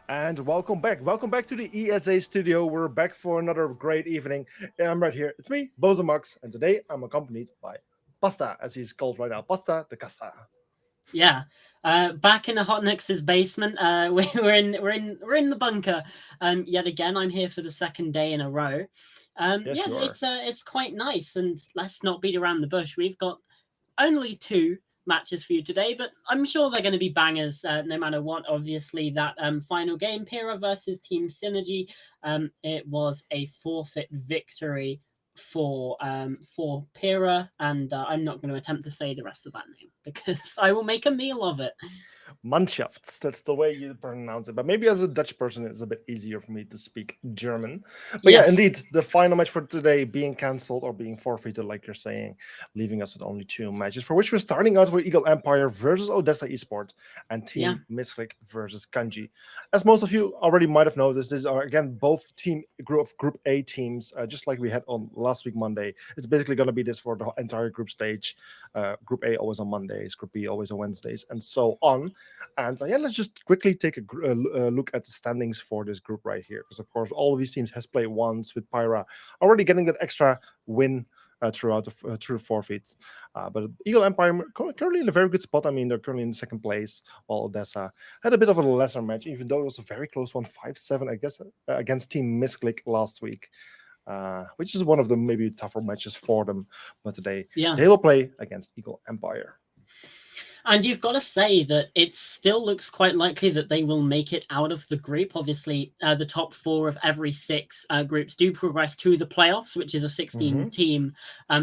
And welcome back. Welcome back to the ESA studio. We're back for another great evening. I'm right here. It's me, Bozamax, and today I'm accompanied by Pasta, as he's called right now. Pasta the Casa. Yeah. Back in the Hot Nix's basement. We're in the bunker. Yet again, I'm here for the second day in a row. Yes, Yeah, you are. it's quite nice. And let's not beat around the bush. We've got only two matches for you today, but I'm sure they're going to be bangers no matter what. Obviously, that final game, Pira versus Team Synergy, it was a forfeit victory for Pira, and I'm not going to attempt to say the rest of that name because I will make a meal of it. Mannschafts. That's the way you pronounce it. But maybe as a Dutch person, it's a bit easier for me to speak German. But yeah, Yes, indeed, the final match for today being cancelled or being forfeited, like you're saying, leaving us with only two matches, for which we're starting out with Eagle Empire versus Odessa Esport and yeah, Team Misclick versus Kanji. As most of you already might have noticed, these are again both team group A teams, just like we had on last week Monday. It's basically going to be this for the entire group stage. Group A always on Mondays, Group B always on Wednesdays, and so on. And yeah, let's just quickly take a look at the standings for this group right here, because of course all of these teams has played once with Pyra, already getting that extra win throughout through forfeits. But Eagle Empire currently in a very good spot. I mean, they're currently in second place, while Odessa had a bit of a lesser match, even though it was a very close one, 5-7, I guess, against Team Misclick last week. Which is one of the maybe tougher matches for them. But today yeah. they will play against Eagle Empire. And you've got to say that it still looks quite likely that they will make it out of the group. Obviously, the top four of every six groups do progress to the playoffs, which is a 16 Hmm. team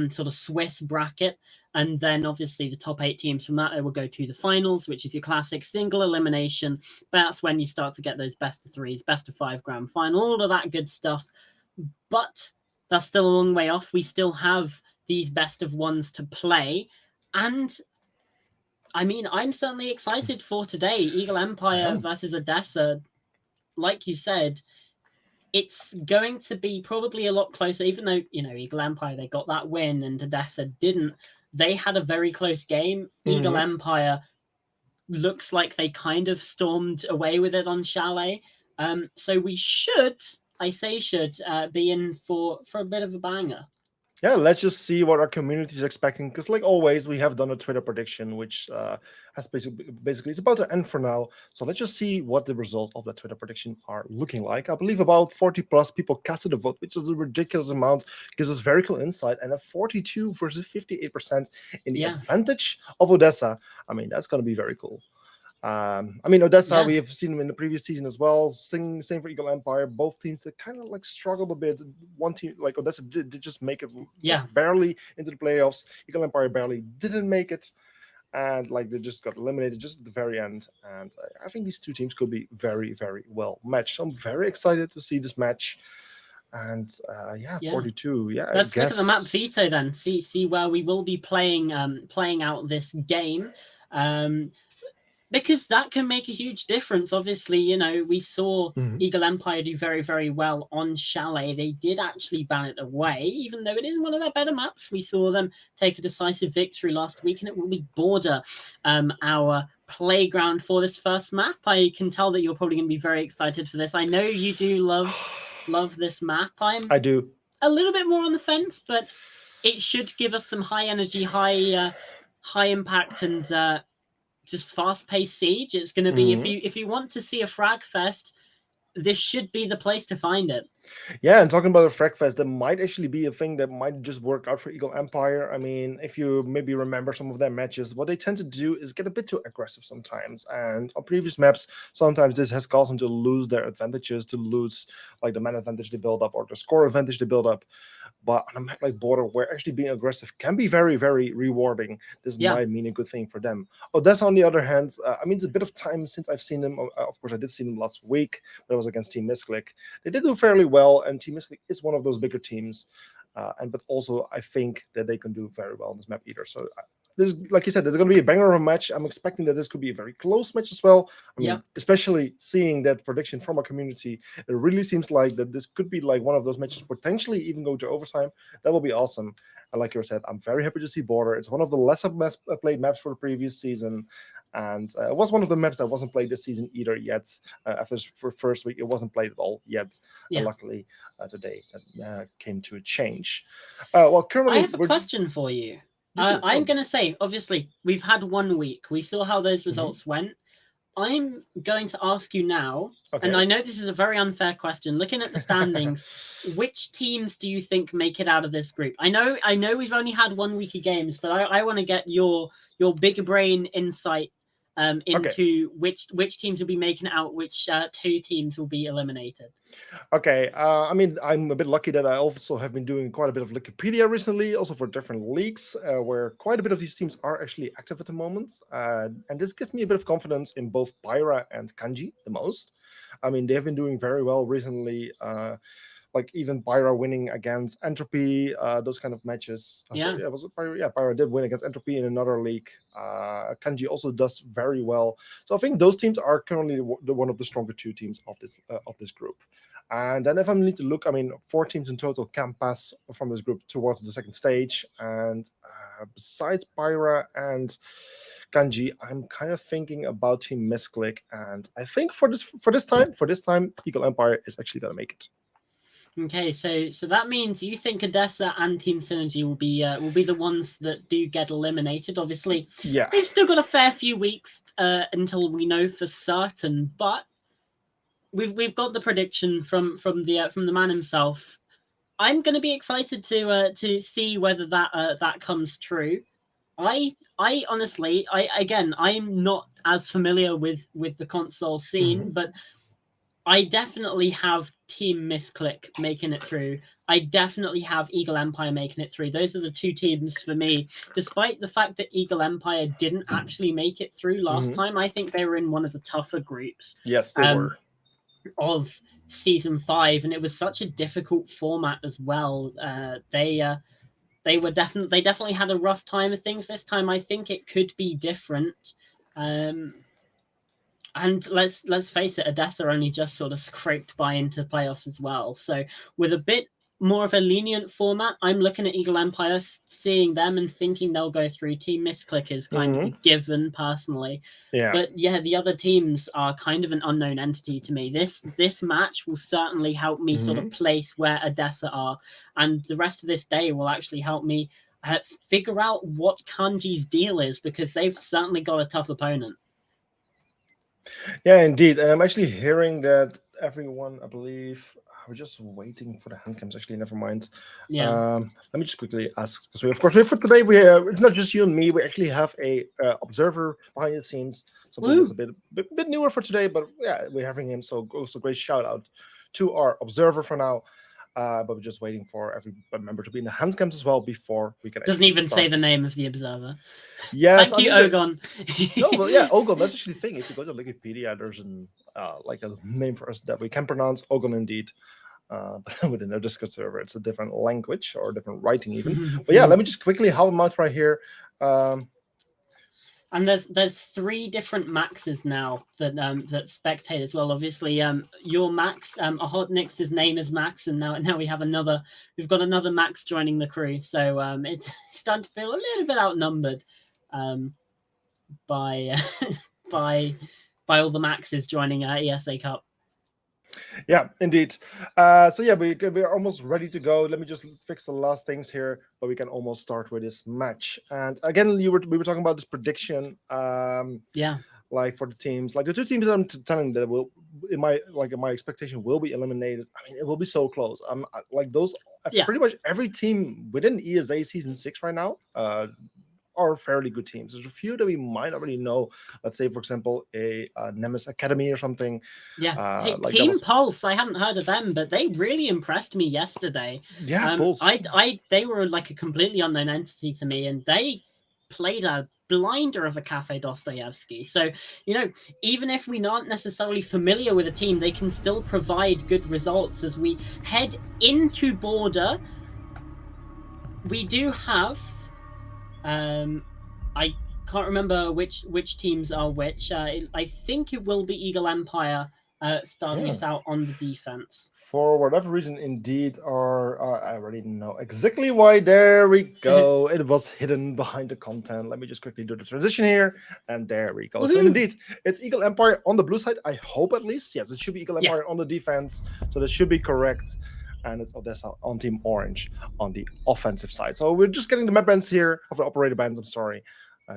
sort of Swiss bracket. And then obviously the top eight teams from that will go to the finals, which is your classic single elimination. That's when you start to get those best of threes, best of five grand final, all of that good stuff. But that's still a long way off. We still have these best of ones to play. And I mean, I'm certainly excited for today. Eagle I Empire am. versus Odessa. Like you said, it's going to be probably a lot closer, even though, Eagle Empire, they got that win and Odessa didn't. They had a very close game. Eagle Hmm. Empire looks like they kind of stormed away with it on Chalet. So we should, I say should, be in for a bit of a banger. Yeah, let's just see what our community is expecting. Because, like always, we have done a Twitter prediction, which has basically it's about to end for now. So let's just see what the results of that Twitter prediction are looking like. I believe about 40 plus people casted a vote, which is a ridiculous amount. Gives us very cool insight. And a 42 versus 58% in the Yeah, advantage of Odessa. I mean, that's going to be very cool. I mean, Odessa, yeah, we have seen them in the previous season as well. Same for Eagle Empire. Both teams that kind of like struggled a bit. One team, like Odessa, did just make it yeah. just barely into the playoffs. Eagle Empire barely didn't make it. And like they just got eliminated just at the very end. And I think these two teams could be very, very well matched. So I'm very excited to see this match. And yeah, Yeah. 42. Yeah, I Let's look at the map guess. veto then. See where we will be playing out this game. Um, because that can make a huge difference. Obviously, we saw Mhm. Eagle Empire do very, very well on Chalet. They did actually ban it away, even though it is one of their better maps. We saw them take a decisive victory last week, and it will be Border, our playground for this first map. I can tell that you're probably going to be very excited for this. I know you do love this map. I'm I do. a little bit more on the fence, but it should give us some high energy, high impact, and just fast paced siege. It's going to be Mhm. if you want to see a frag fest, this should be the place to find it. Yeah, and talking about a frag fest, that might actually be a thing that might just work out for Eagle Empire. I mean, if you maybe remember some of their matches, what they tend to do is get a bit too aggressive sometimes. And on previous maps, sometimes this has caused them to lose their advantages, to lose like the man advantage they build up or the score advantage they build up. But on a map like Border, where actually being aggressive can be very, very rewarding, this Yeah, might mean a good thing for them. Odessa, on the other hand, I mean, it's a bit of time since I've seen them. Of course, I did see them last week, but it was against Team Misclick. They did do fairly well, and Team Misclick is one of those bigger teams. And but also, I think that they can do very well on this map either. So this, like you said, there's going to be a banger of a match. I'm expecting that this could be a very close match as well. I yeah, mean, especially seeing that prediction from our community, it really seems like that this could be like one of those matches potentially even go to overtime. That will be awesome. And like you said, I'm very happy to see Border. It's one of the lesser played maps for the previous season. and it was one of the maps that wasn't played this season either yet. After the first week, it wasn't played at all yet. Yeah. Luckily, today came to a change. Well, currently, I have a question for you. I'm going to say, obviously, we've had 1 week. We saw how those results went. I'm going to ask you now, and I know this is a very unfair question. Looking at the standings, which teams do you think make it out of this group? I know we've only had 1 week of games, but I want to get your big brain insight into which teams will be making it out, which 2 teams will be eliminated. Okay, I mean, I'm a bit lucky that I also have been doing quite a bit of Wikipedia recently, also for different leagues, where quite a bit of these teams are actually active at the moment. And this gives me a bit of confidence in both Pyra and Kanji the most. I mean, they have been doing very well recently. Like even Pyra winning against Entropy, those kind of matches. Yeah. Was it Pyra? Yeah, Pyra did win against Entropy in another league. Kanji also does very well. So I think those teams are currently one of the stronger 2 teams of this group. And then if I need to look, I mean, 4 teams in total can pass from this group towards the second stage. And besides Pyra and Kanji, I'm kind of thinking about Team Misclick. And I think for this time, Eagle Empire is actually going to make it. Okay, so that means you think Odessa and Team Synergy will be the ones that do get eliminated. Obviously, yeah, they've still got a fair few weeks until we know for certain. But we've got the prediction from the man himself. I'm going to be excited to see whether that comes true. I honestly, I'm not as familiar with the console scene, but I definitely have Team Misclick making it through. I definitely have Eagle Empire making it through. Those are the 2 teams for me. Despite the fact that Eagle Empire didn't actually make it through last time, I think they were in one of the tougher groups. Yes, they were. Of Season 5, and it was such a difficult format as well. They definitely had a rough time of things this time. I think it could be different. And let's face it, Odessa only just sort of scraped by into playoffs as well. So with a bit more of a lenient format, I'm looking at Eagle Empire, seeing them and thinking they'll go through. Team Misclick is kind of a given personally. Yeah. But yeah, the other teams are kind of an unknown entity to me. This match will certainly help me sort of place where Odessa are. And the rest of this day will actually help me figure out what Kanji's deal is, because they've certainly got a tough opponent. Yeah, indeed. And I'm actually hearing that everyone, I believe, we're just waiting for the hand cams. Actually, never mind. Yeah. Let me just quickly ask, because of course, for today, it's not just you and me. We actually have a observer behind the scenes. Something that's a bit newer for today, but yeah, we're having him. So also great shout out to our observer for now. But we're just waiting for every member to be in the hand cams as well before we can. Doesn't even say the name of the observer. Yes, thank you, Ogon. No, well, yeah, Ogon. That's actually the thing. If you go to Wikipedia, there's a name for us that we can pronounce, Ogon indeed. But within our Discord server, it's a different language or different writing even. But yeah, let me just quickly help them out right here. And there's 3 different maxes now that spectate as well. Obviously, your max, Ahotnix's name is Max, and now we've got another Max joining the crew. So it's starting to feel a little bit outnumbered by all the Maxes joining ESA Cup. Yeah, indeed. So yeah, we're almost ready to go. Let me just fix the last things here, but we can almost start with this match. And again, we were talking about this prediction. Yeah. Like for the teams, like the 2 teams that I'm telling that will, in my expectation, will be eliminated. I mean, it will be so close. Like those. Yeah. Pretty much every team within ESA Season 6 right now. Are fairly good teams. There's a few that we might already know. Let's say, for example, a Nemesis Academy or something. Yeah. Hey, like Team Pulse. I hadn't heard of them, but they really impressed me yesterday. Yeah, Pulse. They were like a completely unknown entity to me, and they played a blinder of a Cafe Dostoevsky. So, even if we aren't necessarily familiar with a team, they can still provide good results as we head into Border. We do have. I can't remember which teams are which. I think it will be Eagle Empire starting us out on the defense. For whatever reason, indeed, I already know exactly why. There we go. It was hidden behind the content. Let me just quickly do the transition here. And there we go. So indeed, it's Eagle Empire on the blue side. I hope at least. Yes, it should be Eagle Empire on the defense. So that should be correct. And it's Odessa on Team Orange on the offensive side. So we're just getting the map bands here, of the operator bands, I'm sorry,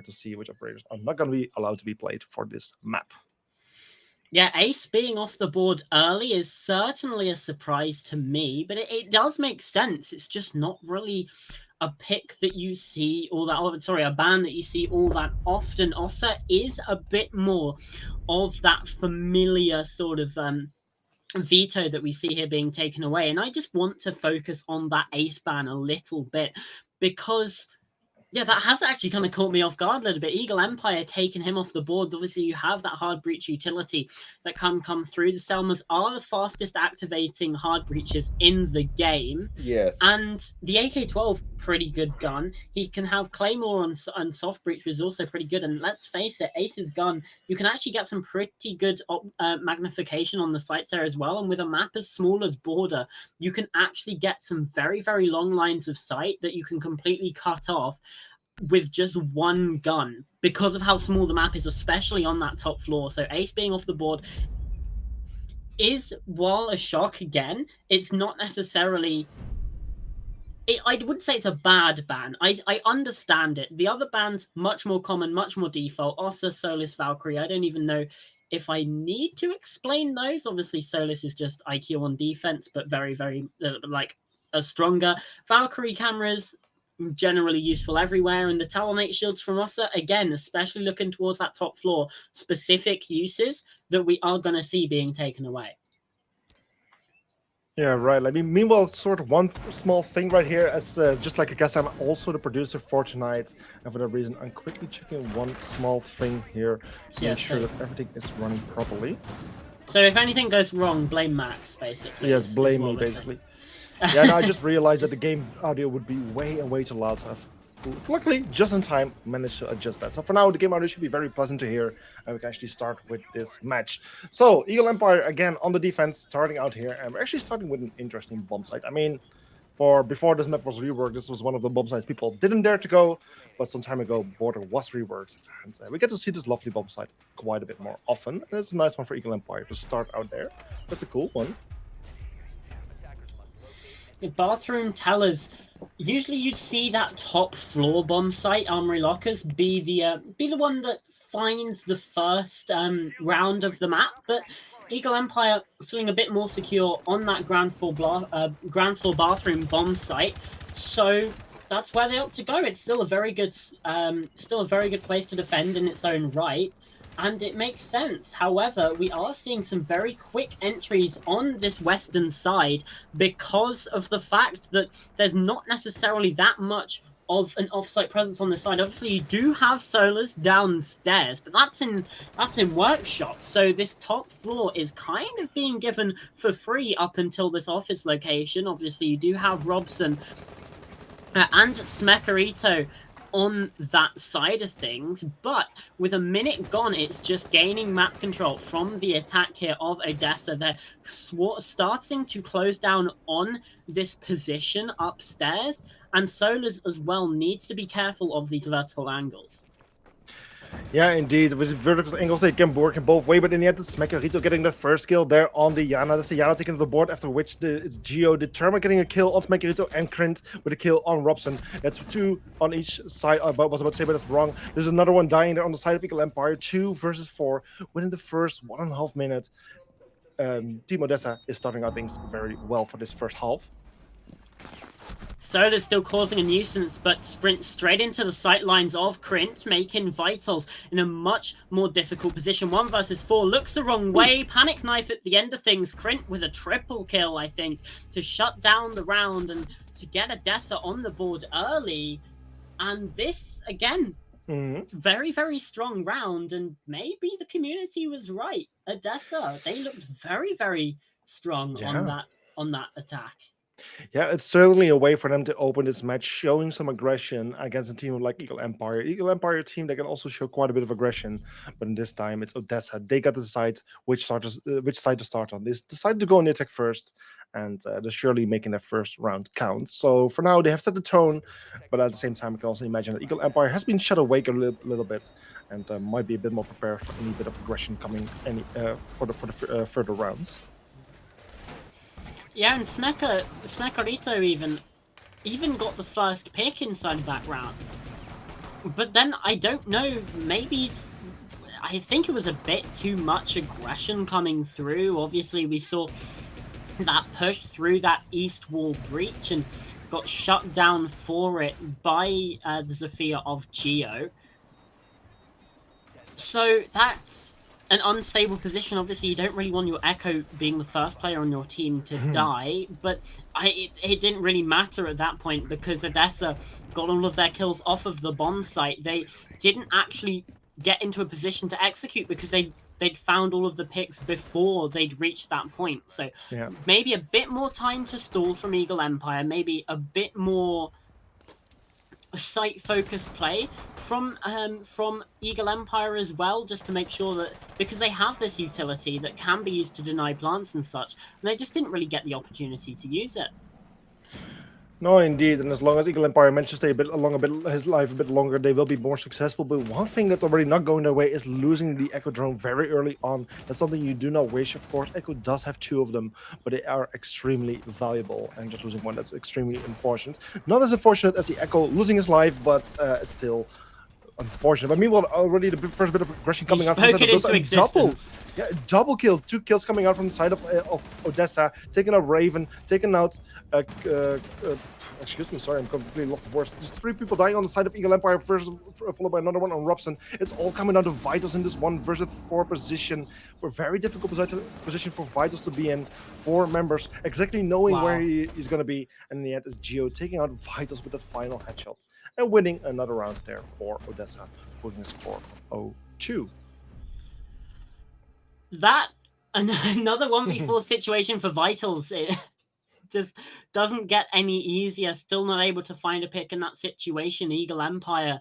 to see which operators are not going to be allowed to be played for this map. Yeah, Ace being off the board early is certainly a surprise to me, but it does make sense. It's just not really a pick that you see all that often. Sorry, a ban that you see all that often. Ossa is a bit more of that familiar sort of veto that we see here being taken away. And I just want to focus on that Ace ban a little bit because... yeah, that has actually kind of caught me off guard a little bit. Eagle Empire taking him off the board. Obviously, you have that hard breach utility that can come through. The Selmas are the fastest activating hard breaches in the game. Yes. And the AK-12, pretty good gun. He can have Claymore on soft breach, which is also pretty good. And let's face it, Ace's gun, you can actually get some pretty good magnification on the sights there as well. And with a map as small as Border, you can actually get some very, very long lines of sight that you can completely cut off with just one gun because of how small the map is, especially on that top floor. So Ace being off the board is, while a shock again, it's not necessarily... I wouldn't say it's a bad ban. I understand it. The other bans, much more common, much more default. Ossa, Solis, Valkyrie. I don't even know if I need to explain those. Obviously, Solis is just IQ on defense, but very, very, a stronger. Valkyrie cameras, generally useful everywhere, and the Talonate shields from Ossa, again, especially looking towards that top floor, specific uses that we are going to see being taken away. Yeah, right. I mean, meanwhile, sort of one small thing right here, as just like I guess I'm also the producer for tonight, and for that reason, I'm quickly checking one small thing here to make sure that everything is running properly. So if anything goes wrong, blame Max, basically. Yes, blame me, basically. Yeah, no, I just realized that the game audio would be way too loud. So luckily, just in time, managed to adjust that. So for now, the game audio should be very pleasant to hear, and we can actually start with this match. So Eagle Empire, again, on the defense, starting out here, and we're actually starting with an interesting bomb site. I mean, before this map was reworked, this was one of the bomb sites people didn't dare to go, but some time ago, Border was reworked, and we get to see this lovely bomb site quite a bit more often, and it's a nice one for Eagle Empire to start out there. That's a cool one. The bathroom tellers. Usually, you'd see that top floor bomb site, Armory Lockers, be the one that finds the first round of the map. But Eagle Empire feeling a bit more secure on that ground floor bathroom bomb site. So that's where they opt to go. It's still a very good place to defend in its own right. And it makes sense. However, we are seeing some very quick entries on this western side because of the fact that there's not necessarily that much of an off-site presence on the side. Obviously, you do have Solars downstairs, but that's in workshop. So this top floor is kind of being given for free up until this office location. Obviously, you do have Robson and Smekarito on that side of things, but with a minute gone, it's just gaining map control from the attack here of Odessa. They're starting to close down on this position upstairs, and Solars as well needs to be careful of these vertical angles. Yeah, indeed. With vertical angles, they can work in both ways, but in the end, it's Smekarito getting that first kill there on the Yana. That's the Yana taking the board, after which it's Geo Determined getting a kill on Smekarito and Krint with a kill on Robson. That's 2 on each side. I was about to say, but that's wrong. There's another one dying there on the side of Eagle Empire. 2 versus 4 within the first 1.5 minutes. Team Odessa is starting out things very well for this first half. Solar's still causing a nuisance, but sprints straight into the sight lines of Krint, making Vitals in a much more difficult position. 1 versus 4 looks the wrong way. Panic Knife at the end of things. Krint with a triple kill, I think, to shut down the round and to get Odessa on the board early. And this, again, very, very strong round, and maybe the community was right. Odessa, they looked very, very strong on that attack. Yeah, it's certainly a way for them to open this match, showing some aggression against a team like Eagle Empire. Eagle Empire team, they can also show quite a bit of aggression, but in this time it's Odessa. They got to decide which side to start on. They decided to go on the attack first, and they're surely making their first round count. So for now, they have set the tone, but at the same time, I can also imagine that Eagle Empire has been shut awake a little bit, and might be a bit more prepared for any bit of aggression coming for the further rounds. Yeah, and Smekarito even got the first pick inside that round. But then I don't know, maybe I think it was a bit too much aggression coming through. Obviously, we saw that push through that east wall breach and got shut down for it by the Zofia of Geo. So that's an unstable position. Obviously, you don't really want your Echo being the first player on your team to die, but it didn't really matter at that point because Odessa got all of their kills off of the bomb site. They didn't actually get into a position to execute because they'd found all of the picks before they'd reached that point. So Yeah. maybe a bit more time to stall from Eagle Empire, maybe a bit more site-focused play from Eagle Empire as well, just to make sure that, because they have this utility that can be used to deny plants and such, and they just didn't really get the opportunity to use it. No, indeed, and as long as Eagle Empire manages to stay his life a bit longer, they will be more successful. But one thing that's already not going their way is losing the Echo drone very early on. That's something you do not wish. Of course, Echo does have 2 of them, but they are extremely valuable, and just losing one, that's extremely unfortunate. Not as unfortunate as the Echo losing his life, but it's still unfortunate. But meanwhile, already the first bit of aggression coming out from the side of Odessa, double kill, 2 kills coming out from the side of Odessa, taking out Raven, taking out excuse me, sorry, I'm completely lost of words. Just 3 people dying on the side of Eagle Empire, first followed by another one on Robson. It's all coming down to Vitals in this 1 versus 4 position. For a very difficult position for Vitals to be in. 4 members exactly knowing where he's going to be. And in the end, it's Geo taking out Vitals with the final headshot and winning another round there for Odessa, putting a score of 0-2. That, another 1v4 situation for Vitals. It just doesn't get any easier. Still not able to find a pick in that situation. Eagle Empire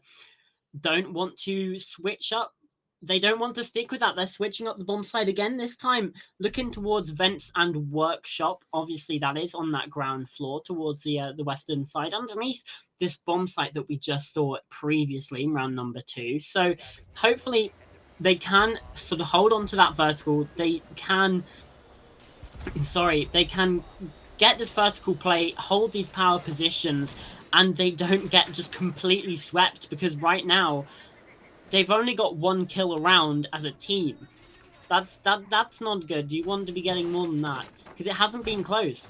don't want to switch up. They don't want to stick with that. They're switching up the bomb side again, this time looking towards Vents and Workshop. Obviously, that is on that ground floor towards the western side, underneath this bomb site that we just saw previously in round number 2. So hopefully they can sort of hold on to that vertical. They can get this vertical play, hold these power positions, and they don't get just completely swept, because right now they've only got 1 kill around as a team. That's not good. You want to be getting more than that, because it hasn't been close.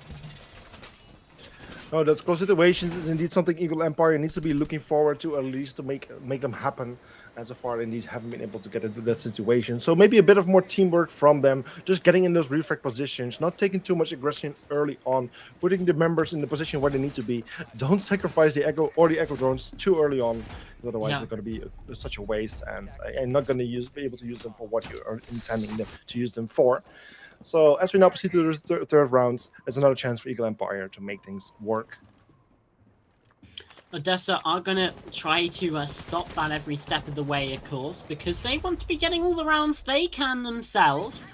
No, those close situations is indeed something Eagle Empire needs to be looking forward to, at least to make them happen. And so far, indeed, haven't been able to get into that situation. So maybe a bit of more teamwork from them, just getting in those refract positions, not taking too much aggression early on, putting the members in the position where they need to be. Don't sacrifice the Echo or the Echo drones too early on, otherwise it's going to be such a waste, and I'm not going to be able to use them for what you are intending them to use them for. So as we now proceed to the third round, it's another chance for Eagle Empire to make things work. Odessa are going to try to stop that every step of the way, of course, because they want to be getting all the rounds they can themselves.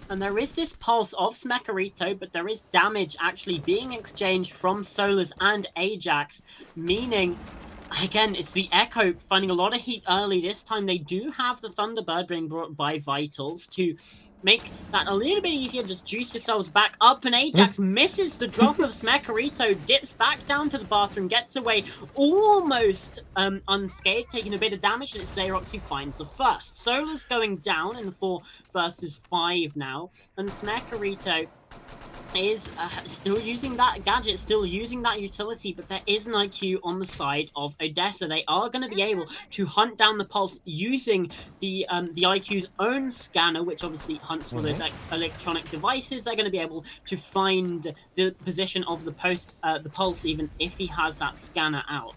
And there is this pulse of Smekarito, but there is damage actually being exchanged from Solars and Ajax, meaning, again, it's the Echo finding a lot of heat early. This time they do have the Thunderbird being brought by Vitals to make that a little bit easier. Just juice yourselves back up, and Ajax misses the drop of Smekarito, dips back down to the bathroom, gets away almost unscathed, taking a bit of damage, and it's Xerox who finds the first. Solar's going down in the 4 versus 5 now, and Smekarito is still using that gadget, still using that utility, but there is an IQ on the side of Odessa. They are going to be able to hunt down the pulse using the IQ's own scanner, which obviously hunts for those electronic devices. They're going to be able to find the position of the pulse, even if he has that scanner out.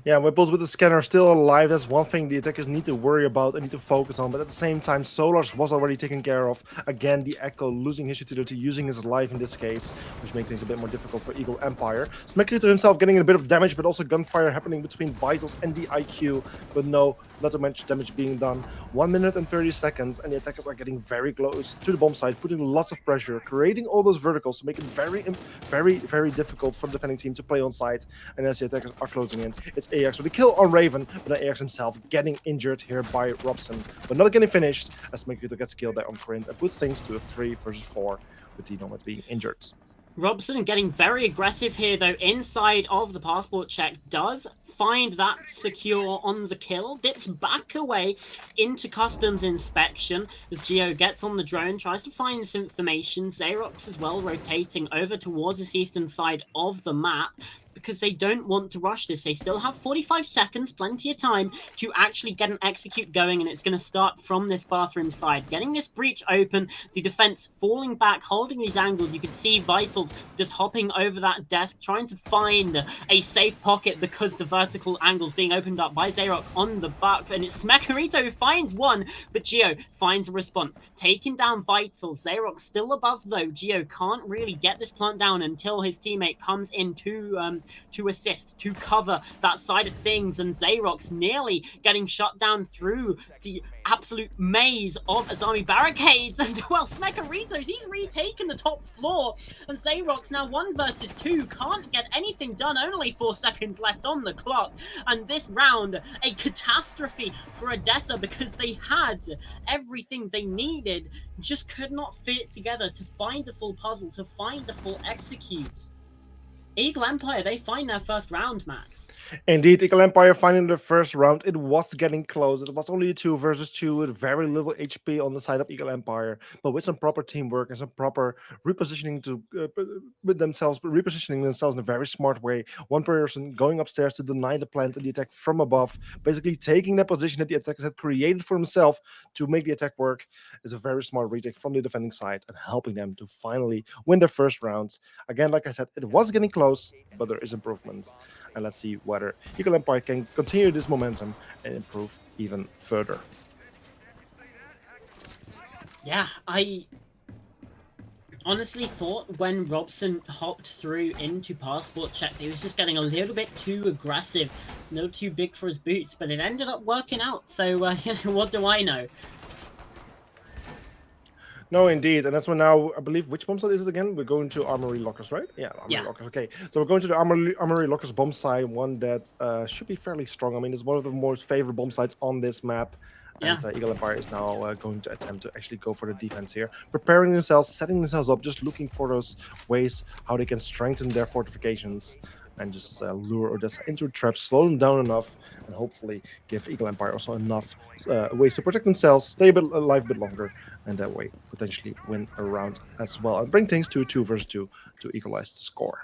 Yeah, Whipples with the scanner still alive. That's one thing the attackers need to worry about and need to focus on. But at the same time, Solar's was already taken care of. Again, the Echo losing his utility, using his life in this case, which makes things a bit more difficult for Eagle Empire. Smekrito himself getting a bit of damage, but also gunfire happening between Vitals and the IQ. But no, not too much damage being done. 1 minute and 30 seconds, and the attackers are getting very close to the bomb site, putting lots of pressure, creating all those verticals to make it very difficult for the defending team to play on site. And as the attackers are closing in, it's AX with a kill on Raven, but then AX himself getting injured here by Robson, but not getting finished as Makito gets killed there on Corinth and puts things to a 3 versus 4 with the Nomad being injured. Robson getting very aggressive here, though, inside of the passport check, does find that secure on the kill, dips back away into customs inspection as Geo gets on the drone, tries to find some information. Xerox as well rotating over towards this eastern side of the map, because they don't want to rush this. They still have 45 seconds, plenty of time to actually get an execute going, and it's going to start from this bathroom side. Getting this breach open, the defense falling back, holding these angles. You can see Vitals just hopping over that desk, trying to find a safe pocket because the vertical angle's being opened up by Xerox on the back, and it's Smekarito who finds one, but Geo finds a response. Taking down Vitals. Xerox still above, though. Geo can't really get this plant down until his teammate comes in to assist, to cover that side of things, and Xerox nearly getting shut down through the absolute maze of Azami barricades, and well, Smekarito's, he's retaken the top floor, and Xerox now 1 versus 2, can't get anything done, only 4 seconds left on the clock, and this round, a catastrophe for Odessa because they had everything they needed, just could not fit it together to find the full puzzle, to find the full execute. Eagle Empire, they find their first round, Max. Indeed, Eagle Empire finding the first round. It was getting close. It was only a 2 versus 2 with very little HP on the side of Eagle Empire, but with some proper teamwork and some proper repositioning repositioning themselves in a very smart way. One person going upstairs to deny the plant and the attack from above, basically taking that position that the attackers had created for himself to make the attack work, is a very smart retake from the defending side and helping them to finally win their first round. Again, like I said, it was getting close, but there is improvement. And let's see whether Eagle Empire can continue this momentum and improve even further. Yeah, I honestly thought when Robson hopped through into passport check, he was just getting a little bit too aggressive, a little too big for his boots, but it ended up working out. So what do I know? No, indeed. And that's when now, I believe, which bomb site is it again? We're going to Armory Lockers, right? Yeah, Armory Lockers. Okay. So we're going to the Armory Lockers bomb site, one that should be fairly strong. I mean, it's one of the most favorite bomb sites on this map. And Eagle Empire is now going to attempt to actually go for the defense here. Preparing themselves, setting themselves up, just looking for those ways how they can strengthen their fortifications and just lure Odessa into a trap, slow them down enough, and hopefully give Eagle Empire also enough ways to protect themselves, stay alive a bit longer, and that way potentially win a round as well, and bring things to a 2 versus 2 to equalize the score.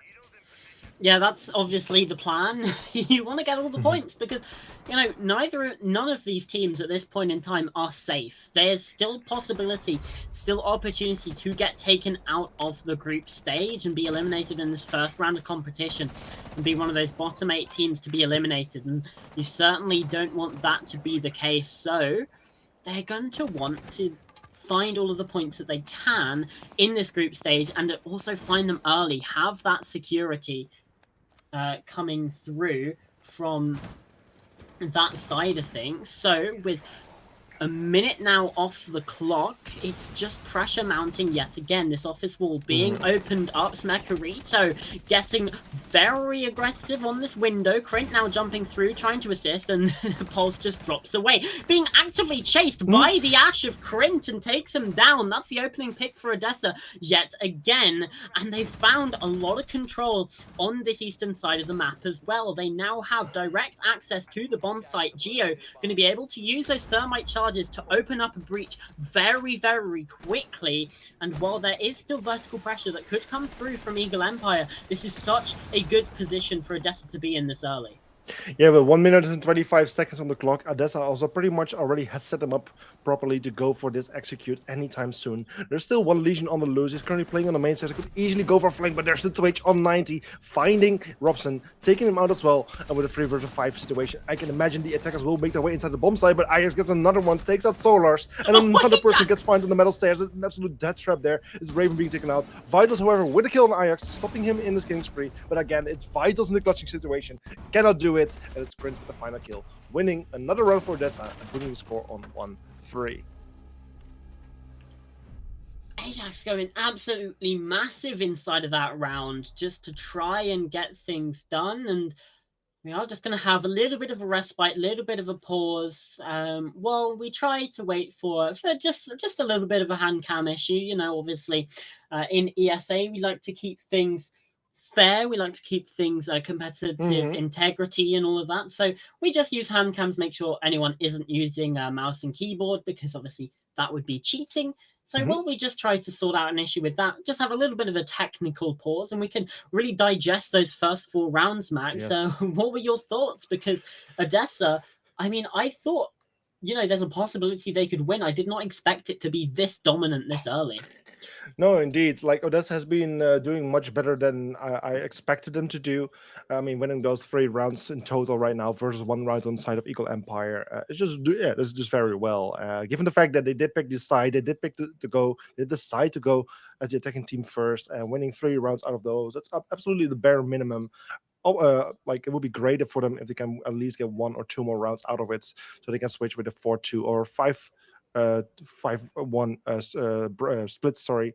Yeah, that's obviously the plan. You want to get all the points because, you know, none of these teams at this point in time are safe. There's still possibility, still opportunity to get taken out of the group stage and be eliminated in this first round of competition and be one of those bottom 8 teams to be eliminated. And you certainly don't want that to be the case. So they're going to want to find all of the points that they can in this group stage and also find them early, have that security coming through from that side of things. So with a minute now off the clock, it's just pressure mounting yet again. This office wall being opened up. Smekarito getting very aggressive on this window. Krint now jumping through, trying to assist, and Pulse just drops away. Being actively chased by the Ash of Krint and takes him down. That's the opening pick for Odessa yet again. And they've found a lot of control on this eastern side of the map as well. They now have direct access to the bomb site. Geo going to be able to use those thermite charges to open up a breach very quickly, and while there is still vertical pressure that could come through from Eagle Empire, this is such a good position for Odessa to be in this early. Yeah, but 1 minute and 25 seconds on the clock. Odessa also pretty much already has set them up properly to go for this execute anytime soon. There's still one Legion on the loose. He's currently playing on the main stage. Could easily go for a flank, but there's the Twitch on 90, finding Robson, taking him out as well. And with a 3 versus 5 situation, I can imagine the attackers will make their way inside the bomb site, but Ajax gets another one, takes out Solars, and another person gets found on the metal stairs. It's an absolute death trap there. It's Raven being taken out. Vitals, however, with a kill on Ajax, stopping him in this killing spree. But again, it's Vitals in the clutching situation. Cannot do it, and it's Grins with the final kill, winning another round for Odessa and putting the score on 1-3. Ajax going absolutely massive inside of that round just to try and get things done, and we are just going to have a little bit of a respite, a little bit of a pause. Well, we try to wait for just a little bit of a hand cam issue. You know, obviously, in ESA, we like to keep things fair. We like to keep things competitive integrity and all of that. So we just use hand cams to make sure anyone isn't using mouse and keyboard, because obviously that would be cheating. So while we just try to sort out an issue with that, just have a little bit of a technical pause, and we can really digest those first 4 rounds, Max. Yes. What were your thoughts? Because Odessa, I mean, I thought, you know, there's a possibility they could win. I did not expect it to be this dominant this early. No, indeed. Like, Odessa has been doing much better than I expected them to do. I mean, winning those 3 rounds in total right now versus 1 round on the side of Eagle Empire, it's just this is just very well. Given the fact that they did pick this side, they did pick to go, they decide to go as the attacking team first, and winning 3 rounds out of those, that's absolutely the bare minimum. Like, it would be great for them if they can at least get 1 or 2 more rounds out of it, so they can switch with a 4-2 or 5-1 split. Sorry,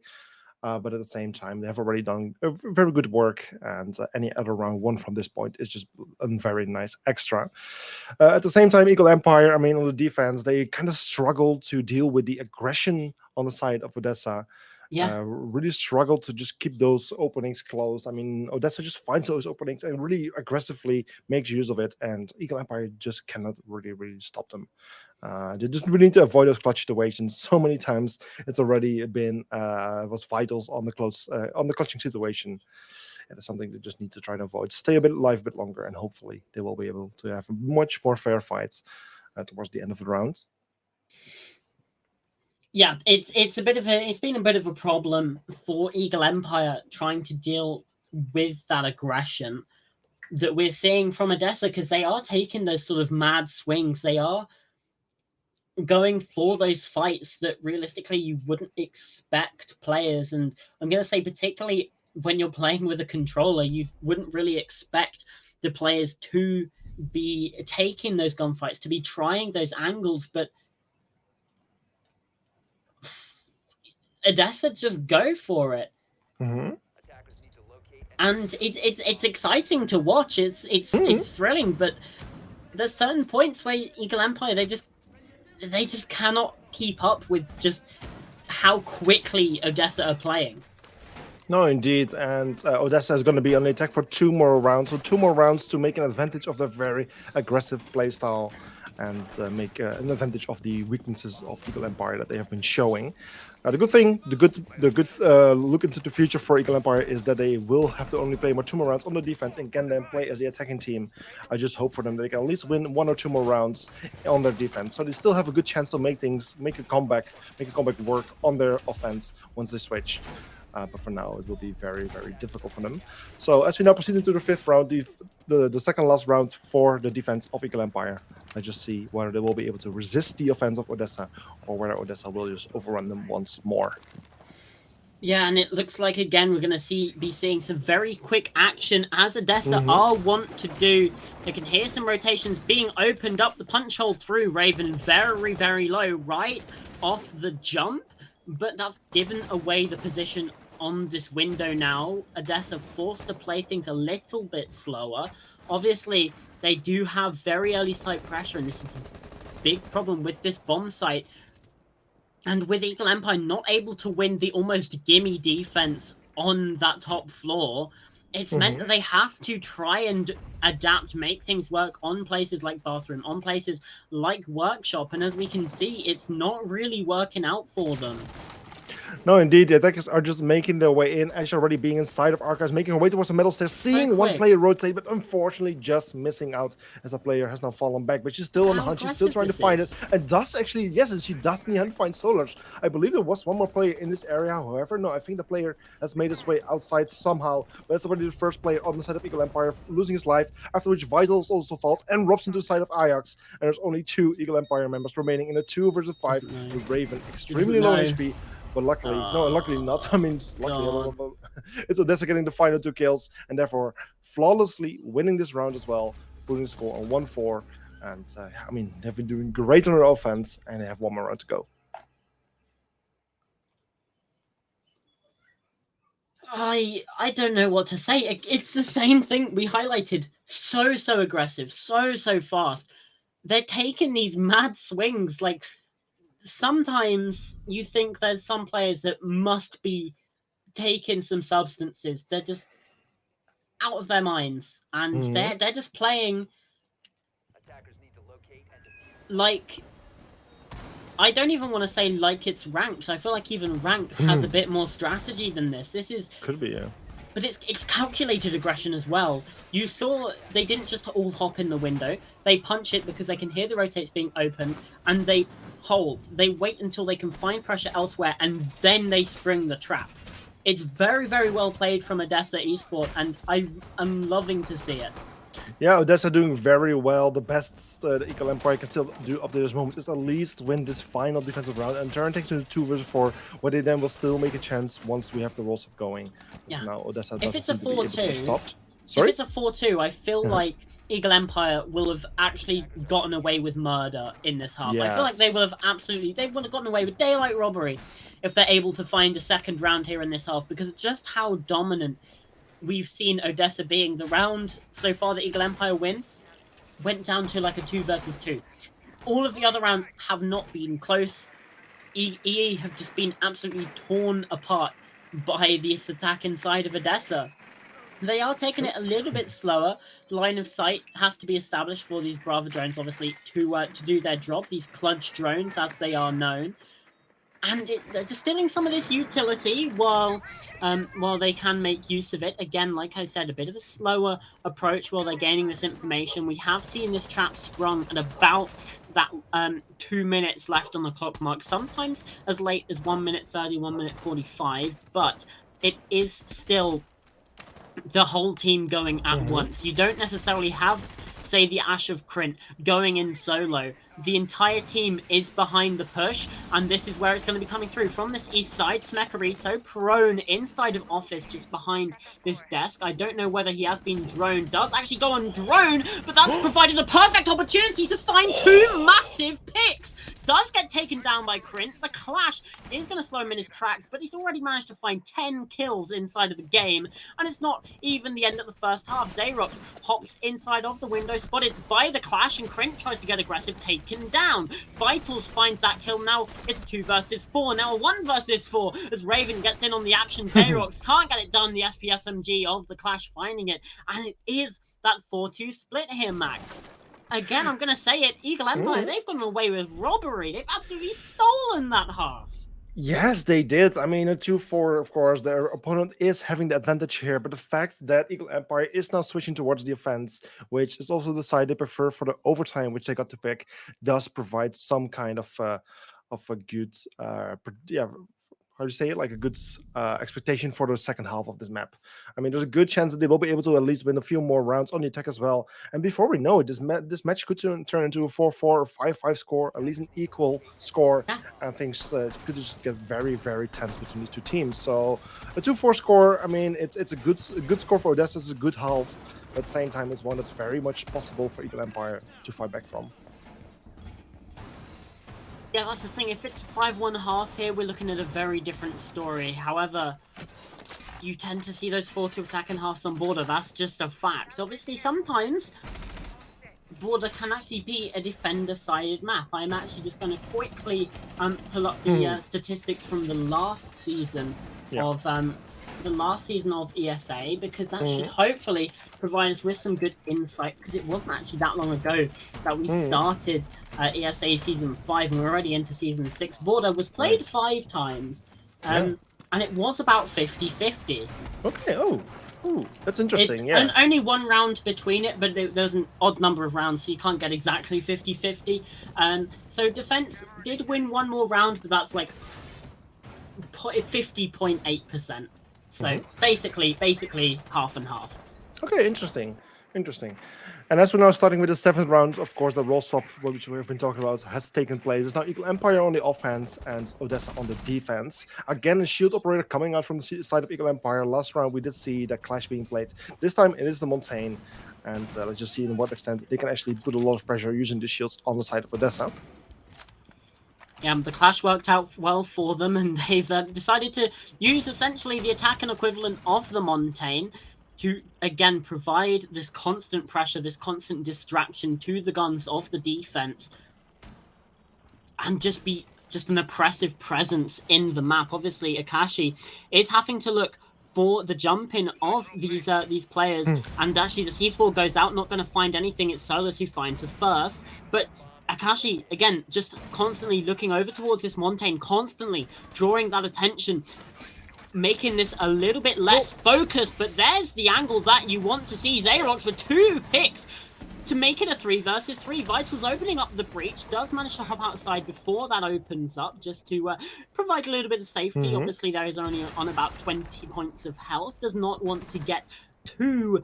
but at the same time, they have already done very good work, and any other round 1 from this point is just a very nice extra. At the same time, Eagle Empire, I mean, on the defense, they kind of struggle to deal with the aggression on the side of Odessa. Yeah. Really struggle to just keep those openings closed. I mean, Odessa just finds those openings and really aggressively makes use of it, and Eagle Empire just cannot really stop them. They just really need to avoid those clutch situations. So many times it's already been was Vitals on the clutching situation. And it's something they just need to try to avoid. Stay a bit alive a bit longer, and hopefully they will be able to have much more fair fights towards the end of the round. Yeah, it's been a bit of a problem for Eagle Empire trying to deal with that aggression that we're seeing from Odessa, because they are taking those sort of mad swings. They are going for those fights that realistically you wouldn't expect players. And I'm going to say, particularly when you're playing with a controller, you wouldn't really expect the players to be taking those gunfights, to be trying those angles, but Odessa just go for it. Mm-hmm. And it's exciting to watch. It's thrilling, but there's certain points where Eagle Empire they just cannot keep up with just how quickly Odessa are playing. No, indeed, and Odessa is going to be on the attack for 2 more rounds. So 2 more rounds to make an advantage of their very aggressive playstyle and make an advantage of the weaknesses of Eagle Empire that they have been showing. The good look into the future for Eagle Empire is that they will have to only play 2 more rounds on the defense and can then play as the attacking team. I just hope for them that they can at least win 1 or 2 more rounds on their defense, so they still have a good chance to make a comeback work on their offense once they switch. But for now, it will be very difficult for them. So as we now proceed into the 5th round, the second last round for the defense of Eagle Empire, let's just see whether they will be able to resist the offense of Odessa, or whether Odessa will just overrun them once more. Yeah, and it looks like, again, we're going to be seeing some very quick action, as Odessa are want to do. They can hear some rotations being opened up. The punch hole through Raven very low, right off the jump. But that's given away the position on this window now. Odessa forced to play things a little bit slower. Obviously, they do have very early site pressure, and this is a big problem with this bomb site. And with Eagle Empire not able to win the almost gimme defense on that top floor, it's meant that they have to try and adapt, make things work on places like Bathroom, on places like Workshop. And as we can see, it's not really working out for them. No, indeed, the attackers are just making their way in. Ash already being inside of Archives, making her way towards the middle stairs, seeing one quick. player rotate, but unfortunately just missing out as a player has now fallen back. But she's still on the How hunt, she's still aggressive trying to this find it, is. and does actually, yes, she does in the end find Solars. I believe there was one more player in this area, however, no, I think the player has made his way outside somehow, but it's already the first player on the side of Eagle Empire losing his life, after which Vitals also falls and robs into the side of Ajax, and there's only 2 Eagle Empire members remaining in a 2 versus 5 with Raven extremely low in HP. But luckily, no, luckily not. I mean, luckily, it's Odessa getting the final 2 kills and therefore flawlessly winning this round as well, putting the score on 1-4. And I mean, they've been doing great on their offense, and they have one more round to go. I don't know what to say. It's the same thing we highlighted. So aggressive, so fast. They're taking these mad swings. Like, sometimes you think there's some players that must be taking some substances. They're just out of their minds, and they're just playing like, I don't even want to say like it's ranked. I feel like even ranked has a bit more strategy than this. This is could be, yeah. But it's calculated aggression as well. You saw they didn't just all hop in the window. They punch it because they can hear the rotates being open, and they hold. They wait until they can find pressure elsewhere, and then they spring the trap. It's very well played from Odessa Esport, and I am loving to see it. Yeah, Odessa doing very well. The best the Eagle Empire can still do up to this moment is at least win this final defensive round and turn things into 2 versus 4, where they then will still make a chance once we have the rolls up going. Yeah. Now Odessa if it's a 4-2, if it's a 4-2, I feel like Eagle Empire will have actually gotten away with murder in this half. Yes. I feel like they will have gotten away with daylight robbery if they're able to find a second round here in this half, because of just how dominant we've seen Odessa being. The round so far that Eagle Empire went down to like a 2 versus 2. All of the other rounds have not been close. EE have just been absolutely torn apart by this attack inside of Odessa. They are taking it a little bit slower. Line of sight has to be established for these Bravo drones, obviously, to do their job. These Kludge drones, as they are known. And they're distilling some of this utility while they can make use of it. Again, like I said, a bit of a slower approach while they're gaining this information. We have seen this trap sprung at about that 2 minutes left on the clock mark, sometimes as late as 1 minute 30, 1 minute 45, but it is still the whole team going at once. You don't necessarily have, say, the Ash of Krint going in solo. The entire team is behind the push, and this is where it's going to be coming through. From this east side, Smekarito prone inside of office, just behind this desk. I don't know whether he has been droned. Does actually go on drone, but that's provided the perfect opportunity to find 2 massive picks. Does get taken down by Krint. The clash is going to slow him in his tracks, but he's already managed to find 10 kills inside of the game, and it's not even the end of the first half. Xerox hops inside of the window, spotted by the clash, and Krint tries to get aggressive, taken down. Vitals finds that kill. Now it's a 2 versus 4. Now a 1 versus 4 as Raven gets in on the action. Xerox can't get it done. The SPSMG of the clash finding it, and it is that 4-2 split here, Max. Again, I'm going to say it, Eagle Empire, they've gone away with robbery. They've absolutely stolen that half. Yes, they did. I mean, a 2-4, of course, their opponent is having the advantage here, but the fact that Eagle Empire is now switching towards the offense, which is also the side they prefer for the overtime, which they got to pick, does provide some kind of a good, how do you say it, like a good expectation for the second half of this map. I mean, there's a good chance that they will be able to at least win a few more rounds on the attack as well. And before we know it, this match could turn into a 4-4 or 5-5 score, at least an equal score, and things could just get very tense between these 2 teams. So a 2-4 score, I mean, it's a good score for Odessa. It's a good half, but at the same time, it's one that's very much possible for Eagle Empire to fight back from. Yeah, that's the thing. If it's 5-1 half here, we're looking at a very different story. However, you tend to see those 4-2 attacking halves on Border. That's just a fact. Obviously, sometimes Border can actually be a defender-sided map. I'm actually just going to quickly pull up the statistics from the last season of ESA, because that should hopefully provide us with some good insight, because it wasn't actually that long ago that we started ESA Season 5, and we're already into Season 6. Border was played 5 times. And it was about 50-50. Okay. Oh, that's interesting. Yeah. Only one round between it, but there's an odd number of rounds, so you can't get exactly 50-50. So defense did win one more round, but that's like 50.8%. So basically half and half. Okay, interesting. And as we're now starting with the 7th round, of course, the roll swap, which we've been talking about, has taken place. It's now Eagle Empire on the offense and Odessa on the defense. Again, a shield operator coming out from the side of Eagle Empire. Last round, we did see that clash being played. This time, it is the Montaigne. And let's just see in what extent they can actually put a lot of pressure using the shields on the side of Odessa. Yeah, the clash worked out well for them, and they've decided to use essentially the attack and equivalent of the Montaigne to, again, provide this constant pressure, this constant distraction to the guns of the defense, and just be an oppressive presence in the map. Obviously, Akashi is having to look for the jump in of these players, and actually the C4 goes out, not going to find anything. It's Solus who finds it first, but Akashi, again, just constantly looking over towards this Montaigne, constantly drawing that attention, making this a little bit less focused, but there's the angle that you want to see. Xerox with 2 picks to make it a 3 versus 3. Vitals opening up the breach, does manage to hop outside before that opens up, just to provide a little bit of safety. Obviously, there is only on about 20 points of health, does not want to get too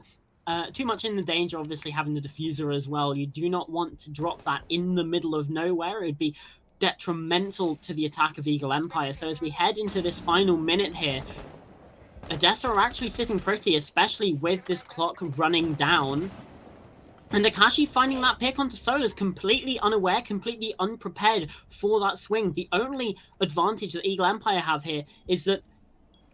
much in the danger, obviously having the diffuser as well. You do not want to drop that in the middle of nowhere. It would be detrimental to the attack of Eagle Empire. So as we head into this final minute here, Odessa are actually sitting pretty, especially with this clock running down. And Akashi finding that pick onto Solus, completely unaware, completely unprepared for that swing. The only advantage that Eagle Empire have here is that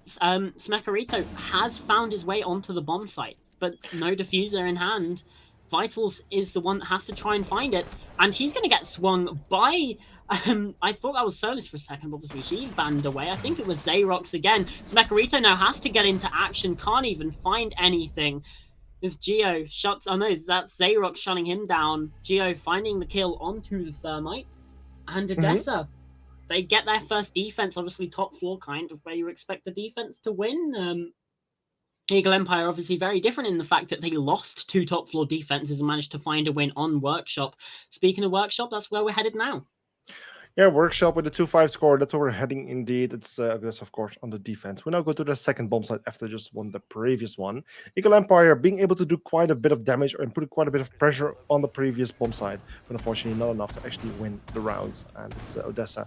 Smekarito has found his way onto the bomb site, but no diffuser in hand. Vitals is the one that has to try and find it, and he's going to get swung by... I thought that was Solus for a second, but obviously she's banned away. I think it was Xerox again. Smekarito now has to get into action, can't even find anything. As Geo shuts... Oh no, that's Xerox shutting him down. Geo finding the kill onto the Thermite. And Odessa, they get their first defense, obviously top floor, kind of where you expect the defense to win. Eagle Empire obviously very different in the fact that they lost 2 top floor defenses and managed to find a win on Workshop. Speaking of Workshop, that's where we're headed now. Yeah, Workshop with a 2-5 score. That's where we're heading indeed. It's of course, on the defense. We now go to the second bomb site after just won the previous one. Eagle Empire being able to do quite a bit of damage and put quite a bit of pressure on the previous bomb site, but unfortunately not enough to actually win the rounds. And it's Odessa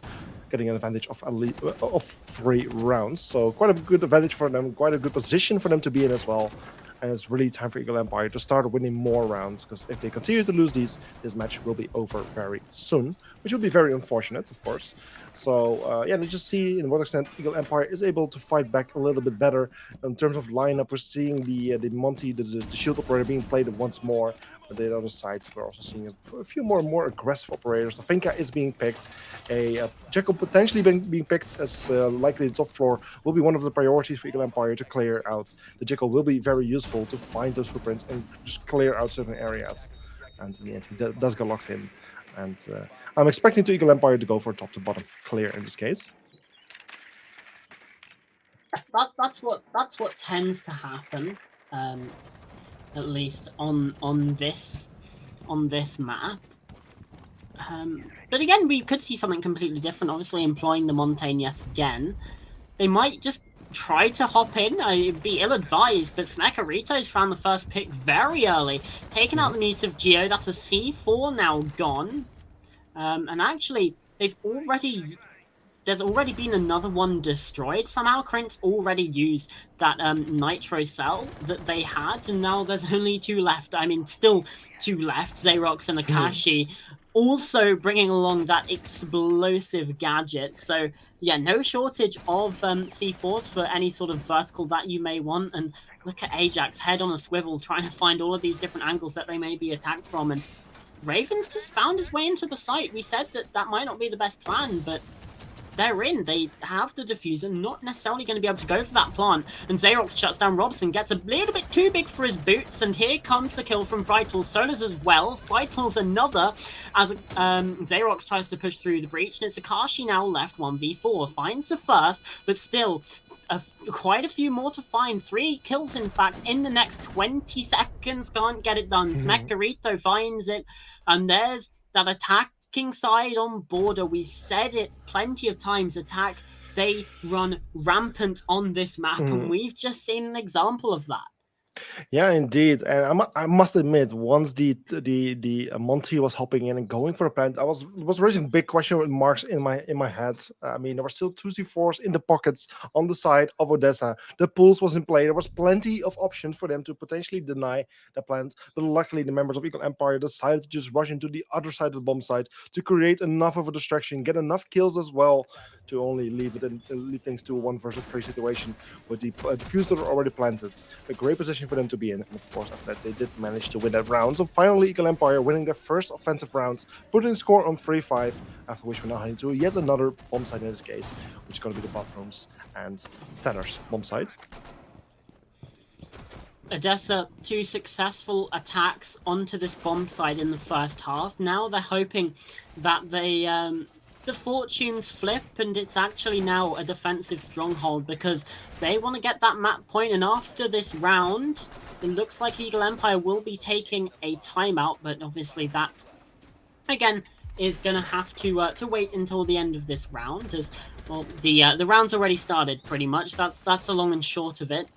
getting an advantage of 3 rounds. So quite a good advantage for them, quite a good position for them to be in as well. And it's really time for Eagle Empire to start winning more rounds, because if they continue to lose this match will be over very soon, which will be very unfortunate, of course. So, yeah, let's just see in what extent Eagle Empire is able to fight back a little bit better. In terms of lineup, we're seeing the Monty, the shield operator being played once more. But the other side, we're also seeing a few more aggressive operators. The Finka is being picked. A Jekyll potentially being picked as likely the top floor will be one of the priorities for Eagle Empire to clear out. The Jekyll will be very useful to find those footprints and just clear out certain areas. And in the end, he does get locked in. And I'm expecting to Eagle Empire to go for top to bottom clear in this case. That's what tends to happen. At least on this map. But again, we could see something completely different. Obviously, employing the Montaigne yet again. They might just try to hop in. It'd be ill-advised, but Smekarito's found the first pick very early. Taking out the Mute of Geo. That's a C4 now gone. And actually, there's already been another one destroyed. Somehow Krintz already used that nitro cell that they had, and now there's only 2 left. I mean, still 2 left, Xerox and Akashi, also bringing along that explosive gadget. So, yeah, no shortage of C4s for any sort of vertical that you may want. And look at Ajax, head on a swivel, trying to find all of these different angles that they may be attacked from. And Ravens just found his way into the site. We said that might not be the best plan, but they're in. They have the diffuser, not necessarily going to be able to go for that plant. And Xerox shuts down Robson, gets a little bit too big for his boots, and here comes the kill from Vitals. Solas as well. Vitals another, as Xerox tries to push through the breach, and it's Akashi now left 1v4. Finds the first, but still quite a few more to find. 3 kills, in fact, in the next 20 seconds. Can't get it done. Smekarito finds it, and there's that attacking side on border. We've said it plenty of times. Attack, they run rampant on this map, and we've just seen an example of that. Yeah, indeed. And I must admit, once the Monty was hopping in and going for a plant, I was raising big question marks in my head. I mean, there were still 2C4s in the pockets on the side of Odessa. The pulse was in play. There was plenty of options for them to potentially deny the plant. But luckily, the members of Eagle Empire decided to just rush into the other side of the bomb site to create enough of a distraction, get enough kills as well, to only leave things to a 1 versus 3 situation with the diffuser already planted. A great position for them to be in, and of course after that they did manage to win that round. So finally Eagle Empire winning their first offensive round, putting the score on 3-5, after which we're now heading to yet another bomb site in this case, which is going to be the bathrooms and Tanner's bomb site. Odessa, 2 successful attacks onto this bomb site in the first half. Now they're hoping that the fortunes flip, and it's actually now a defensive stronghold because they want to get that map point. And after this round, it looks like Eagle Empire will be taking a timeout, but obviously that again is going to have to wait until the end of this round, as well the round's already started pretty much. That's the long and short of it.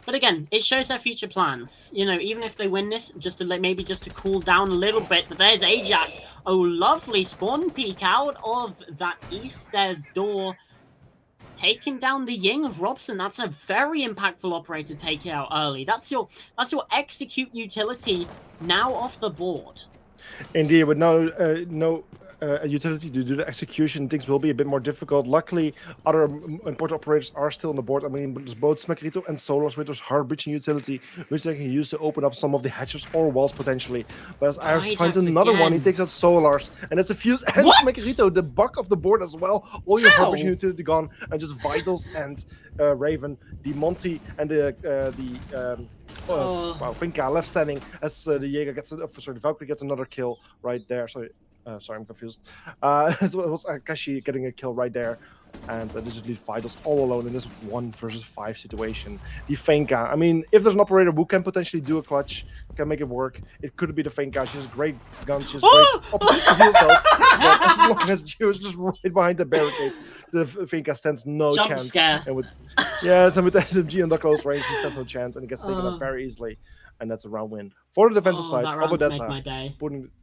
But again, it shows their future plans. You know, even if they win this, just to maybe just to cool down a little bit. But there's Ajax. Oh, lovely spawn peek out of that east stairs door, taking down the Ying of Robson. That's a very impactful operator to take it out early. That's your execute utility now off the board. Indeed, with no utility to do the execution, things will be a bit more difficult. Luckily, other important operators are still on the board. I mean, there's both Smekarito and Solas with those hard breaching utility, which they can use to open up some of the hatches or walls potentially. But as Iris finds another one, he takes out Solars, and it's a fuse and Smekarito, the buck of the board as well. All your hard breaching utility gone, and just Vitals and Raven, the Monty, and Finka left standing as the Jaeger gets, the Valkyrie gets another kill right there. Sorry, I'm confused. It was Akashi getting a kill right there, and they just leave Vitals all alone in this 1 versus 5 situation. The Finka, I mean, if there's an operator who can potentially do a clutch, can make it work, it could be the Finka. She has great guns, she has great opportunity to heal herself, but as long as she was just right behind the barricade, the Finka stands no chance. And with the SMG in the close range, she stands no chance, and it gets taken up very easily, and that's a round win for the defensive side of Odessa.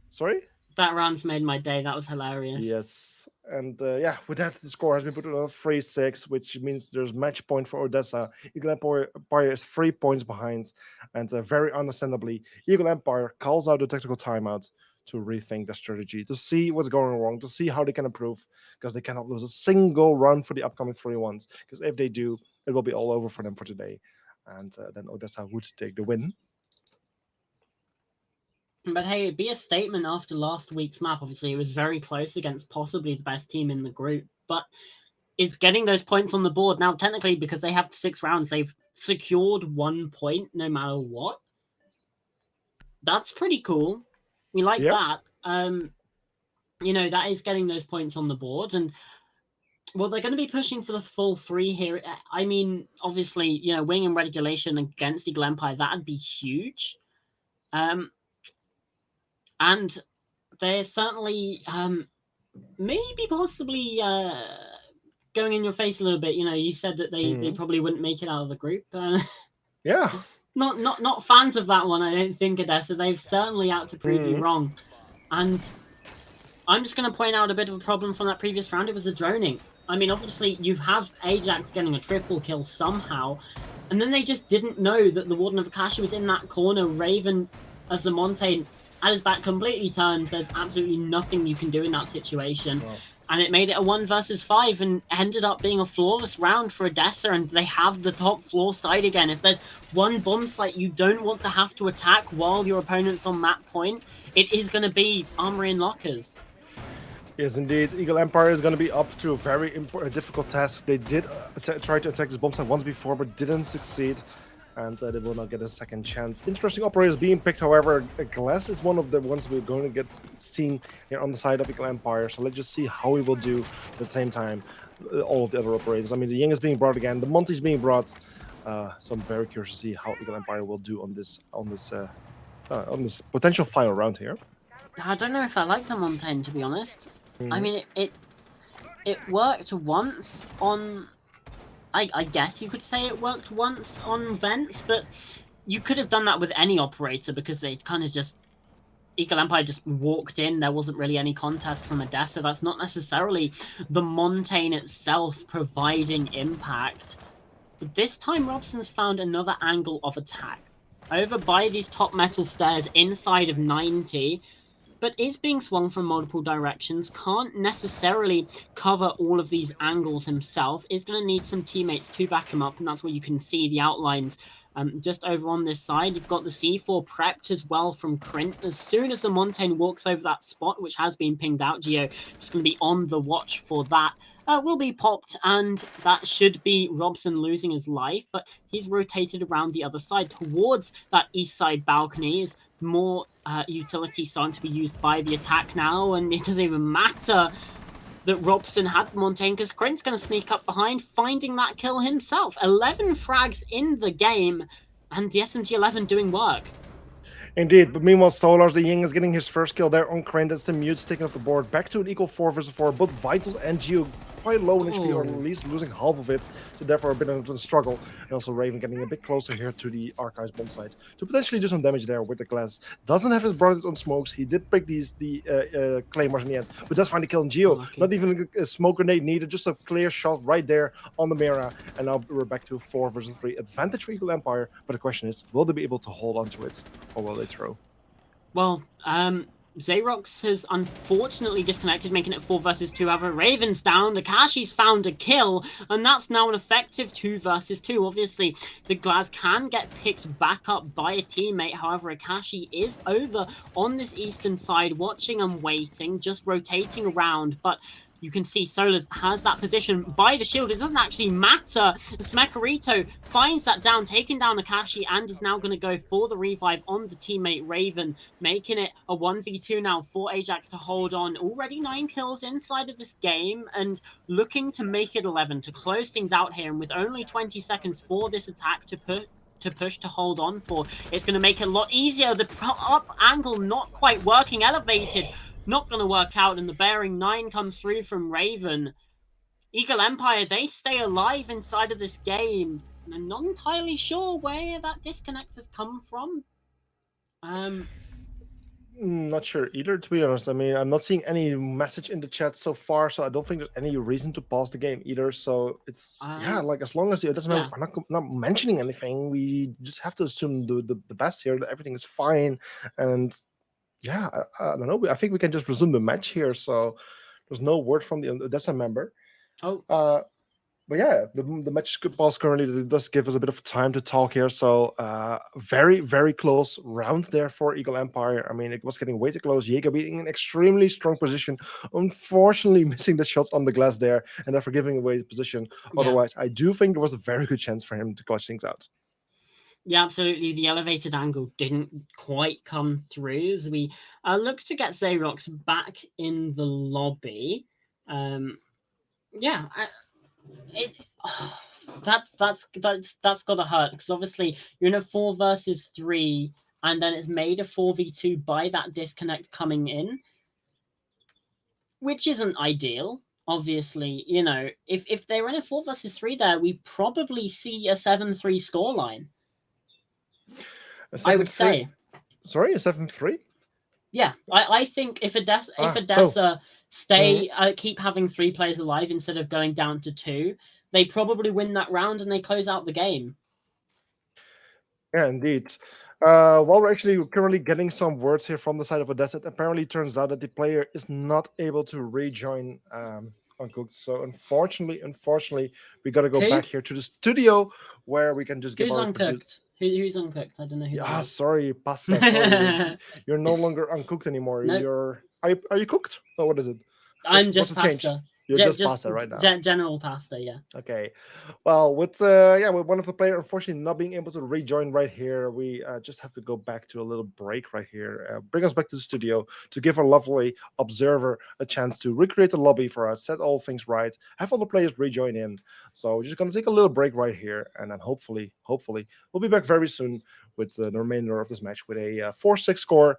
Sorry? That round's made my day. That was hilarious. Yes. And with that, the score has been put on 3-6, which means there's match point for Odessa. Eagle Empire is 3 points behind. And very understandably, Eagle Empire calls out the tactical timeout to rethink their strategy, to see what's going wrong, to see how they can improve, because they cannot lose a single run for the upcoming 3-1s. Because if they do, it will be all over for them for today. And then Odessa would take the win. But hey, it'd be a statement after last week's map. Obviously, it was very close against possibly the best team in the group, but it's getting those points on the board. Now, technically, because they have 6 rounds, they've secured 1 point no matter what. That's pretty cool. We like that. You know, that is getting those points on the board. And, well, they're going to be pushing for the full 3 here. I mean, obviously, you know, wing and regulation against Eagle Empire, that'd be huge. And they're certainly maybe possibly going in your face a little bit. You know, you said that they probably wouldn't make it out of the group. Yeah. Not fans of that one, I don't think, Odessa. They've certainly out to prove you wrong. And I'm just going to point out a bit of a problem from that previous round. It was the droning. I mean, obviously, you have Ajax getting a triple kill somehow. And then they just didn't know that the Warden of Akashi was in that corner. Raven, as the Montagne, had his back completely turned. There's absolutely nothing you can do in that situation. Wow. And it made it a 1 versus 5 and ended up being a flawless round for Odessa, and they have the top floor side again. If there's one bomb site you don't want to have to attack while your opponent's on map point, it is going to be Armory and Lockers. Yes, indeed. Eagle Empire is going to be up to a very difficult task. They did try to attack this bomb site once before, but didn't succeed. And they will not get a second chance. Interesting operators being picked, however. Glass is one of the ones we're going to get seen here on the side of Eagle Empire. So let's just see how he will do at the same time. All of the other operators. I mean, the Ying is being brought again. The Monty's being brought. So I'm very curious to see how Eagle Empire will do on this potential final round here. I don't know if I like the Montaigne, to be honest. I mean, it worked once on... I guess you could say it worked once on Vents, but you could have done that with any operator because they kind of just... Eagle Empire just walked in. There wasn't really any contest from Odessa. That's not necessarily the Montaigne itself providing impact. But this time, Robson's found another angle of attack. Over by these top metal stairs inside of 90, but is being swung from multiple directions, can't necessarily cover all of these angles himself, is going to need some teammates to back him up, and that's where you can see the outlines. Just over on this side, you've got the C4 prepped as well from Krint. As soon as the Montaigne walks over that spot, which has been pinged out, Geo just going to be on the watch for that. Will be popped, and that should be Robson losing his life, but he's rotated around the other side towards that east side balcony. Is more utility starting to be used by the attack now, and it doesn't even matter that Robson had the Montaigne because Krint's going to sneak up behind, finding that kill himself. 11 frags in the game, and the SMG-11 doing work. Indeed, but meanwhile, Solars, the Ying is getting his first kill there on Krant. That's the Mutes taking off the board. Back to an equal 4 versus 4. Both Vitals and Geo quite low in HP, or at least losing half of it. So therefore a bit of a struggle. And also Raven getting a bit closer here to the Archives bomb site to potentially do some damage there with the glass. Doesn't have his brothers on smokes. He did pick the Claymores in the end, but does find the kill on Geo. Not even a smoke grenade needed, just a clear shot right there on the Mira. And now we're back to 4 versus 3. Advantage for Eagle Empire, but the question is, will they be able to hold on to it, or will they throw? Well, Xerox has unfortunately disconnected, making it 4 versus 2. However, Raven's down, Akashi's found a kill, and that's now an effective 2 versus 2. Obviously, the Glaz can get picked back up by a teammate. However, Akashi is over on this eastern side, watching and waiting, just rotating around, but you can see Solars has that position by the shield. It doesn't actually matter. Smekarito finds that down, taking down Akashi, and is now going to go for the revive on the teammate Raven, making it a 1v2 now for Ajax to hold on. Already 9 kills inside of this game, and looking to make it 11 to close things out here. And with only 20 seconds for this attack to push to hold on for, it's going to make it a lot easier. The up angle not quite working, elevated. Not going to work out, and the bearing 9 comes through from Raven. Eagle Empire, they stay alive inside of this game. And I'm not entirely sure where that disconnect has come from. Not sure either, to be honest. I mean, I'm not seeing any message in the chat so far, so I don't think there's any reason to pause the game either. So it's like as long as it doesn't matter, I'm not mentioning anything. We just have to assume the best here, that everything is fine, and yeah, I don't know. I think we can just resume the match here. So there's no word from the Odessa member. But yeah, the match pause currently does give us a bit of time to talk here. So very, very close round there for Eagle Empire. I mean, it was getting way too close. Jaeger being in an extremely strong position. Unfortunately, missing the shots on the glass there and therefore giving away the position. Yeah. Otherwise, I do think there was a very good chance for him to clutch things out. Yeah, absolutely. The elevated angle didn't quite come through as we look to get Xerox back in the lobby. That's gotta hurt, because obviously you're in a 4 versus 3, and then it's made a 4v2 by that disconnect coming in, which isn't ideal. Obviously, you know, if they were in a 4 versus 3 there, we probably see a 7-3 scoreline. I would say. Sorry, a 7-3? Yeah, I think if Odessa keep having 3 players alive instead of going down to 2, they probably win that round and they close out the game. Yeah, indeed. While we're actually currently getting some words here from the side of Odessa, it apparently turns out that the player is not able to rejoin Uncooked. So unfortunately, we got to go back here to the studio where we can just give our... Uncooked? Who's Uncooked? I don't know who. Yeah, sorry, Pasta. Sorry. You're no longer Uncooked anymore. Nope. Are you cooked? Or what is it? I'm What's just the change? pasta. You're just pasta right now. General pasta, yeah. Okay, well, with one of the players unfortunately not being able to rejoin right here, we just have to go back to a little break right here. Bring us back to the studio to give our lovely observer a chance to recreate the lobby for us, set all things right, have all the players rejoin in. So we're just gonna take a little break right here, and then hopefully, we'll be back very soon with the remainder of this match with a 4-6 score.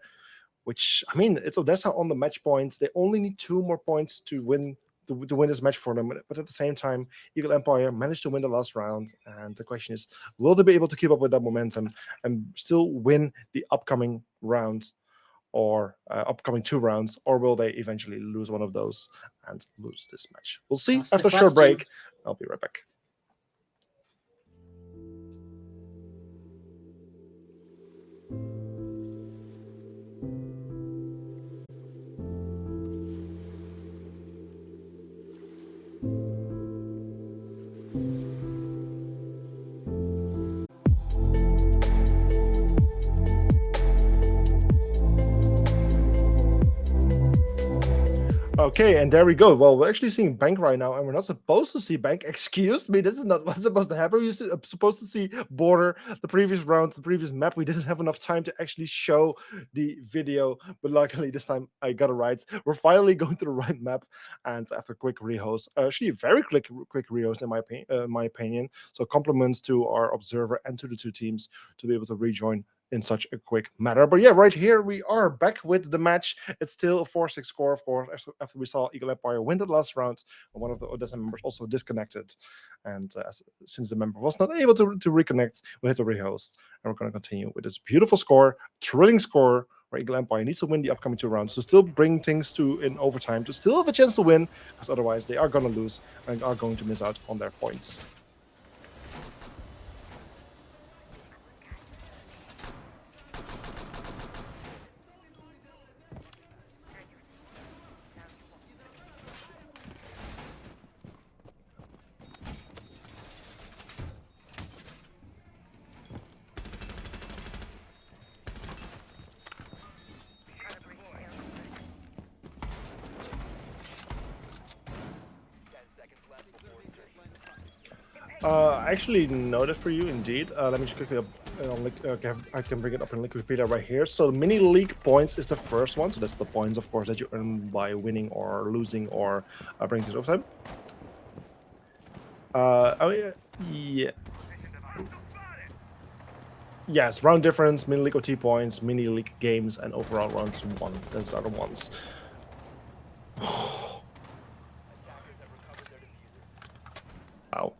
Which, I mean, it's Odessa on the match points. They only need 2 more points to win this match for them. But at the same time, Eagle Empire managed to win the last round. And the question is, will they be able to keep up with that momentum and still win the upcoming round or upcoming 2 rounds? Or will they eventually lose one of those and lose this match? We'll see That's the after a short question. break. I'll be right back. Okay, and there we go. Well, we're actually seeing Bank right now, and we're not supposed to see Bank. Excuse me, this is not what's supposed to happen. We're supposed to see Border the previous round, the previous map. We didn't have enough time to actually show the video, but luckily this time I got it right. We're finally going to the right map, and after a quick rehost, actually very quick rehost in my opinion. So compliments to our observer and to the 2 teams to be able to rejoin in such a quick manner. But yeah, right here we are back with the match. It's still a 4-6 score, of course, after we saw Eagle Empire win the last round. One of the Odessa members also disconnected. And since the member was not able to reconnect, we had to rehost. And we're going to continue with this beautiful score, thrilling score, where Eagle Empire needs to win the upcoming 2 rounds to still bring things to in overtime, to still have a chance to win, because otherwise they are going to lose and are going to miss out on their points. I actually know that for you, indeed. Let me just quickly I can bring it up in Wikipedia right here. So mini league points is the first one. So that's the points, of course, that you earn by winning or losing or bringing things overtime. Yes. Yes, round difference, mini league OT points, mini league games, and overall rounds 1. Those are the ones. Wow.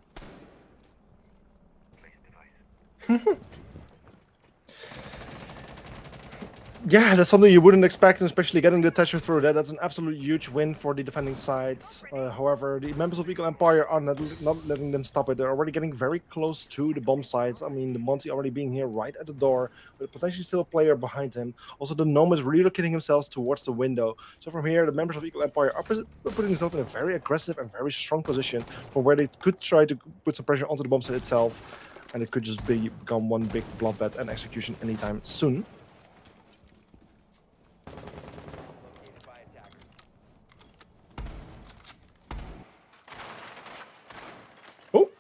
Yeah, that's something you wouldn't expect, and especially getting the Thatcher through that. That's an absolute huge win for the defending sides. However, the members of Eagle Empire are not letting them stop it. They're already getting very close to the bomb sites. I mean, the Monty already being here right at the door, with potentially still a player behind him. Also, the Gnome is relocating himself towards the window. So from here, the members of Eagle Empire are putting themselves in a very aggressive and very strong position from where they could try to put some pressure onto the bomb site itself. And it could just become one big bloodbath and execution anytime soon. Oh!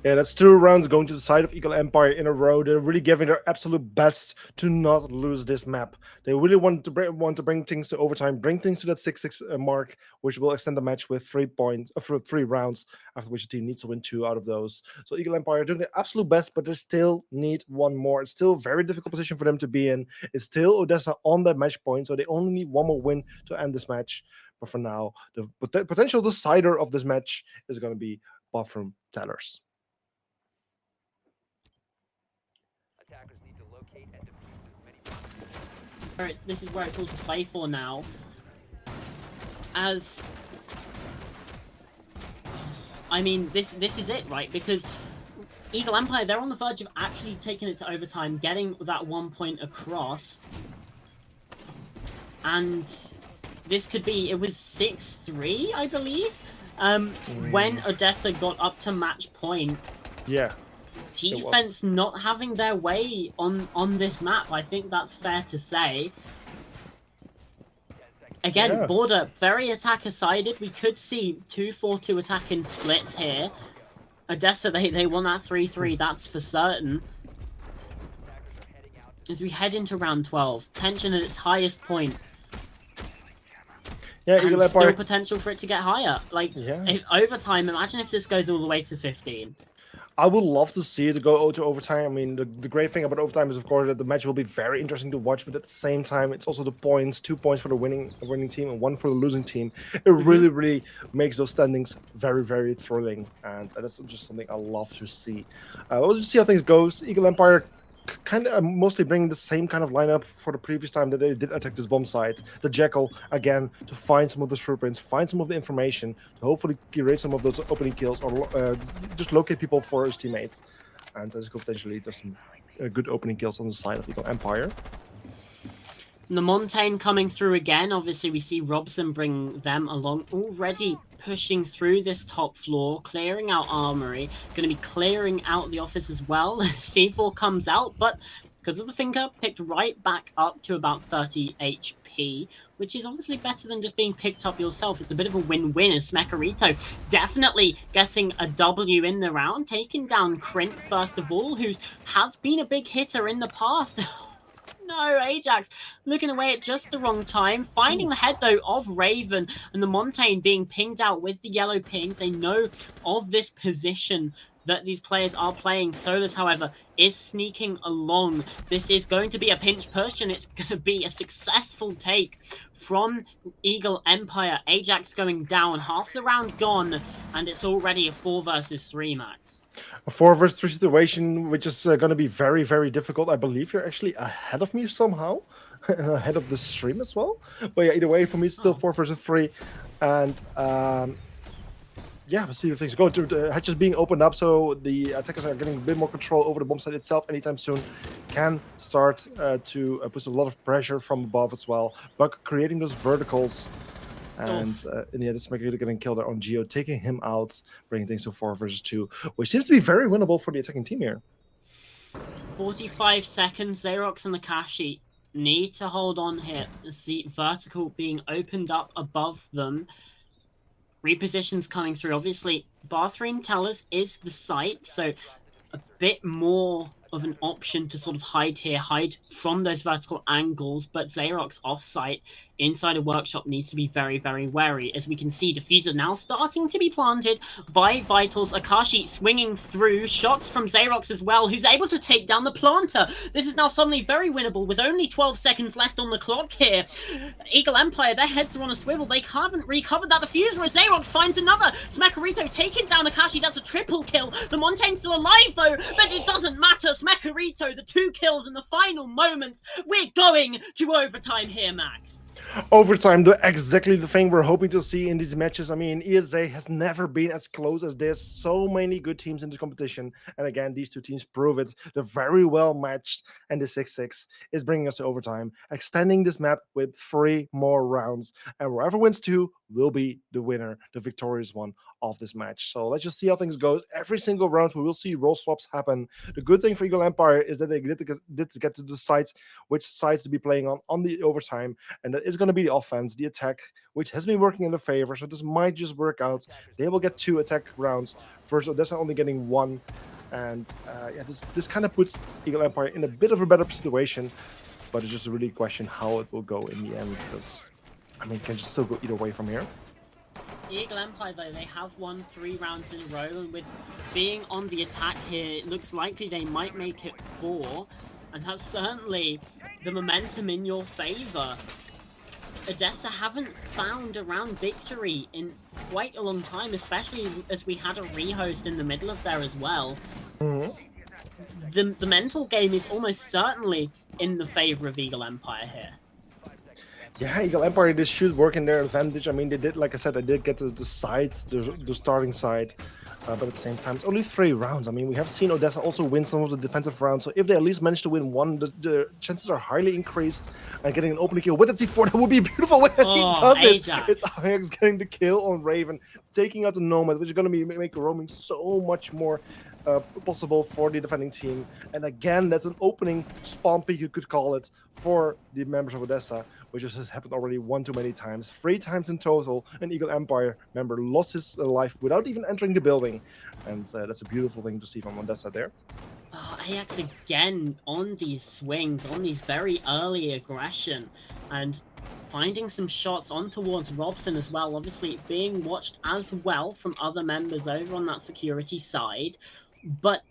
Yeah, that's 2 rounds going to the side of Eagle Empire in a row. They're really giving their absolute best to not lose this map. They really want to bring things to overtime, bring things to that 6-6 mark, which will extend the match with 3 points for 3 rounds. After which the team needs to win 2 out of those. So Eagle Empire are doing their absolute best, but they still need one more. It's still a very difficult position for them to be in. It's still Odessa on that match point, so they only need one more win to end this match. But for now, the potential decider of this match is going to be Bathroom Tellers. This is where it's all to play for now. As I mean, this is it, right? Because Eagle Empire, they're on the verge of actually taking it to overtime, getting that 1 point across. And this could be, it was 6-3, I believe, when Odessa got up to match point. Yeah. Defense not having their way on this map, I think that's fair to say. Again, Border, very attacker-sided. We could see 2-4-2 attacking splits here. Odessa, they won that 3-3, that's for certain. As we head into round 12, tension at its highest point. Yeah, and Eagle still Empire potential for it to get higher. Like, overtime, imagine if this goes all the way to 15. I would love to see it go to overtime. I mean, the great thing about overtime is, of course, that the match will be very interesting to watch. But at the same time, it's also the points: 2 points for the winning team and 1 for the losing team. It really makes those standings very, very thrilling, and that's just something I love to see. We'll just see how things goes. Eagle Empire kind of mostly bringing the same kind of lineup for the previous time that they did attack this bomb site. The Jackal, again, to find some of those footprints, find some of the information, to hopefully curate some of those opening kills, or just locate people for his teammates. And this could potentially lead to some good opening kills on the side of Eagle Empire. The Montaigne coming through again. Obviously, we see Robson bring them along, already pushing through this top floor, clearing out Armory, going to be clearing out the office as well. C4 comes out, but because of the finger, picked right back up to about 30 HP, which is obviously better than just being picked up yourself. It's a bit of a win-win, as Smekarito definitely getting a W in the round, taking down Krint first of all, who has been a big hitter in the past. No, Ajax looking away at just the wrong time, finding the head though of Raven, and the Montaigne being pinged out with the yellow pings. They know of this position that these players are playing. Solus, however, is sneaking along. This is going to be a pinch push, and it's going to be a successful take from Eagle Empire. Ajax going down, half the round gone, and it's already a 4 versus 3, Max. A 4 versus 3 situation, which is going to be very, very difficult. I believe you're actually ahead of me somehow, ahead of the stream as well. But yeah, either way, for me, it's still 4 versus 3. And yeah, we'll see how things go. The hatches being opened up, so the attackers are getting a bit more control over the bomb site itself anytime soon. Can start to put a lot of pressure from above as well. Buck creating those verticals. And in the end, it's Smekarito getting killed on Geo, taking him out, bringing things to 4 versus 2, which seems to be very winnable for the attacking team here. 45 seconds. Xerox and the Kashi need to hold on here. See vertical being opened up above them. Repositions coming through. Obviously, Bathroom Tellers is the site, so a bit more of an option to sort of hide here, hide from those vertical angles, but Xerox off-site inside a workshop needs to be very, very wary. As we can see, Diffuser now starting to be planted by Vitals. Akashi swinging through, shots from Xerox as well, who's able to take down the planter. This is now suddenly very winnable with only 12 seconds left on the clock here. Eagle Empire, their heads are on a swivel. They haven't recovered that Diffuser as Xerox finds another. Smekarito taking down Akashi. That's a triple kill. The Montaigne's still alive though, but it doesn't matter. Smekarito, the 2 kills in the final moments. We're going to overtime here, Max. Overtime, exactly the thing we're hoping to see in these matches. I mean, ESA has never been as close as this. So many good teams in this competition. And again, these 2 teams prove it. They're very well matched. And the 6-6 is bringing us to overtime, extending this map with 3 more rounds. And whoever wins 2 will be the winner, the victorious one of this match. So let's just see how things go. Every single round we will see role swaps happen. The good thing for Eagle Empire is that they did get to decide which sides to be playing on the overtime, and that is going to be the offense, the attack, which has been working in their favor. So this might just work out. They will get 2 attack rounds versus Odessa only getting 1. And yeah, this kind of puts Eagle Empire in a bit of a better situation, but it's just really a question how it will go in the end, because I mean, it can just still go either way from here. Eagle Empire, though, they have won 3 rounds in a row, and with being on the attack here, it looks likely they might make it 4, and that's certainly the momentum in your favor. Odessa haven't found a round victory in quite a long time, especially as we had a rehost in the middle of there as well. The mental game is almost certainly in the favor of Eagle Empire here. Yeah, Eagle Empire, this should work in their advantage. I mean, they did, like I said, they did get the sides, the starting side, but at the same time, it's only 3 rounds. I mean, we have seen Odessa also win some of the defensive rounds, so if they at least manage to win 1, the chances are highly increased. And getting an opening kill with a C4, that would be beautiful when he does Ajax. it. It's Ajax getting the kill on Raven, taking out the Nomad, which is going to make roaming so much more possible for the defending team. And again, that's an opening spawn peak, you could call it, for the members of Odessa, which has happened already 1 too many times. 3 times in total, an Eagle Empire member lost his life without even entering the building. And that's a beautiful thing to see from Odessa there. Oh, Ajax again on these swings, on these very early aggression, and finding some shots on towards Robson as well. Obviously being watched as well from other members over on that security side, but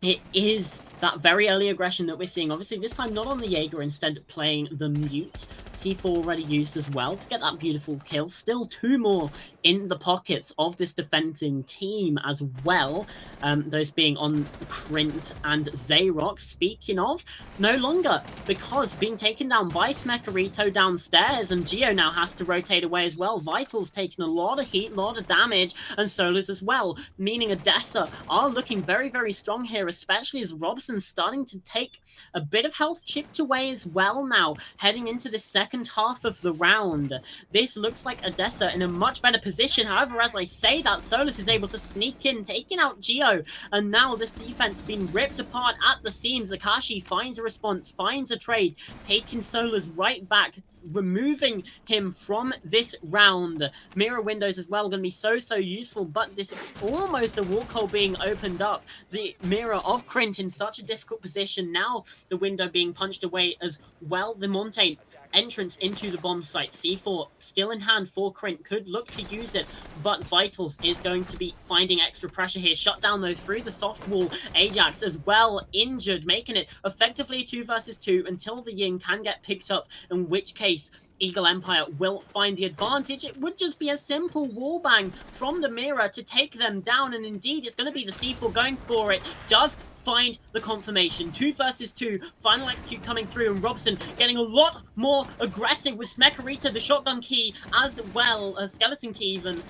it is that very early aggression that we're seeing. Obviously, this time not on the Jaeger, instead playing the Mute. C4 already used as well to get that beautiful kill. Still 2 more in the pockets of this defending team as well. Those being on Krint and Zayrok. Speaking of, no longer, because being taken down by Smekarito downstairs, and Geo now has to rotate away as well. Vital's taking a lot of heat, a lot of damage, and Solas as well, meaning Odessa are looking very, very strong here, especially as Robson's starting to take a bit of health chipped away as well now, heading into the second half of the round. This looks like Odessa in a much better position. However, as I say that, Solas is able to sneak in, taking out Geo, and now this defense being ripped apart at the seams. Akashi finds a response, finds a trade, taking Solas right back, removing him from this round. Mirror windows as well going to be so useful, but this is almost a walk hole being opened up. The mirror of Krint in such a difficult position. Now the window being punched away as well. The Montaigne entrance into the bomb site. C4 still in hand for Krint, could look to use it, but Vitals is going to be finding extra pressure here. Shut down though through the soft wall. Ajax as well injured, making it effectively 2 versus 2 until the Ying can get picked up, in which case Eagle Empire will find the advantage. It would just be a simple wallbang from the mirror to take them down, and indeed it's going to be the C4 going for it. Does find the confirmation. 2 versus 2. Final execute coming through, and Robson getting a lot more aggressive with Smekarita, the shotgun key, as well as skeleton key even.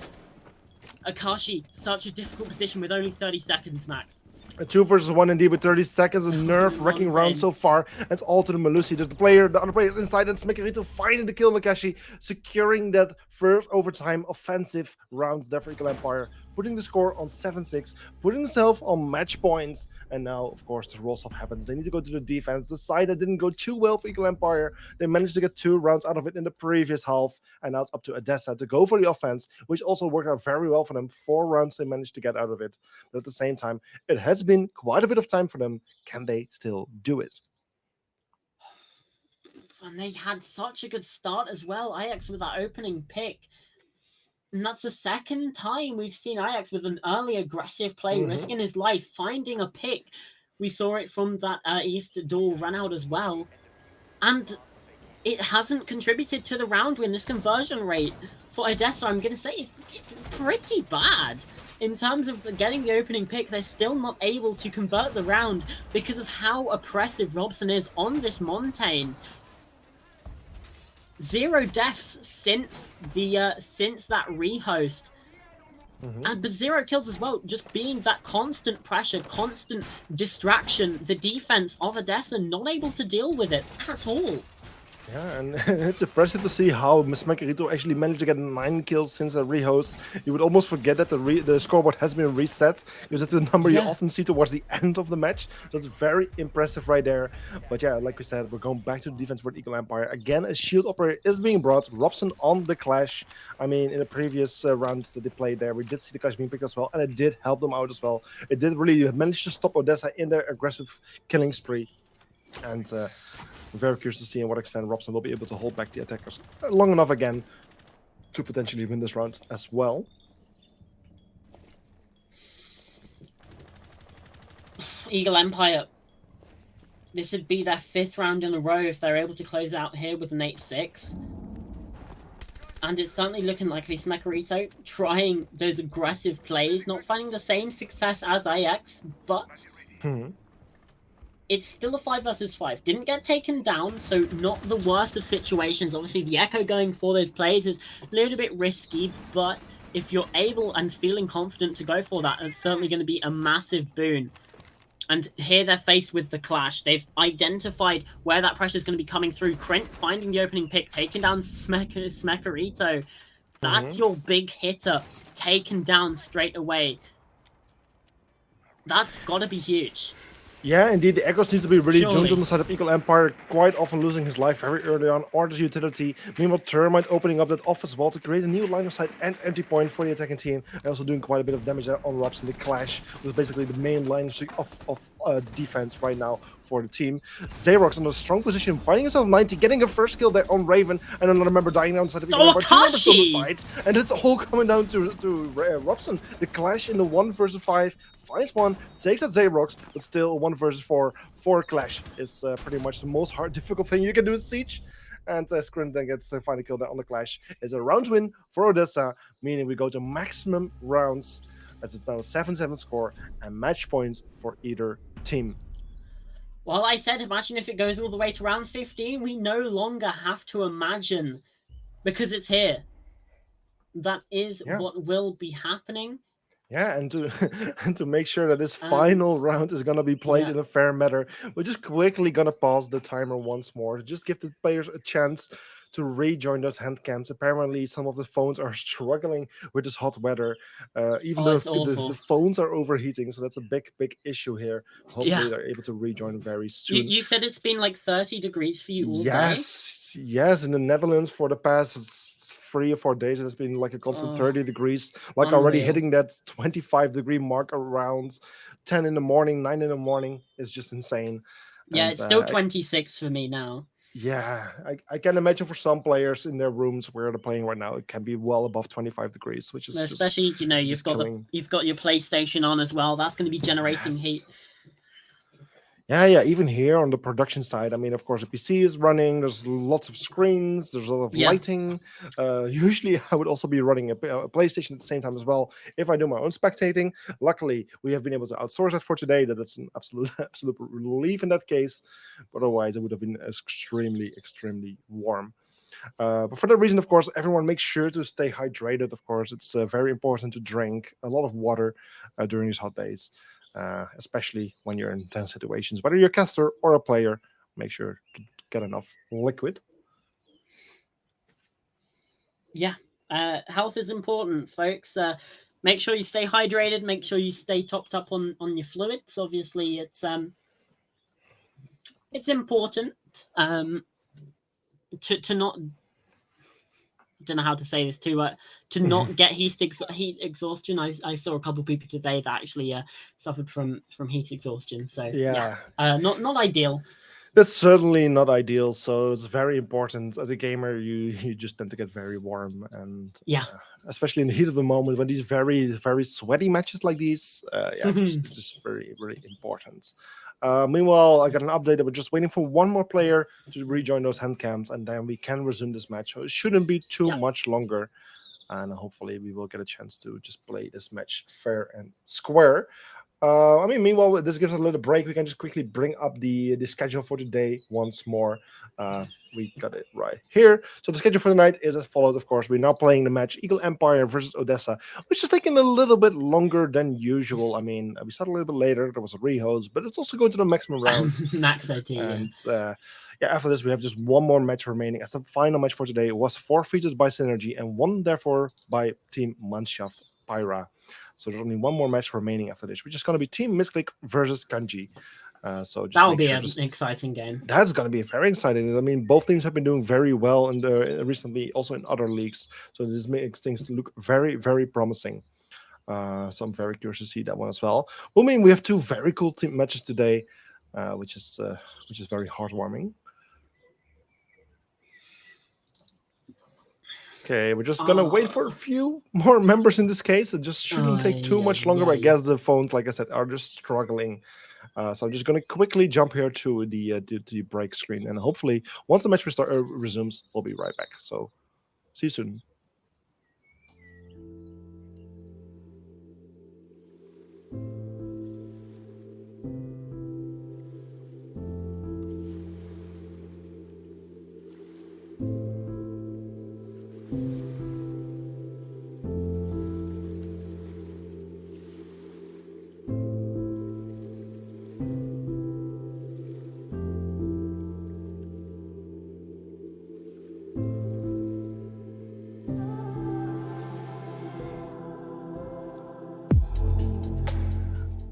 Akashi, such a difficult position with only 30 seconds max. A 2 versus 1 indeed with 30 seconds. A nerve-wrecking round so far. It's all to the Malusi. The other player is inside, and Smekarito finding the kill on Akashi, securing that first overtime offensive rounds there for Eagle Empire, putting the score on 7-6, putting himself on match points. And now, of course, the roll swap happens. They need to go to the defense. The side that didn't go too well for Eagle Empire, they managed to get 2 rounds out of it in the previous half, and now it's up to Odessa to go for the offense, which also worked out very well for them. 4 rounds they managed to get out of it. But at the same time, it has been quite a bit of time for them. Can they still do it? And they had such a good start as well. Ajax with that opening pick. And that's the second time we've seen Ajax with an early aggressive play, risking his life, finding a pick. We saw it from that East door run out as well. And it hasn't contributed to the round win. This conversion rate for Odessa, I'm going to say, it's pretty bad. In terms of getting the opening pick, they're still not able to convert the round because of how oppressive Robson is on this Montaigne. 0 deaths since that rehost, but 0 kills as well. Just being that constant pressure, constant distraction. The defense of Odessa not able to deal with it at all. Yeah, and it's impressive to see how Smakerito actually managed to get 9 kills since a rehost. You would almost forget that the scoreboard has been reset, because that's a number you Yeah. often see towards the end of the match. That's very impressive right there. But yeah, like we said, we're going back to the defense for the Eagle Empire. Again, a shield operator is being brought. Robson on the Clash. I mean, in the previous round that they played there, we did see the Clash being picked as well, and it did help them out as well. It did really manage to stop Odessa in their aggressive killing spree. And I'm very curious to see in what extent Robson will be able to hold back the attackers long enough again to potentially win this round as well. Eagle Empire. This would be their 5th round in a row if they're able to close out here with an 8-6. And it's certainly looking likely Smekarito trying those aggressive plays, not finding the same success as AX, but it's still a 5 versus 5. Didn't get taken down, so not the worst of situations. Obviously, the Echo going for those plays is a little bit risky, but if you're able and feeling confident to go for that, it's certainly going to be a massive boon. And here they're faced with the Clash. They've identified where that pressure is going to be coming through. Krent finding the opening pick, taking down Smekarito. That's your big hitter, taken down straight away. That's got to be huge. Yeah, indeed, the Echo seems to be really joined on the side of Eagle Empire, quite often losing his life very early on, or his utility. Meanwhile, Termite opening up that off as well to create a new line of sight and entry point for the attacking team, and also doing quite a bit of damage there on Robson. The Clash was basically the main line of defense right now for the team. Xerox in a strong position, finding himself 90, getting a first kill there on Raven, and another member dying on the side of Eagle Empire. 2 members on the side, and it's all coming down to Robson. The Clash in the 1 versus 5. Finds one, takes out Xerox, but still 1 versus 4 for Clash is pretty much the most difficult thing you can do in Siege. And Scrim then gets the final kill there on the Clash. Is a round win for Odessa, meaning we go to maximum rounds, as it's now a 7-7 score and match points for either team. Well, I said, imagine if it goes all the way to round 15. We no longer have to imagine, because it's here. That is what will be happening. Yeah, and to and to make sure that this final round is gonna be played in a fair manner, we're just quickly gonna pause the timer once more to just give the players a chance to rejoin those hand cams. Apparently, some of the phones are struggling with this hot weather. Even though the phones are overheating, so that's a big issue here. Hopefully, they're able to rejoin very soon. You said it's been like 30 degrees for you all day? Yes, in the Netherlands for the past 3 or 4 days, it's been like a constant 30 degrees, like already hitting that 25-degree mark around 10 in the morning, 9 in the morning is just insane. Yeah, and it's still 26 for me now. Yeah, I can imagine for some players in their rooms where they're playing right now, it can be well above 25 degrees, which is especially just, you've got your PlayStation on as well. That's going to be generating heat. Yeah, even here on the production side, I mean, of course, the PC is running, there's lots of screens, there's a lot of lighting. Usually, I would also be running a PlayStation at the same time as well if I do my own spectating. Luckily, we have been able to outsource that for today. That's an absolute relief in that case. But otherwise, it would have been extremely warm. But for that reason, of course, everyone make sure to stay hydrated. Of course, it's very important to drink a lot of water during these hot days. Especially when you're in tense situations, whether you're a caster or a player, make sure to get enough liquid. Yeah, health is important, folks. Make sure you stay hydrated. Make sure you stay topped up on your fluids. Obviously, it's important to not. I don't know how to say this to not get heat exhaustion. I saw a couple of people today that actually suffered from heat exhaustion. So not ideal. That's certainly not ideal. So it's very important as a gamer. You just tend to get very warm, and especially in the heat of the moment when these very sweaty matches like these, just very important. Meanwhile, I got an update that we're just waiting for one more player to rejoin those hand cams, and then we can resume this match. So it shouldn't be too much longer, and hopefully we will get a chance to just play this match fair and square. I mean, meanwhile, this gives us a little break. We can just quickly bring up the schedule for today once more. we got it right here. So the schedule for the night is as follows, of course. We're now playing the match Eagle Empire versus Odessa, which is taking a little bit longer than usual. I mean, we started a little bit later. There was a rehost, but it's also going to the maximum rounds. Max OT, and after this, we have just one more match remaining. As the final match for today was forfeited by Synergy and won, therefore, by Team Mannschaft Pyra. So there's only one more match remaining after this, which is going to be Team Misclick versus Kanji. So just that will be an exciting game. That's going to be very exciting. I mean, both teams have been doing very well in recently, also in other leagues. So this makes things look very, very promising. So I'm very curious to see that one as well. Well, I mean, we have two very cool team matches today, which is very heartwarming. Okay, we're just gonna wait for a few more members in this case. It just shouldn't take too much longer. I guess the phones, like I said, are just struggling. So I'm just going to quickly jump here to the break screen, and hopefully once the match resumes, we'll be right back. So see you soon.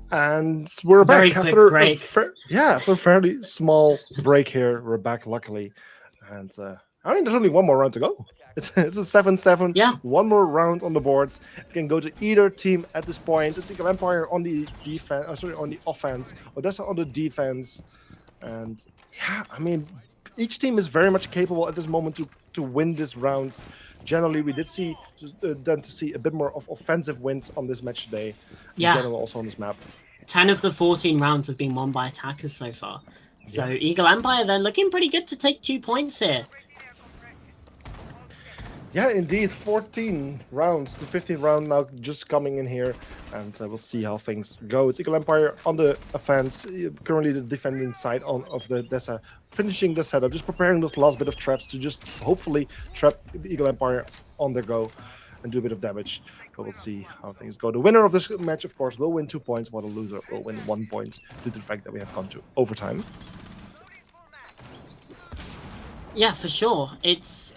And we're Very back quick after break. after a fairly small break here. We're back, luckily. And I mean, there's only one more round to go. It's a 7-7. Yeah. One more round on the boards. It can go to either team at this point. It's Eagle Empire on the defense. On the offense. Odessa on the defense. And yeah, I mean, each team is very much capable at this moment to win this round. Generally, we did see a bit more of offensive wins on this match today. In general, also on this map. 10 of the 14 rounds have been won by attackers so far. So Eagle Empire, they're looking pretty good to take 2 points here. Yeah, indeed, 14 rounds. The 15th round now just coming in here, and we'll see how things go. It's Eagle Empire on the offense, currently the defending side of the Dessa, finishing the setup, just preparing those last bit of traps to just hopefully trap the Eagle Empire on the go and do a bit of damage. But we'll see how things go. The winner of this match, of course, will win 2 points, while the loser will win 1 point due to the fact that we have gone to overtime. Yeah, for sure. It's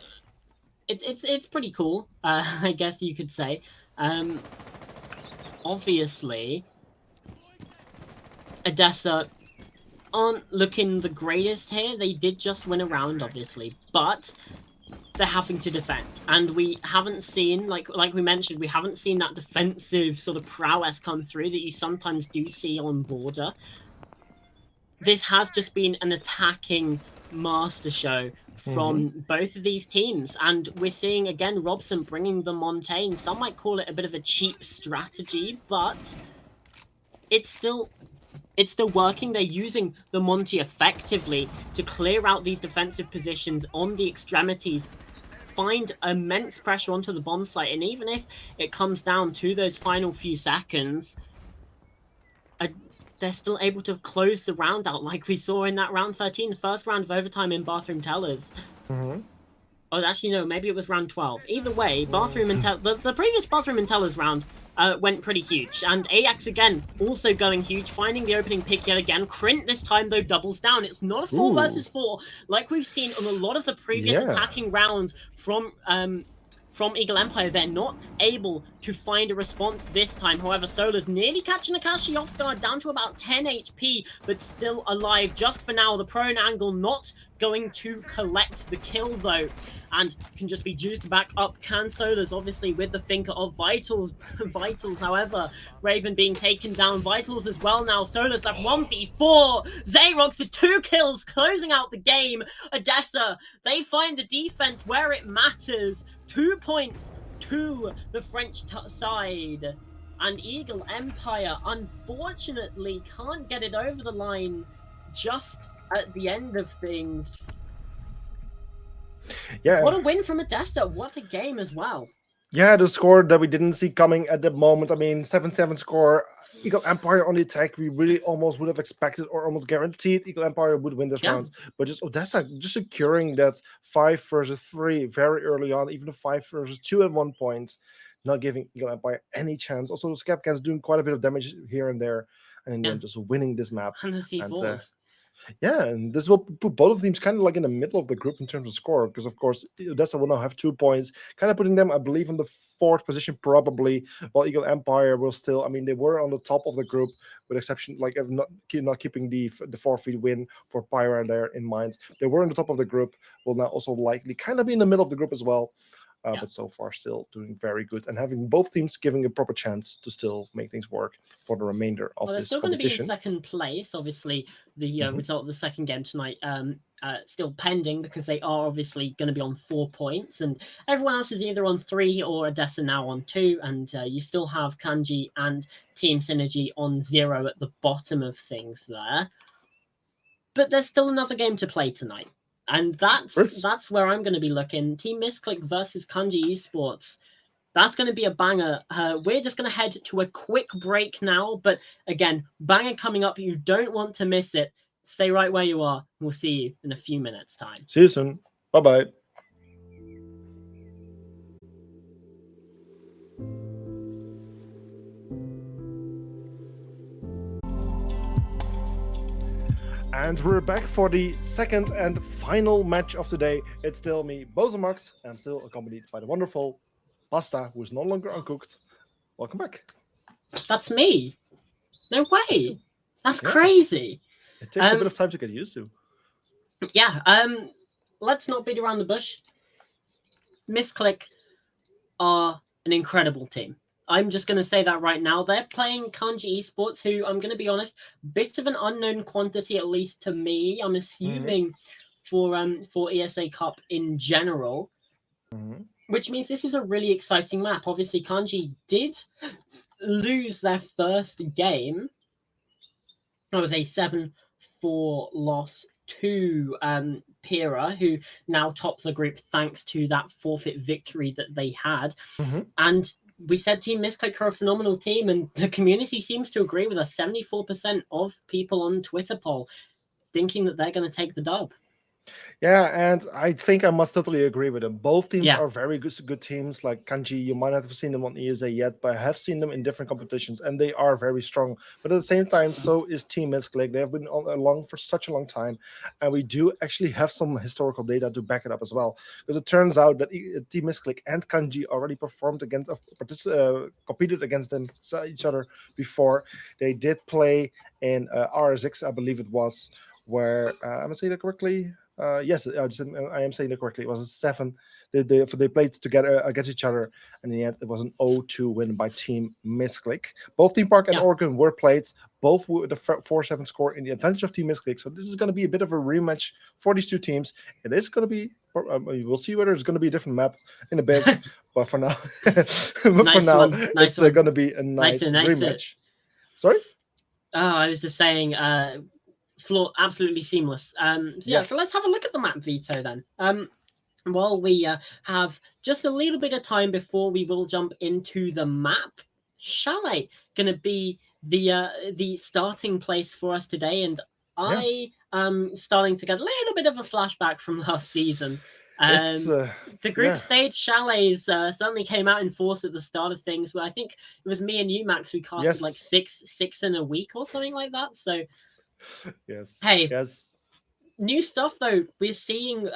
pretty cool, I guess you could say. Obviously, Odessa aren't looking the greatest here. They did just win a round, obviously, but they're having to defend. And we haven't seen, like we mentioned, we haven't seen that defensive sort of prowess come through that you sometimes do see on Border. This has just been an attacking master show from both of these teams, and we're seeing again Robson bringing the Montaigne. Some might call it a bit of a cheap strategy, but it's still working. They're using the Monty effectively to clear out these defensive positions on the extremities, find immense pressure onto the bomb site, and even if it comes down to those final few seconds, they're still able to close the round out like we saw in that round 13, the first round of overtime in Bathroom Tellers. Oh, actually, no, maybe it was round 12. Either way, the previous Bathroom and Tellers round went pretty huge. And Ajax, again, also going huge, finding the opening pick yet again. Krint this time, though, doubles down. It's not a 4 versus 4 like we've seen on a lot of the previous attacking rounds from Eagle Empire. They're not able to find a response this time. However, Solar's nearly catching Akashi off guard, down to about 10 HP, but still alive just for now. The prone angle not going to collect the kill, though, and can just be juiced back up. Can Solar's, obviously, with the thinker of Vitals. However, Raven being taken down. Vitals as well now. Solar's left 1v4. Xerox with 2 kills, closing out the game. Odessa, they find the defense where it matters. 2 points to the French side. And Eagle Empire, unfortunately, can't get it over the line just at the end of things. Yeah. What a win from Odessa. What a game as well. Yeah, the score that we didn't see coming at the moment. I mean, 7-7 score. Eagle Empire on the attack. We really almost would have expected or almost guaranteed Eagle Empire would win this Yeah, round. But just Odessa just securing that 5 versus 3 very early on, even a 5 versus 2 at one point, not giving Eagle Empire any chance. Also, Scapcan's doing quite a bit of damage here and there. And in the yeah. end, just winning this map. And the And C4s. yeah, and this will put both teams kind of like in the middle of the group in terms of score, because of course Odessa will now have 2 points, kind of putting them, I believe, in the fourth position probably, while Eagle Empire will still. I mean, they were on the top of the group, with exception like of not keeping the forfeit win for Pyra there in mind. They were on the top of the group, will now also likely kind of be in the middle of the group as well. Yeah. But so far, still doing very good and having both teams giving a proper chance to still make things work for the remainder of Well, they're this still going to be in competition. second place. Obviously, the Mhm. result of the second game tonight still pending because they are obviously going to be on 4 points, and everyone else is either on 3 or Odessa now on 2, and you still have Kanji and Team Synergy on 0 at the bottom of things there. But there's still another game to play tonight, and that's where I'm going to be looking. Team Misclick versus Kanji Esports. That's going to be a banger. We're just going to head to a quick break now. But again, banger coming up. You don't want to miss it. Stay right where you are. We'll see you in a few minutes' time. See you soon. Bye bye. And we're back for the second and final match of the day. It's still me, Bozemax. I'm still accompanied by the wonderful Pasta, who is no longer uncooked. Welcome back. That's me. No That's way. you. That's Yeah, crazy. it takes a bit of time to get used to. Yeah. Let's not beat around the bush. Misclick are an incredible team. I'm just going to say that right now. They're playing Kanji Esports, who I'm going to be honest, bit of an unknown quantity, at least to me. I'm assuming for ESA Cup in general, which means this is a really exciting map. Obviously, Kanji did lose their first game. It was a 7-4 loss to Pira, who now top the group thanks to that forfeit victory that they had. And we said Team Misclick are a phenomenal team, and the community seems to agree with us. 74% of people on Twitter poll thinking that they're going to take the dub. Yeah, and I think I must totally agree with them. Both teams Yeah. are very good teams. Like Kanji, you might not have seen them on ESA yet, but I have seen them in different competitions, and they are very strong. But at the same time, so is Team Misclick. They have been along for such a long time, and we do actually have some historical data to back it up as well. Because it turns out that Team Misclick and Kanji already performed against, competed against them each other before. They did play in RSX, I believe it was, where am I saying that correctly? Yes, I am saying it correctly. It was a 7. They played together against each other, and in the end, it was an 0-2 win by Team Misclick. Both Team Park and Yeah. Oregon were played, both with a 4-7 score in the advantage of Team Misclick. So this is going to be a bit of a rematch for these two teams. It is going to be. We'll see whether it's going to be a different map in a bit, but for now, Nice one. Nice it's one. going to be a nice rematch. Sorry. Oh, I was just saying, floor absolutely seamless. So let's have a look at the map, Vito. Then, while we have just a little bit of time before we will jump into the map, Chalet gonna be the starting place for us today, and I am starting to get a little bit of a flashback from last season. It's The group stage chalets certainly came out in force at the start of things. Where I think it was me and you, Max, who casted like six in a week or something like that. So yes, hey, yes. new stuff though. We're seeing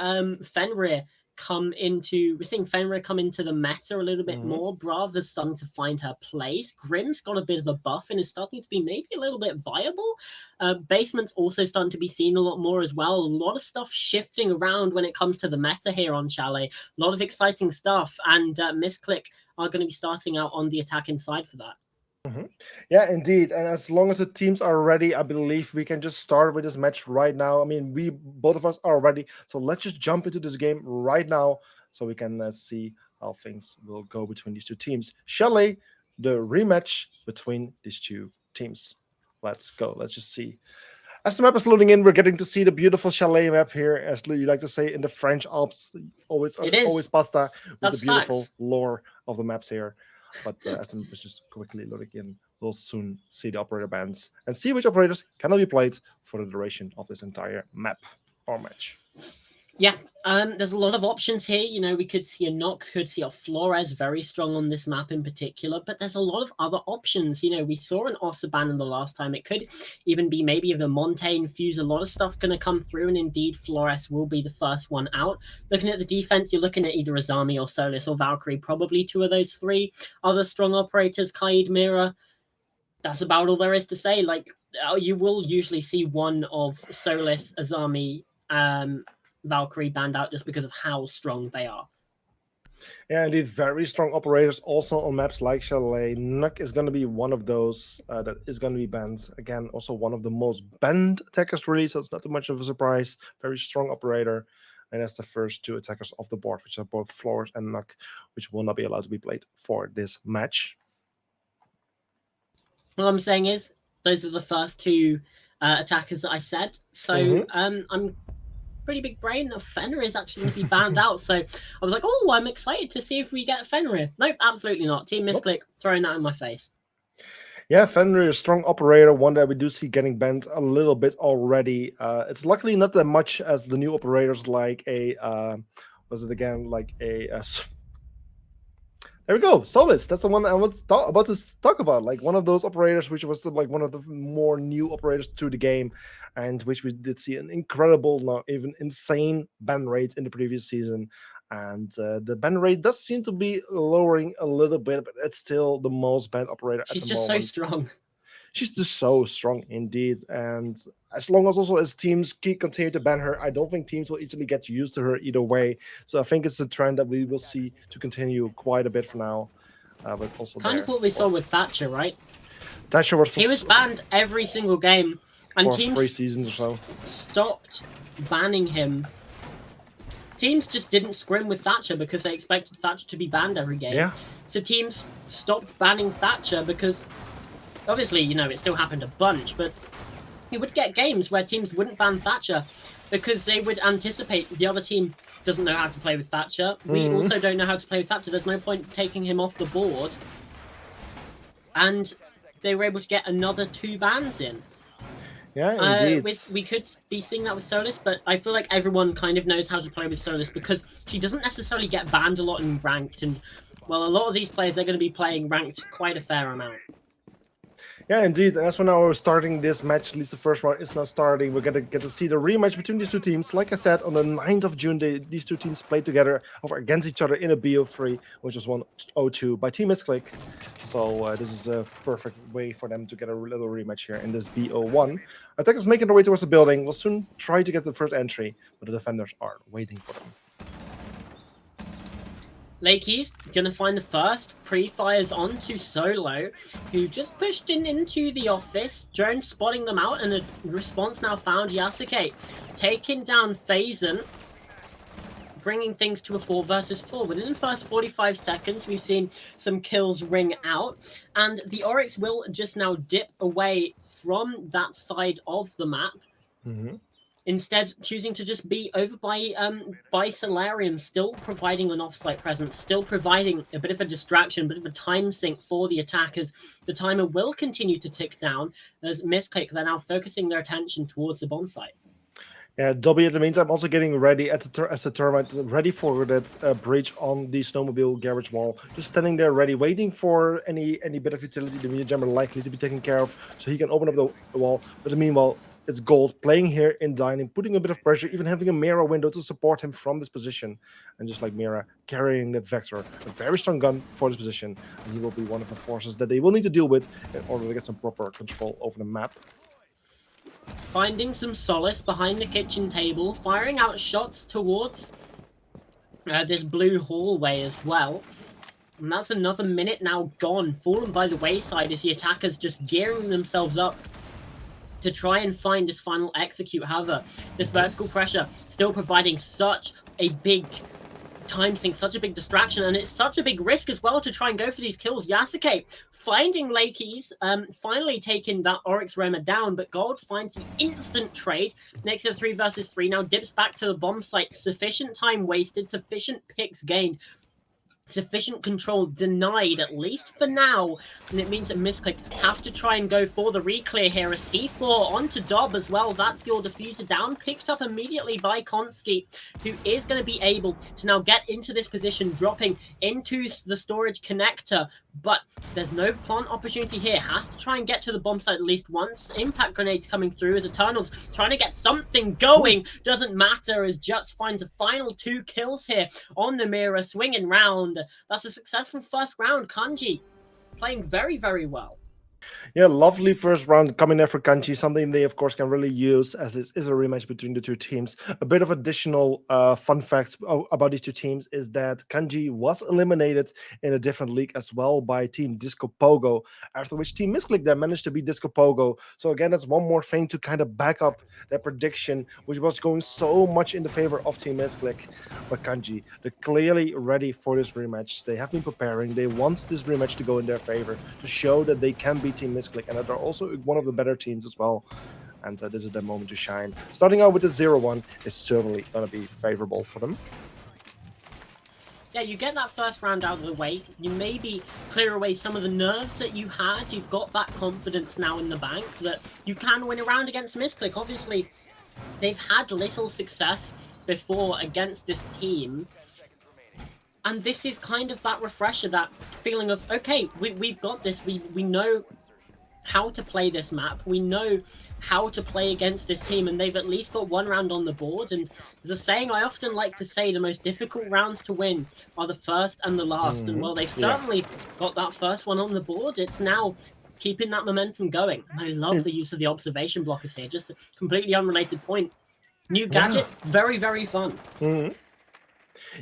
Fenrir come into the meta a little bit more. Brava's starting to find her place. Grim's got a bit of a buff and is starting to be maybe a little bit viable. Basement's also starting to be seen a lot more as well. A lot of stuff shifting around when it comes to the meta here on Chalet. A lot of exciting stuff, and Misclick are going to be starting out on the attacking side for that. Yeah, indeed. And as long as the teams are ready, I believe we can just start with this match right now. I mean, we both of us are ready, so let's just jump into this game right now, so we can see how things will go between these two teams. Chalet, the rematch between these two teams. Let's go. Let's just see. As the map is loading in, we're getting to see the beautiful chalet map here, as you like to say in the French Alps. Always pasta with That's the beautiful facts. lore of the maps here. But as the map is just quickly loading in, we'll soon see the operator bans and see which operators cannot be played for the duration of this entire map or match. Yeah, there's a lot of options here. You know, we could see a Knock, could see a Flores, very strong on this map in particular, but there's a lot of other options. You know, we saw an Ossa ban in the last time. It could even be maybe the Montaigne Fuse. A lot of stuff going to come through, and indeed, Flores will be the first one out. Looking at the defense, you're looking at either Azami or Solis or Valkyrie, probably two of those three. Other strong operators, Kaid, Mira. That's about all there is to say. Like, you will usually see one of Solis, Azami, Valkyrie banned out just because of how strong they are. Yeah, indeed, very strong operators also on maps like Chalet. Nuck is going to be one of those that is going to be banned. Again, also one of the most banned attackers really, so it's not too much of a surprise. Very strong operator. And that's the first two attackers off the board, which are both Flores and Nuck, which will not be allowed to be played for this match. What I'm saying is, those were the first two attackers that I said. So I'm pretty big brain of Fenrir is actually going to be banned out. So I was like, oh, I'm excited to see if we get Fenrir. Nope, absolutely not. Team Misclick throwing that in my face. Yeah, Fenrir is a strong operator, one that we do see getting banned a little bit already. It's luckily not that much as the new operators like a, there we go, Solis. That's the one I was about to talk about. Like one of those operators, which was like one of the more new operators to the game, and which we did see an incredible, even insane ban rate in the previous season. And the ban rate does seem to be lowering a little bit, but it's still the most banned operator at the moment. She's just so strong. She's just so strong indeed. And as long as teams continue to ban her, I don't think teams will easily get used to her either way. So I think it's a trend that we will see to continue quite a bit for now. But also kind of what we saw with Thatcher, right? Thatcher was he was banned every single game, and for teams 3 seasons or so stopped banning him. Teams just didn't scrim with Thatcher because they expected Thatcher to be banned every game. Yeah. So teams stopped banning Thatcher because, obviously, you know, it still happened a bunch, but you would get games where teams wouldn't ban Thatcher because they would anticipate the other team doesn't know how to play with Thatcher. We also don't know how to play with Thatcher. There's no point taking him off the board. And they were able to get another 2 bans in. Yeah, indeed. We could be seeing that with Solis, but I feel like everyone kind of knows how to play with Solis because she doesn't necessarily get banned a lot in ranked. And, well, a lot of these players, they're going to be playing ranked quite a fair amount. Yeah, indeed. And as we're now starting this match, at least the first one is now starting, we're going to get to see the rematch between these two teams. Like I said, on the 9th of June, these two teams played together over against each other in a BO3, which was 1-0-2 by Team Misclick. So this is a perfect way for them to get a little rematch here in this BO1. Attackers making their way towards the building will soon try to get the first entry, but the defenders are waiting for them. Lakey's going to find the first. Pre-fires onto Solo, who just pushed into the office. Drone spotting them out, and a response now found. Yasuke taking down Phazon, bringing things to a 4 versus 4. Within the first 45 seconds, we've seen some kills ring out, and the Oryx will just now dip away from that side of the map. Instead, choosing to just be over by Solarium, still providing an off-site presence, still providing a bit of a distraction, a bit of a time sink for the attackers. The timer will continue to tick down as Misclick, they're now focusing their attention towards the bomb site. Yeah, Dobby, in the meantime, also getting ready as the termite, ready for that breach on the snowmobile garage wall. Just standing there ready, waiting for any bit of utility. The media jammer likely to be taken care of, so he can open up the wall. But meanwhile, it's Gold playing here in Dining, putting a bit of pressure, even having a Mira window to support him from this position. And just like Mira, carrying that Vector, a very strong gun for this position. And he will be one of the forces that they will need to deal with in order to get some proper control over the map. Finding some solace behind the kitchen table, firing out shots towards this blue hallway as well. And that's another minute now gone, fallen by the wayside as the attackers just gearing themselves up to try and find this final execute. However, this vertical pressure still providing such a big time sync, such a big distraction, and it's such a big risk as well to try and go for these kills. Yasuke finding Lakey's, finally taking that Oryx Roma down, but Gold finds the instant trade. Next to 3 versus 3, now dips back to the bomb site. Sufficient time wasted, sufficient picks gained. Sufficient control denied, at least for now, and it means that Misclick have to try and go for the reclear here. A C4 onto Dob as well. That's your diffuser down, picked up immediately by Konski, who is going to be able to now get into this position, dropping into the storage connector, but there's no plant opportunity here. Has to try and get to the bomb site at least once. Impact grenades coming through as Eternals trying to get something going. Doesn't matter as Juts finds a final 2 kills here on the mirror, swinging round. That's a successful first round. Kanji playing very, very well. Yeah, lovely first round coming there for Kanji, something they, of course, can really use as this is a rematch between the two teams. A bit of additional fun fact about these two teams is that Kanji was eliminated in a different league as well by Team Disco Pogo, after which Team Misclick then managed to beat Disco Pogo. So again, that's one more thing to kind of back up that prediction, which was going so much in the favor of Team Misclick. But Kanji, they're clearly ready for this rematch. They have been preparing. They want this rematch to go in their favor, to show that they can beat Team Misclick, and that they're also one of the better teams as well. And this is their moment to shine. Starting out with the 0-1 is certainly going to be favorable for them. Yeah, you get that first round out of the way. You maybe clear away some of the nerves that you had. You've got that confidence now in the bank that you can win a round against Misclick. Obviously, they've had little success before against this team. And this is kind of that refresher, that feeling of, okay, we've got this. We know how to play this map. We know how to play against this team, and they've at least got one round on the board. And there's a saying I often like to say, the most difficult rounds to win are the first and the last. And well, they've certainly got that first one on the board. It's now keeping that momentum going. I love the use of the observation blockers here. Just a completely unrelated point. New gadget, very, very fun.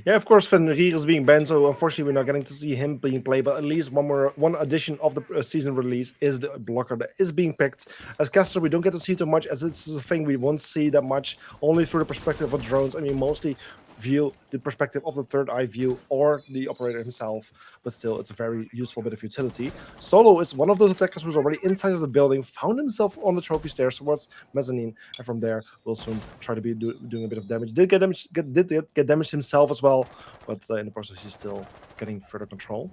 Yeah, of course, Fenrir is being banned, so unfortunately we're not getting to see him being played, but at least one addition of the season release is the blocker that is being picked. As caster, we don't get to see too much, as it's a thing we won't see that much, only through the perspective of drones. I mean, mostly view the perspective of the third eye view or the operator himself, but still it's a very useful bit of utility. Solo is one of those attackers who's already inside of the building, found himself on the trophy stairs towards mezzanine, and from there will soon try to be doing a bit of damage. Did get damaged himself as well, but in the process he's still getting further control.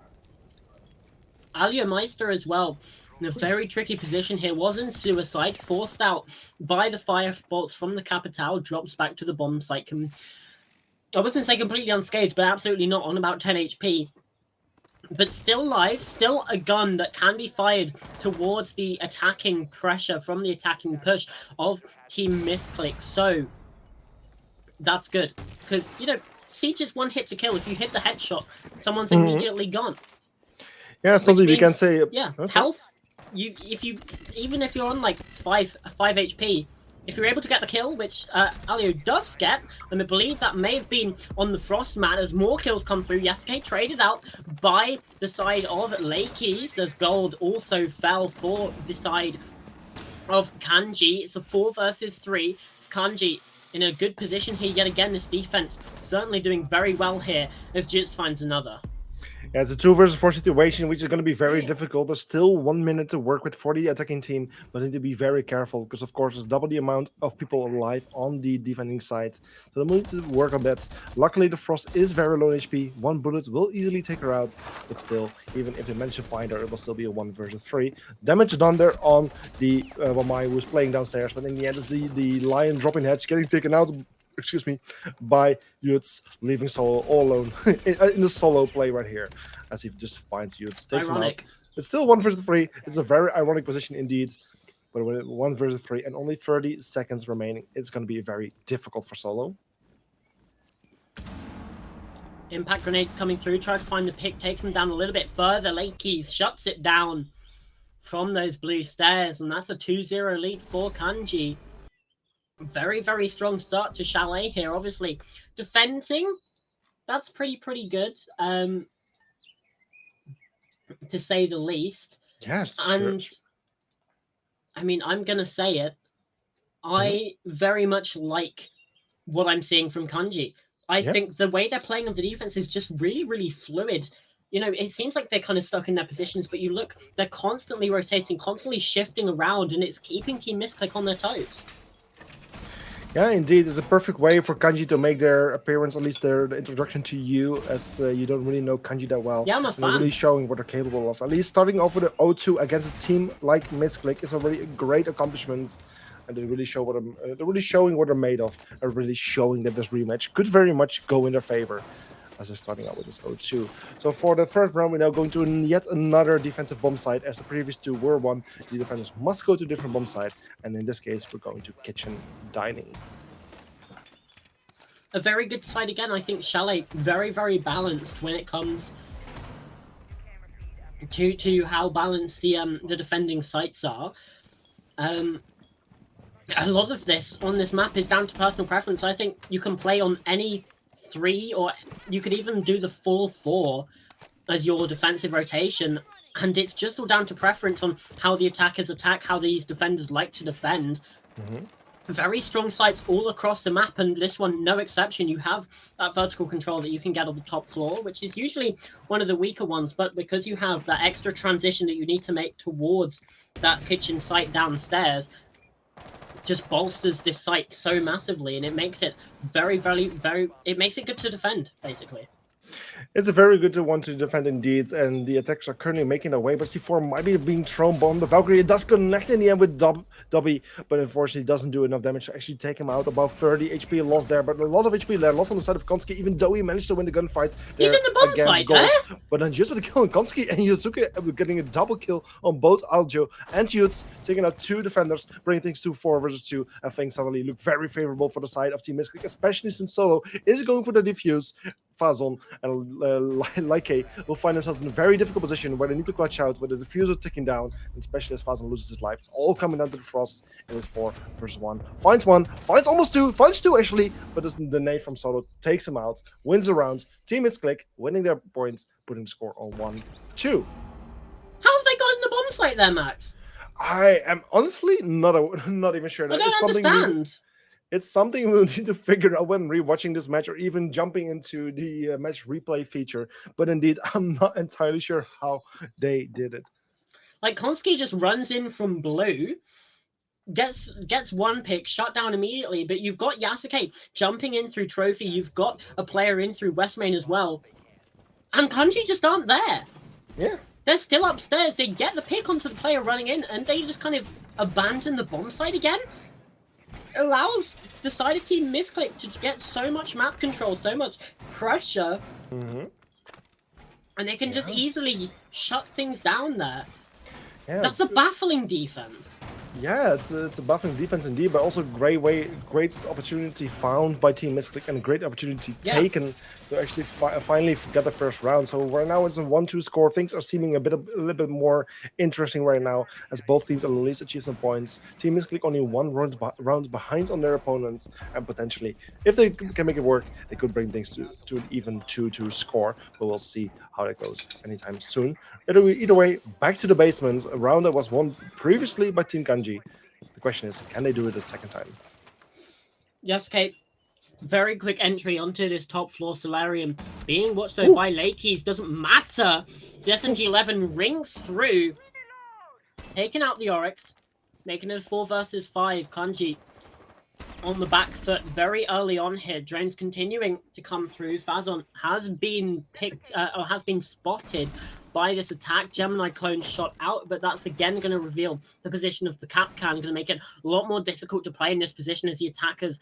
Alia Meister as well, in a very tricky position here, was in suicide, forced out by the fire bolts from the Capitale, drops back to the bomb site. I wasn't say completely unscathed, but absolutely not, on about 10 HP. But still live, still a gun that can be fired towards the attacking pressure from the attacking push of Team Misclick. So that's good, because, you know, Siege is one hit to kill. If you hit the headshot, someone's immediately gone. Yeah, something we can say. Yeah, health. Even if you're on like 5 HP, if you're able to get the kill, which Alio does get, and I believe that may have been on the Frost mat as more kills come through. Yasuke traded out by the side of Lakey's, as Gold also fell for the side of Kanji. It's a 4 versus 3. It's Kanji in a good position here yet again. This defense certainly doing very well here as Jits finds another. Yeah, it's a 2 versus 4 situation, which is going to be very difficult. There's still 1 minute to work with for the attacking team, but need to be very careful because, of course, there's double the amount of people alive on the defending side. So they need to work on that. Luckily, the Frost is very low HP. 1 bullet will easily take her out, but still, even if they manage to find her, it will still be a 1 versus 3. Damage done there on the Wamai, who was playing downstairs, but in the end, it's the Lion dropping heads, getting taken out, by Yuts, leaving Solo all alone in the solo play right here, as he just finds Yuts, takes him out. It's still 1 versus 3. It's a very ironic position indeed, but when 1 versus 3 and only 30 seconds remaining, it's going to be very difficult for Solo. Impact grenades coming through, try to find the pick, takes him down a little bit further. Late Keys shuts it down from those blue stairs, and that's a 2-0 lead for Kanji. Very, very strong start to Chalet here. Obviously, defending, that's pretty good, to say the least. Yes. And, I mean, I'm going to say it. I very much like what I'm seeing from Kanji. I think the way they're playing on the defense is just really, really fluid. It seems like they're kind of stuck in their positions, but you look, they're constantly rotating, constantly shifting around, and it's keeping Team Misclick on their toes. Yeah, indeed. It's a perfect way for Kanji to make their appearance, at least the introduction to you, as you don't really know Kanji that well. Yeah, I'm a and they're fan. really showing what they're capable of. At least starting off with an 0-2 against a team like Misclick is already a great accomplishment. And they really show they're really showing what they're made of. They're really showing that this rematch could very much go in their favor, as they're starting out with this 0-2. So for the third round, we're now going to yet another defensive bomb site, as the previous two were one. The defenders must go to a different bomb site, and in this case, we're going to kitchen dining. A very good side again. I think Chalet very, very balanced when it comes to how balanced the defending sites are. A lot of this on this map is down to personal preference. I think you can play on any 3, or you could even do the full 4 as your defensive rotation, and it's just all down to preference on how the attackers attack, how these defenders like to defend. Very strong sites all across the map, and this one no exception. You have that vertical control that you can get on the top floor, which is usually one of the weaker ones, but because you have that extra transition that you need to make towards that kitchen site downstairs, just bolsters this site so massively, and it makes it it makes it good to defend, basically. It's a very good one to defend indeed, and the attacks are currently making their way, but C4 might be being thrown bomb. The Valkyrie does connect in the end with Dobby, but unfortunately doesn't do enough damage to actually take him out. About 30 HP lost there, but a lot of HP there lost on the side of Konski, even though he managed to win the gunfight. He's in the bomb site, eh? But then just with the kill on Konski and Yuzuki getting a double kill on both Aljo and Yutz, taking out 2 defenders, bringing things to 4 versus 2, and things suddenly look very favorable for the side of Team Misclick, especially since Solo is going for the defuse. Fazon and Like will find themselves in a very difficult position where they need to clutch out with the diffuser ticking down, and especially as Fazon loses his life. It's all coming down to the frost, and it's 4 versus 1. Finds 1, finds almost 2, finds 2 actually, but the nade from Solo takes him out, wins the round. Team Misclick winning their points, putting the score on 1-2. How have they got in the bomb site there, Max? I am honestly not even sure. I don't understand. It's something we'll need to figure out when rewatching this match, or even jumping into the match replay feature. But indeed, I'm not entirely sure how they did it. Like, Konski just runs in from blue, gets 1 pick, shut down immediately, but you've got Yasuke jumping in through Trophy, you've got a player in through West Main as well, and Kanji just aren't there. Yeah. They're still upstairs, they get the pick onto the player running in, and they just kind of abandon the bomb site again. Allows the side of Team Misclick to get so much map control, so much pressure, and they can just easily shut things down there. Yeah, that's a baffling defense. Yeah, it's a baffling defense indeed, but also great opportunity found by Team Misclick, and a great opportunity taken to actually finally get the first round. So right now it's a 1-2 score. Things are seeming a little bit more interesting right now, as both teams at least achieve some points. Team Misclick only 1 round behind on their opponents, and potentially, if they can make it work, they could bring things to an even 2-2 score. But we'll see how that goes anytime soon. Either way, back to the basement. A round that was won previously by Team Kanji. The question is, can they do it a second time? Yes, okay. Very quick entry onto this top floor solarium. Being watched over by Lakeys doesn't matter. SMG11 rings through, taking out the Oryx, making it 4 versus 5. Kanji on the back foot very early on here. Drones continuing to come through. Fazon has been picked, or has been spotted by this attack. Gemini clone shot out, but that's again going to reveal the position of the Capcan, going to make it a lot more difficult to play in this position, as the attackers,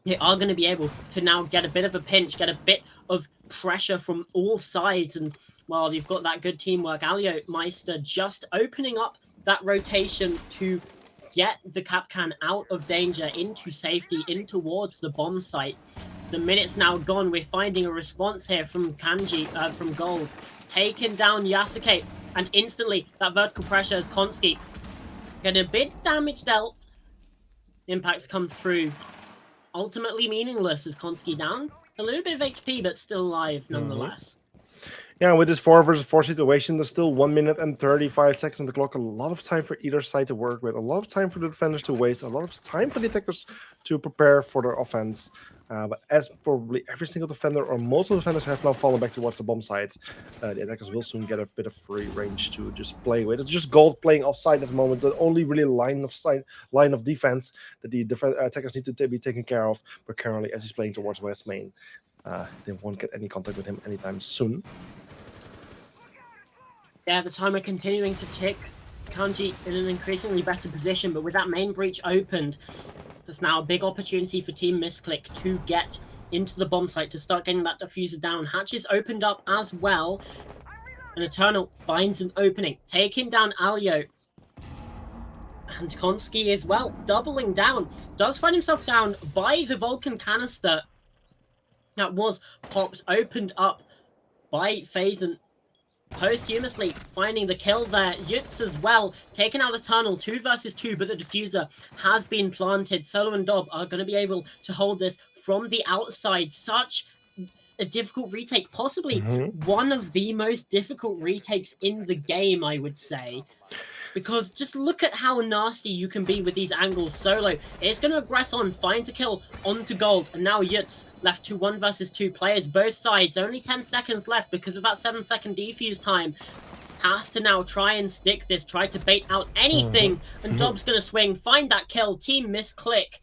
they are going to be able to now get a bit of a pinch, get a bit of pressure from all sides. And while you've got that good teamwork, Alio Meister just opening up that rotation to get the Capcan out of danger, into safety, in towards the bomb site. Some minutes now gone. We're finding a response here from Kanji, from Gold. Taking down Yasuke, and instantly that vertical pressure as Konski get a bit damage dealt. Impacts come through. Ultimately meaningless as Konski down. A little bit of HP, but still alive nonetheless. Yeah, with this 4 versus 4 situation, there's still 1 minute and 35 seconds on the clock. A lot of time for either side to work with. A lot of time for the defenders to waste. A lot of time for the attackers to prepare for their offense. But as probably every single defender or most of the defenders have now fallen back towards the bomb sites, the attackers will soon get a bit of free range to just play with. It's just Gold playing offside at the moment. The only really line of defense that the attackers need to be taken care of. But currently, as he's playing towards West Main, they won't get any contact with him anytime soon. Yeah, the timer continuing to tick. Kanji in an increasingly better position, but with that main breach opened, there's now a big opportunity for Team Misclick to get into the bomb site to start getting that diffuser down. Hatches opened up as well, and Eternal finds an opening, taking down Alio. And Konski as well, doubling down, does find himself down by the Vulcan canister that was popped, opened up by Phazon. Posthumously finding the kill there. Yutz as well, taking out the tunnel, 2 versus 2, but the diffuser has been planted. Solo and Dob are going to be able to hold this from the outside. Such a difficult retake, possibly one of the most difficult retakes in the game, I would say. Because just look at how nasty you can be with these angles. Solo is going to aggress on, finds a kill onto Gold, and now Yutz left to 1 versus 2 players, both sides. Only 10 seconds left because of that 7-second defuse time. Has to now try and stick this, try to bait out anything, and Dob's going to swing, find that kill. Team Misclick.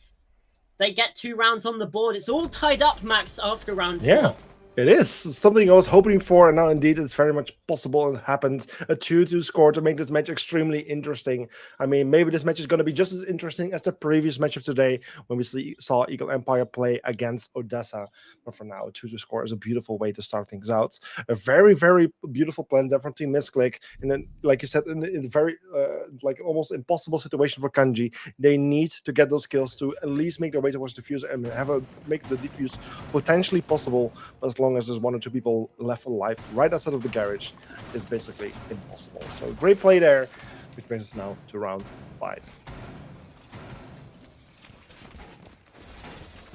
They get 2 rounds on the board. It's all tied up, Max, after round 4. It is something I was hoping for, and now indeed it's very much possible and happened. A 2-2 score to make this match extremely interesting. I mean, maybe this match is going to be just as interesting as the previous match of today when we saw Eagle Empire play against Odessa. But for now, a 2-2 score is a beautiful way to start things out. A very, very beautiful plan there from Team Misclick. And then, like you said, in a very, like almost impossible situation for Kanji, they need to get those kills to at least make their way towards the diffuser and make the diffuse potentially possible. But as long as there's 1 or 2 people left alive right outside of the garage, is basically impossible. So great play there, which brings us now to round 5.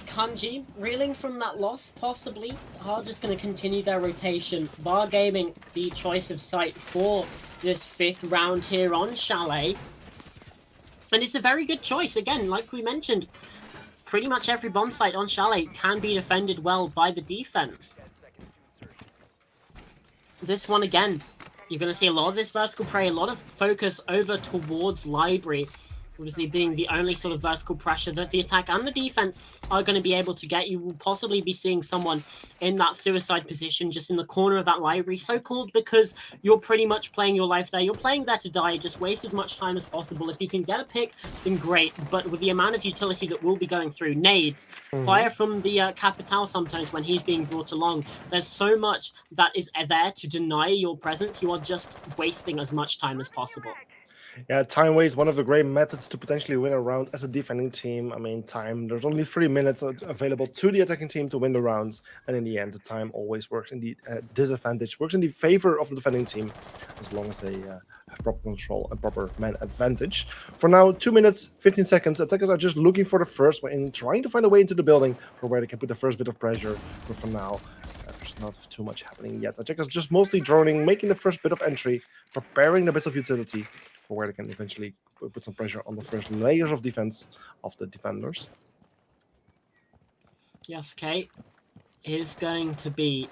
Kanji reeling from that loss, possibly, are just going to continue their rotation, bargaming the choice of site for this 5th round here on Chalet. And it's a very good choice. Again, like we mentioned, pretty much every bomb site on Chalet can be defended well by the defense. This one again, you're going to see a lot of this vertical prey, a lot of focus over towards Library, obviously being the only sort of vertical pressure that the attack and the defense are going to be able to get. You will possibly be seeing someone in that suicide position just in the corner of that library, so called because you're pretty much playing your life there. You're playing there to die, just waste as much time as possible. If you can get a pick, then great, but with the amount of utility that will be going through, nades, fire from the Capital sometimes when he's being brought along, there's so much that is there to deny your presence. You are just wasting as much time as possible. Yeah, time waste, one of the great methods to potentially win a round as a defending team. I mean, there's only 3 minutes available to the attacking team to win the rounds. And in the end, the time always works in the disadvantage, works in the favor of the defending team, as long as they have proper control and proper man advantage. For now, 2 minutes, 15 seconds. Attackers are just looking for the first way and trying to find a way into the building for where they can put the first bit of pressure. But for now, there's not too much happening yet. Attackers just mostly droning, making the first bit of entry, preparing the bits of utility for where they can eventually put some pressure on the first layers of defense of the defenders. Yes, Kate is going to be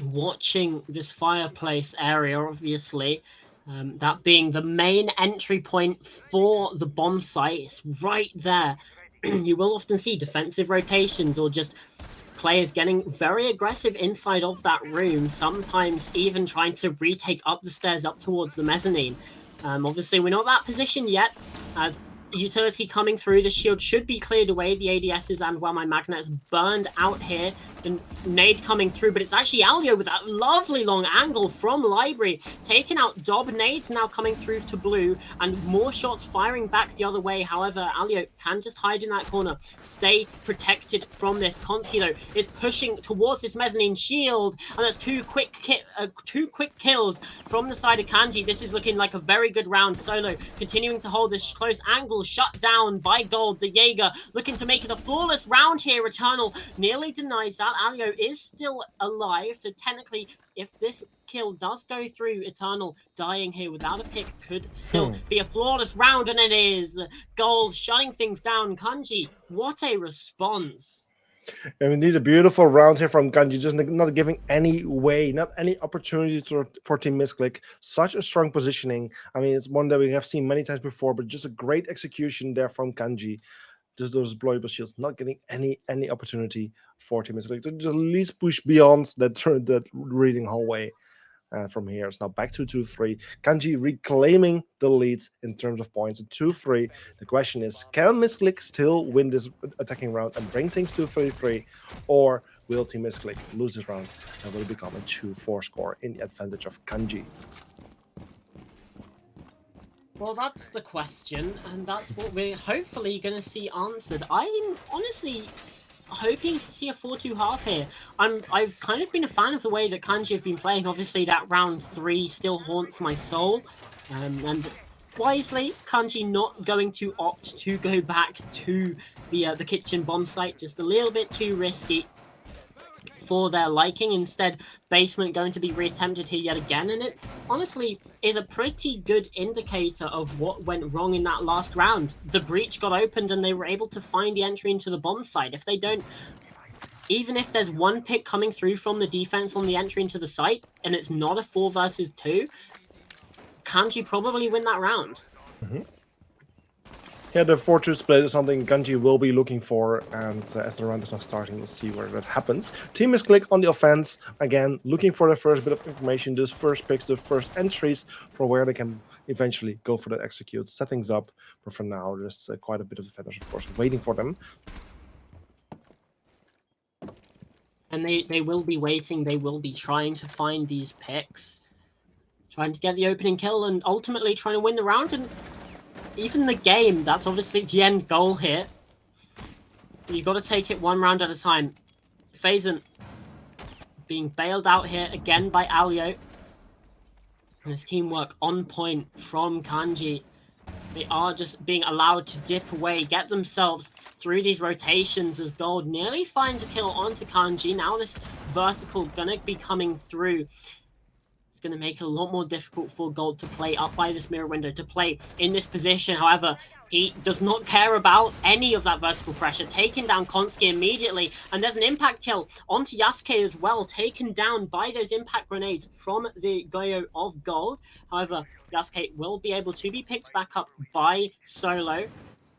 watching this fireplace area, obviously. That being the main entry point for the bomb site. It's right there. You will often see defensive rotations or just players getting very aggressive inside of that room, sometimes even trying to retake up the stairs up towards the mezzanine. Obviously, we're not that position yet, as utility coming through. The shield should be cleared away. The ADSs and my magnets burned out here. And nade coming through, but it's actually Alio with that lovely long angle from Library, taking out Dob. Nades now coming through to blue, and more shots firing back the other way. However, Alio can just hide in that corner, stay protected from this. Konski, though, is pushing towards this mezzanine shield, and that's two quick kills from the side of Kanji. This is looking like a very good round. Solo continuing to hold this close angle, shut down by Gold. The Jaeger looking to make it a flawless round here. Eternal nearly denies that. Alio is still alive, so technically, if this kill does go through, Eternal dying here without a pick could still be a flawless round, and it is. Gold shutting things down. Kanji, what a response. And indeed, a beautiful round here from Ganji, just not giving any way, not any opportunity for Team Misclick. Such a strong positioning. I mean, it's one that we have seen many times before, but just a great execution there from Ganji. Just those blowable shields, not getting any opportunity for Team Misclick to just at least push beyond that reading hallway. From here, it's now back to 2-3. Kanji reclaiming the lead in terms of points. 2-3. The question is, can Misclick still win this attacking round and bring things to 3-3? Or will Team Misclick lose this round and will it become a 2-4 score in the advantage of Kanji? Well, that's the question, and that's what we're hopefully going to see answered. I'm honestly hoping to see a 4-2 half here. I've kind of been a fan of the way that Kanji have been playing. Obviously, that round 3 still haunts my soul. And wisely, Kanji not going to opt to go back to the kitchen bomb site. Just a little bit too risky for their liking. Instead, basement going to be reattempted here yet again, and it honestly is a pretty good indicator of what went wrong in that last round. The breach got opened and they were able to find the entry into the bomb site. If they don't, even if there's one pick coming through from the defense on the entry into the site and it's not a 4 versus 2, Kanji probably win that round. Yeah, the 4-2 split is something Ganji will be looking for, and as the round is now starting, we'll see where that happens. Team Misclick on the offense, again, looking for the first bit of information, those first picks, the first entries for where they can eventually go for the execute, set things up, but for now, there's quite a bit of defenders, of course, waiting for them. And they will be waiting, they will be trying to find these picks, trying to get the opening kill, and ultimately trying to win the round, and even the game. That's obviously the end goal here. You've got to take it one round at a time. Phazon being bailed out here again by Alio. And this teamwork on point from Kanji. They are just being allowed to dip away, get themselves through these rotations as Gold nearly finds a kill onto Kanji. Now this vertical gonna be coming through. It's going to make it a lot more difficult for Gold to play up by this mirror window, to play in this position. However, he does not care about any of that vertical pressure. Taking down Konski immediately, and there's an impact kill onto Yasuke as well, taken down by those impact grenades from the Goyo of Gold. However, Yasuke will be able to be picked back up by Solo. And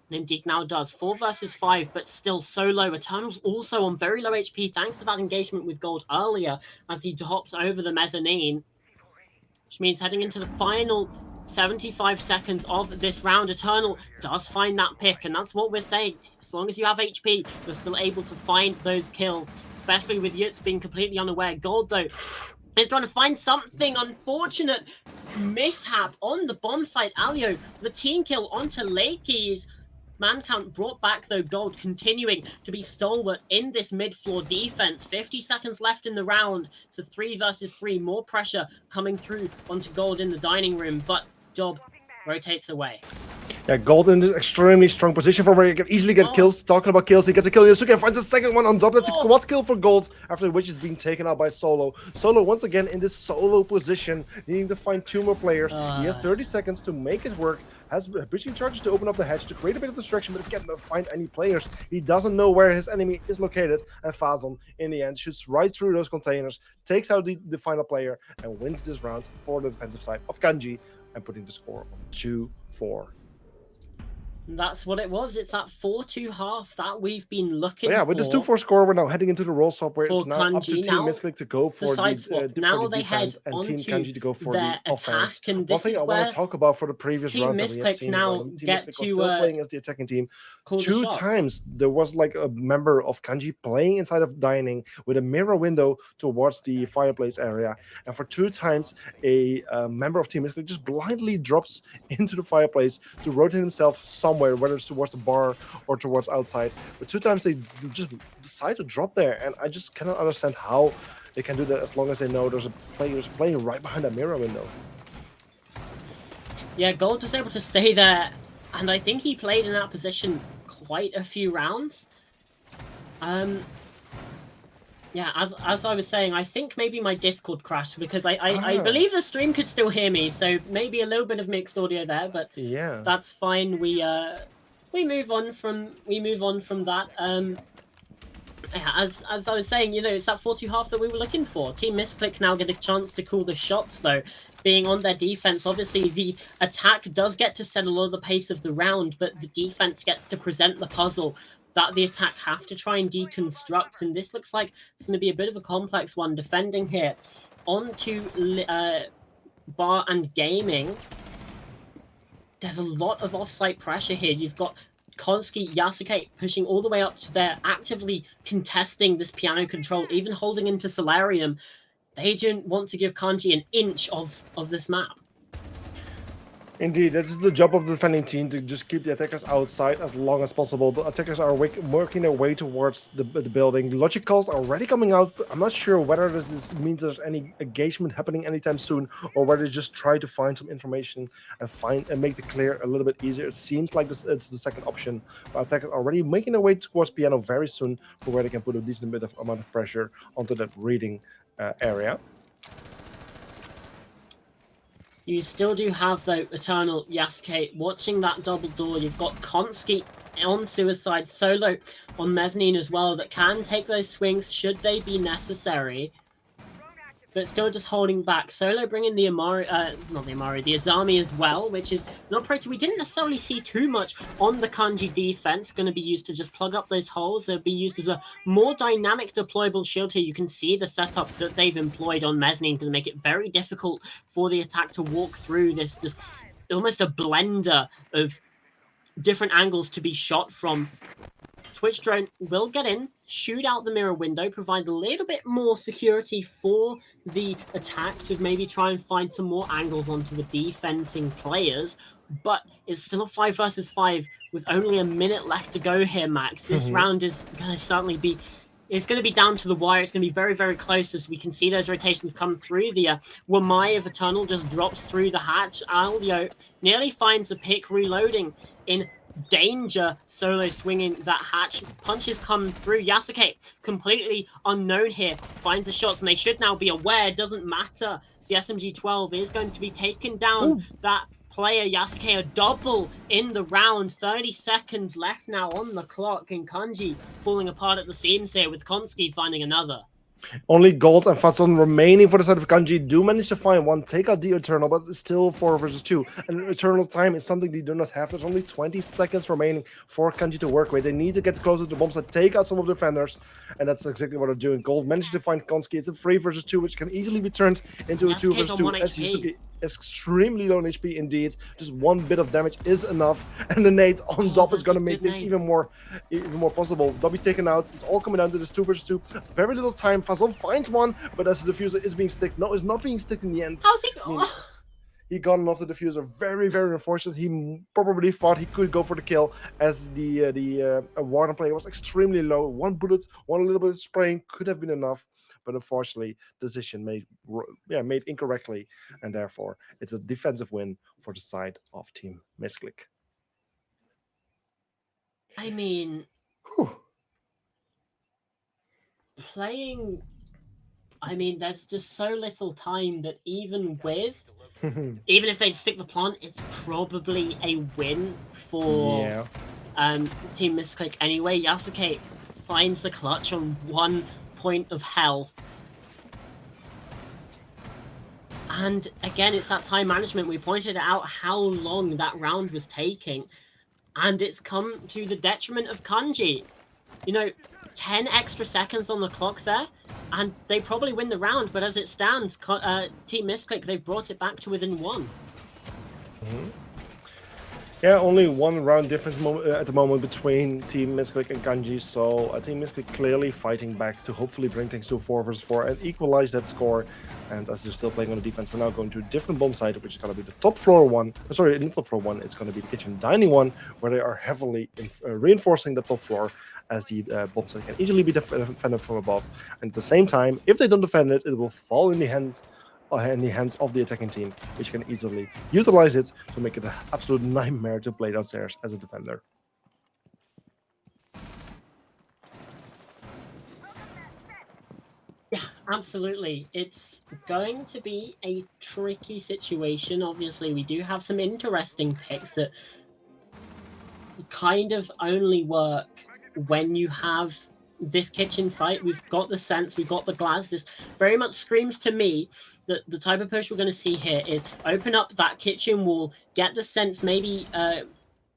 indeed now does. 4 versus 5, but still so low. Eternal's also on very low HP thanks to that engagement with Gold earlier as he hops over the mezzanine. Which means heading into the final 75 seconds of this round, Eternal does find that pick, and that's what we're saying. As long as you have HP, you're still able to find those kills, especially with Yutz being completely unaware. Gold, though, is trying to find something. Unfortunate mishap on the bomb site. Alio, the team kill onto Lakey's. Man count brought back, though. Gold continuing to be stalwart in this mid-floor defense. 50 seconds left in the round. It's a 3 versus 3. More pressure coming through onto Gold in the dining room, but Job rotates away. Yeah, Gold in this extremely strong position for where he can easily get kills. Talking about kills, he gets a kill. Yasuke finds a second one on top. That's a quad kill for Gold, after which is being taken out by Solo. Solo, once again, in this solo position, needing to find 2 more players. He has 30 seconds to make it work. Has breaching charges to open up the hatch to create a bit of distraction, but he can't find any players. He doesn't know where his enemy is located, and Phazon, in the end, shoots right through those containers, takes out the final player, and wins this round for the defensive side of Kanji, and putting the score on 2-4. That's what it was. It's that 4-2 half that we've been looking for. Yeah, with this 2-4 score, we're now heading into the roll swap where it's now Kanji. up to Team Misclick to go for the defense and Team Kanji to go for the offense. And one thing I want to talk about for the previous round that we have seen, now Team Misclick was still playing as the attacking team. 2 times there was like a member of Kanji playing inside of dining with a mirror window towards the fireplace area, and for 2 times a member of Team Misclick just blindly drops into the fireplace to rotate himself somewhere, whether it's towards the bar or towards outside. But 2 times they just decide to drop there, and I just cannot understand how they can do that as long as they know there's a players playing right behind that mirror window. Yeah, Gold was able to stay there, and I think he played in that position quite a few rounds. Yeah, as I was saying, I think maybe my Discord crashed because I believe the stream could still hear me, so maybe a little bit of mixed audio there, but yeah, that's fine. We move on from that. Yeah, as I was saying, it's that 4-2 that we were looking for. Team Misclick now get a chance to call the shots, though. Being on their defense, obviously the attack does get to set a lot of the pace of the round, but the defense gets to present the puzzle that the attack have to try and deconstruct. And this looks like it's going to be a bit of a complex one. Defending here. On to Bar and Gaming. There's a lot of off-site pressure here. You've got Konski, Yasuke pushing all the way up to there, actively contesting this piano control, even holding into Solarium. They don't want to give Kanji an inch of this map. Indeed, this is the job of the defending team, to just keep the attackers outside as long as possible. The attackers are working their way towards the building. Logic calls are already coming out. I'm not sure whether this means there's any engagement happening anytime soon, or whether they just try to find some information and make the clear a little bit easier. It seems like it's the second option. But attackers are already making their way towards piano very soon, for where they can put a decent amount of pressure onto that reading area. You still do have, though, Eternal, Yasuke watching that double door. You've got Konski on Suicide, Solo on Mezzanine as well, that can take those swings should they be necessary. But still just holding back. Solo bringing the the Azami as well, which is an operator we didn't necessarily see too much on the Kanji defense. Going to be used to just plug up those holes. They'll be used as a more dynamic deployable shield here. You can see the setup that they've employed on Mezzanine, going to make it very difficult for the attack to walk through this almost a blender of different angles to be shot from. Twitch drone will get in, shoot out the mirror window, provide a little bit more security for the attack to maybe try and find some more angles onto the defending players. But it's still a 5 versus 5 with only a minute left to go here, Max. This round is going to certainly be... It's going to be down to the wire. It's going to be very, very close as we can see those rotations come through. The Wamai of Eternal just drops through the hatch. Aldio nearly finds the pick, reloading in danger. Solo swinging that hatch. Punches come through. Yasuke, completely unknown here, finds the shots, and they should now be aware. Doesn't matter. The SMG-12 is going to be taken down. Ooh. That player, Yasuke, a double in the round. 30 seconds left now on the clock, and Kanji falling apart at the seams here, with Konski finding another. Only Gold and Fatson remaining for the side of Kanji do manage to find one, take out the Eternal, but it's still 4 versus 2. And Eternal time is something they do not have. There's only 20 seconds remaining for Kanji to work with. They need to get closer to the bombs and take out some of the defenders, and that's exactly what they're doing. Gold managed to find Konski. It's a 3 versus 2, which can easily be turned into a 2 versus 2. As Yusuke extremely low on HP indeed. Just one bit of damage is enough, and the nade on top is going to make this even more possible. They'll be taken out. It's all coming down to this 2 versus 2. Very little time. Fazon finds one, but as the diffuser is being sticked, no, it's not being sticked in the end. How's he going? He got him off the diffuser. Very, very unfortunate. He probably thought he could go for the kill, as the Warden player was extremely low. One bullet, one little bit of spraying could have been enough, but unfortunately, decision made incorrectly, and therefore it's a defensive win for the side of Team Misclick. I mean, playing. I mean, there's just so little time that even if they stick the plant, it's probably a win for Team Misclick anyway. Yasuke finds the clutch on 1 point of health. And again, it's that time management. We pointed out how long that round was taking, and it's come to the detriment of Kanji. 10 extra seconds on the clock there, and they probably win the round, but as it stands, Team Misclick, they've brought it back to within 1. Yeah, only 1 round difference at the moment between Team Misclick and Kanji, so Team Misclick clearly fighting back to hopefully bring things to a 4 versus 4 and equalize that score. And as they're still playing on the defense, we're now going to a different bomb site, which is going to be the top floor one. Sorry, not top floor one, it's going to be the kitchen dining one, where they are heavily reinforcing the top floor, as the bomb site can easily be defended from above. And at the same time, if they don't defend it, it will fall in the hands of the attacking team, which can easily utilize it to make it an absolute nightmare to play downstairs as a defender. Yeah, absolutely. It's going to be a tricky situation. Obviously, we do have some interesting picks that kind of only work when you have this kitchen site. We've got the sense, we've got the glass. This very much screams to me that the type of push we're going to see here is open up that kitchen wall, get the sense maybe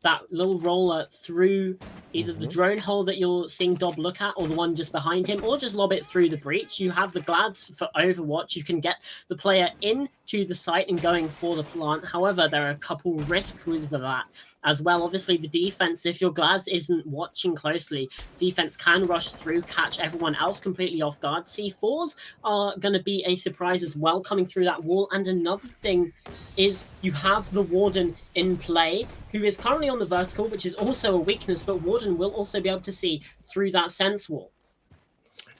that little roller through either the drone hole that you're seeing Dob look at or the one just behind him, or just lob it through the breach. You have the glads for Overwatch. You can get the player into the site and going for the plant. However, there are a couple risks with that as well. Obviously, the defense, if your glads isn't watching closely, defense can rush through, catch everyone else completely off guard. C4s are going to be a surprise as well coming through that wall. And another thing is you have the Warden in play, who is currently on the vertical, which is also a weakness, but Warden will also be able to see through that sense wall.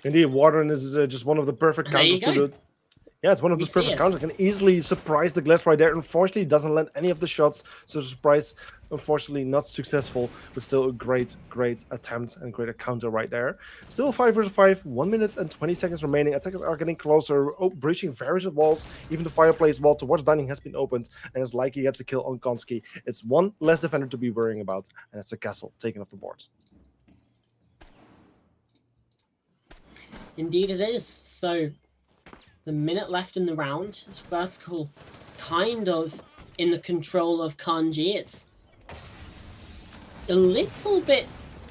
Indeed, Warden is just one of the perfect counters to do. Yeah, it's one of those perfect counters. Can easily surprise the glass right there. Unfortunately, doesn't land any of the shots, so the surprise, unfortunately, not successful, but still a great attempt and great counter right there. Still 5 versus 5, 1 minute and 20 seconds remaining. Attackers are getting closer, breaching various walls. Even the fireplace wall towards dining has been opened, and it's like he gets a kill on Konski. It's one less defender to be worrying about, and it's a castle taken off the boards. Indeed it is. So the minute left in the round. Vertical kind of in the control of Kanji. It's a little bit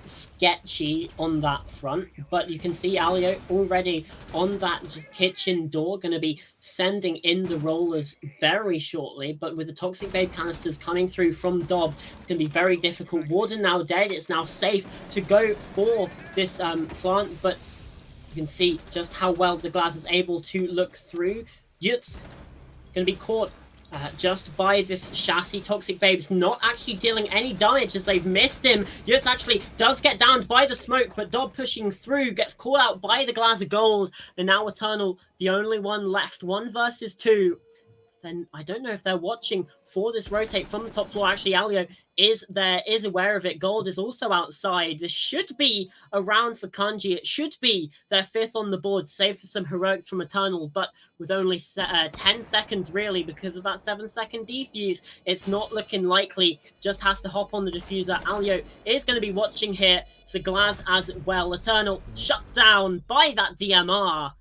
sketchy on that front, but you can see Alio already on that kitchen door, going to be sending in the rollers very shortly. But with the Toxic Babe canisters coming through from Dob, it's going to be very difficult. Warden now dead. It's now safe to go for this plant, but you can see just how well the glass is able to look through. Yutz going to be caught just by this chassis. Toxic Babe's not actually dealing any damage as they've missed him. Yutz actually does get downed by the smoke, but Dob pushing through gets caught out by the glass of gold. And now Eternal, the only one left. 1 versus 2. Then I don't know if they're watching for this rotate from the top floor. Actually, Alio is aware of it. Gold is also outside. This should be a round for Kanji. It should be their 5th on the board, save for some heroics from Eternal, but with only 10 seconds really because of that 7-second defuse, it's not looking likely. Just has to hop on the diffuser. Alio is going to be watching here. It's the Glaz as well. Eternal shut down by that DMR.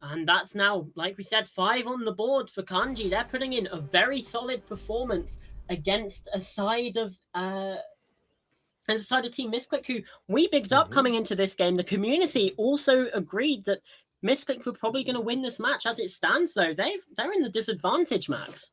And that's now, like we said, 5 on the board for Kanji. They're putting in a very solid performance against a side of Team Misclick, who we bigged up coming into this game. The community also agreed that Misclick were probably going to win this match. As it stands, though, they're in the disadvantage, Max.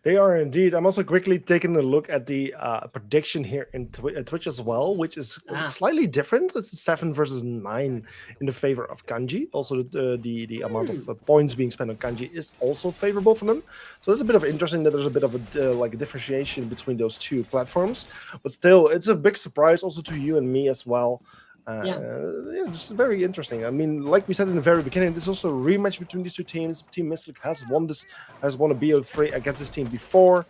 They are indeed. I'm also quickly taking a look at the prediction here in Twitch as well, which is slightly different. It's 7 versus 9 in the favor of Kanji. Also, the amount of points being spent on Kanji is also favorable for them. So it's a bit of interesting that there's a bit of a differentiation between those two platforms. But still, it's a big surprise also to you and me as well. Just very interesting. I mean, like we said in the very beginning, there's also a rematch between these two teams. Team Misclick has won a BO3 against this team before.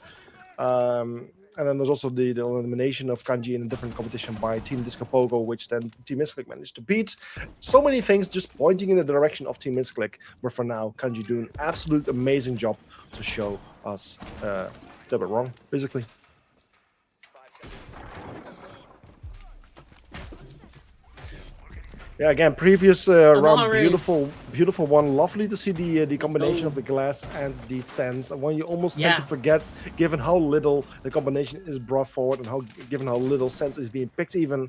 And then there's also the elimination of Kanji in a different competition by Team Disco Pogo, which then Team Misclick managed to beat. So many things just pointing in the direction of Team Misclick, but for now, Kanji doing an absolute amazing job to show us they were wrong, basically. Yeah, again, previous round, beautiful one. Lovely to see the combination of the glass and the sense. And one you almost tend to forget, given how little the combination is brought forward and given how little sense is being picked even.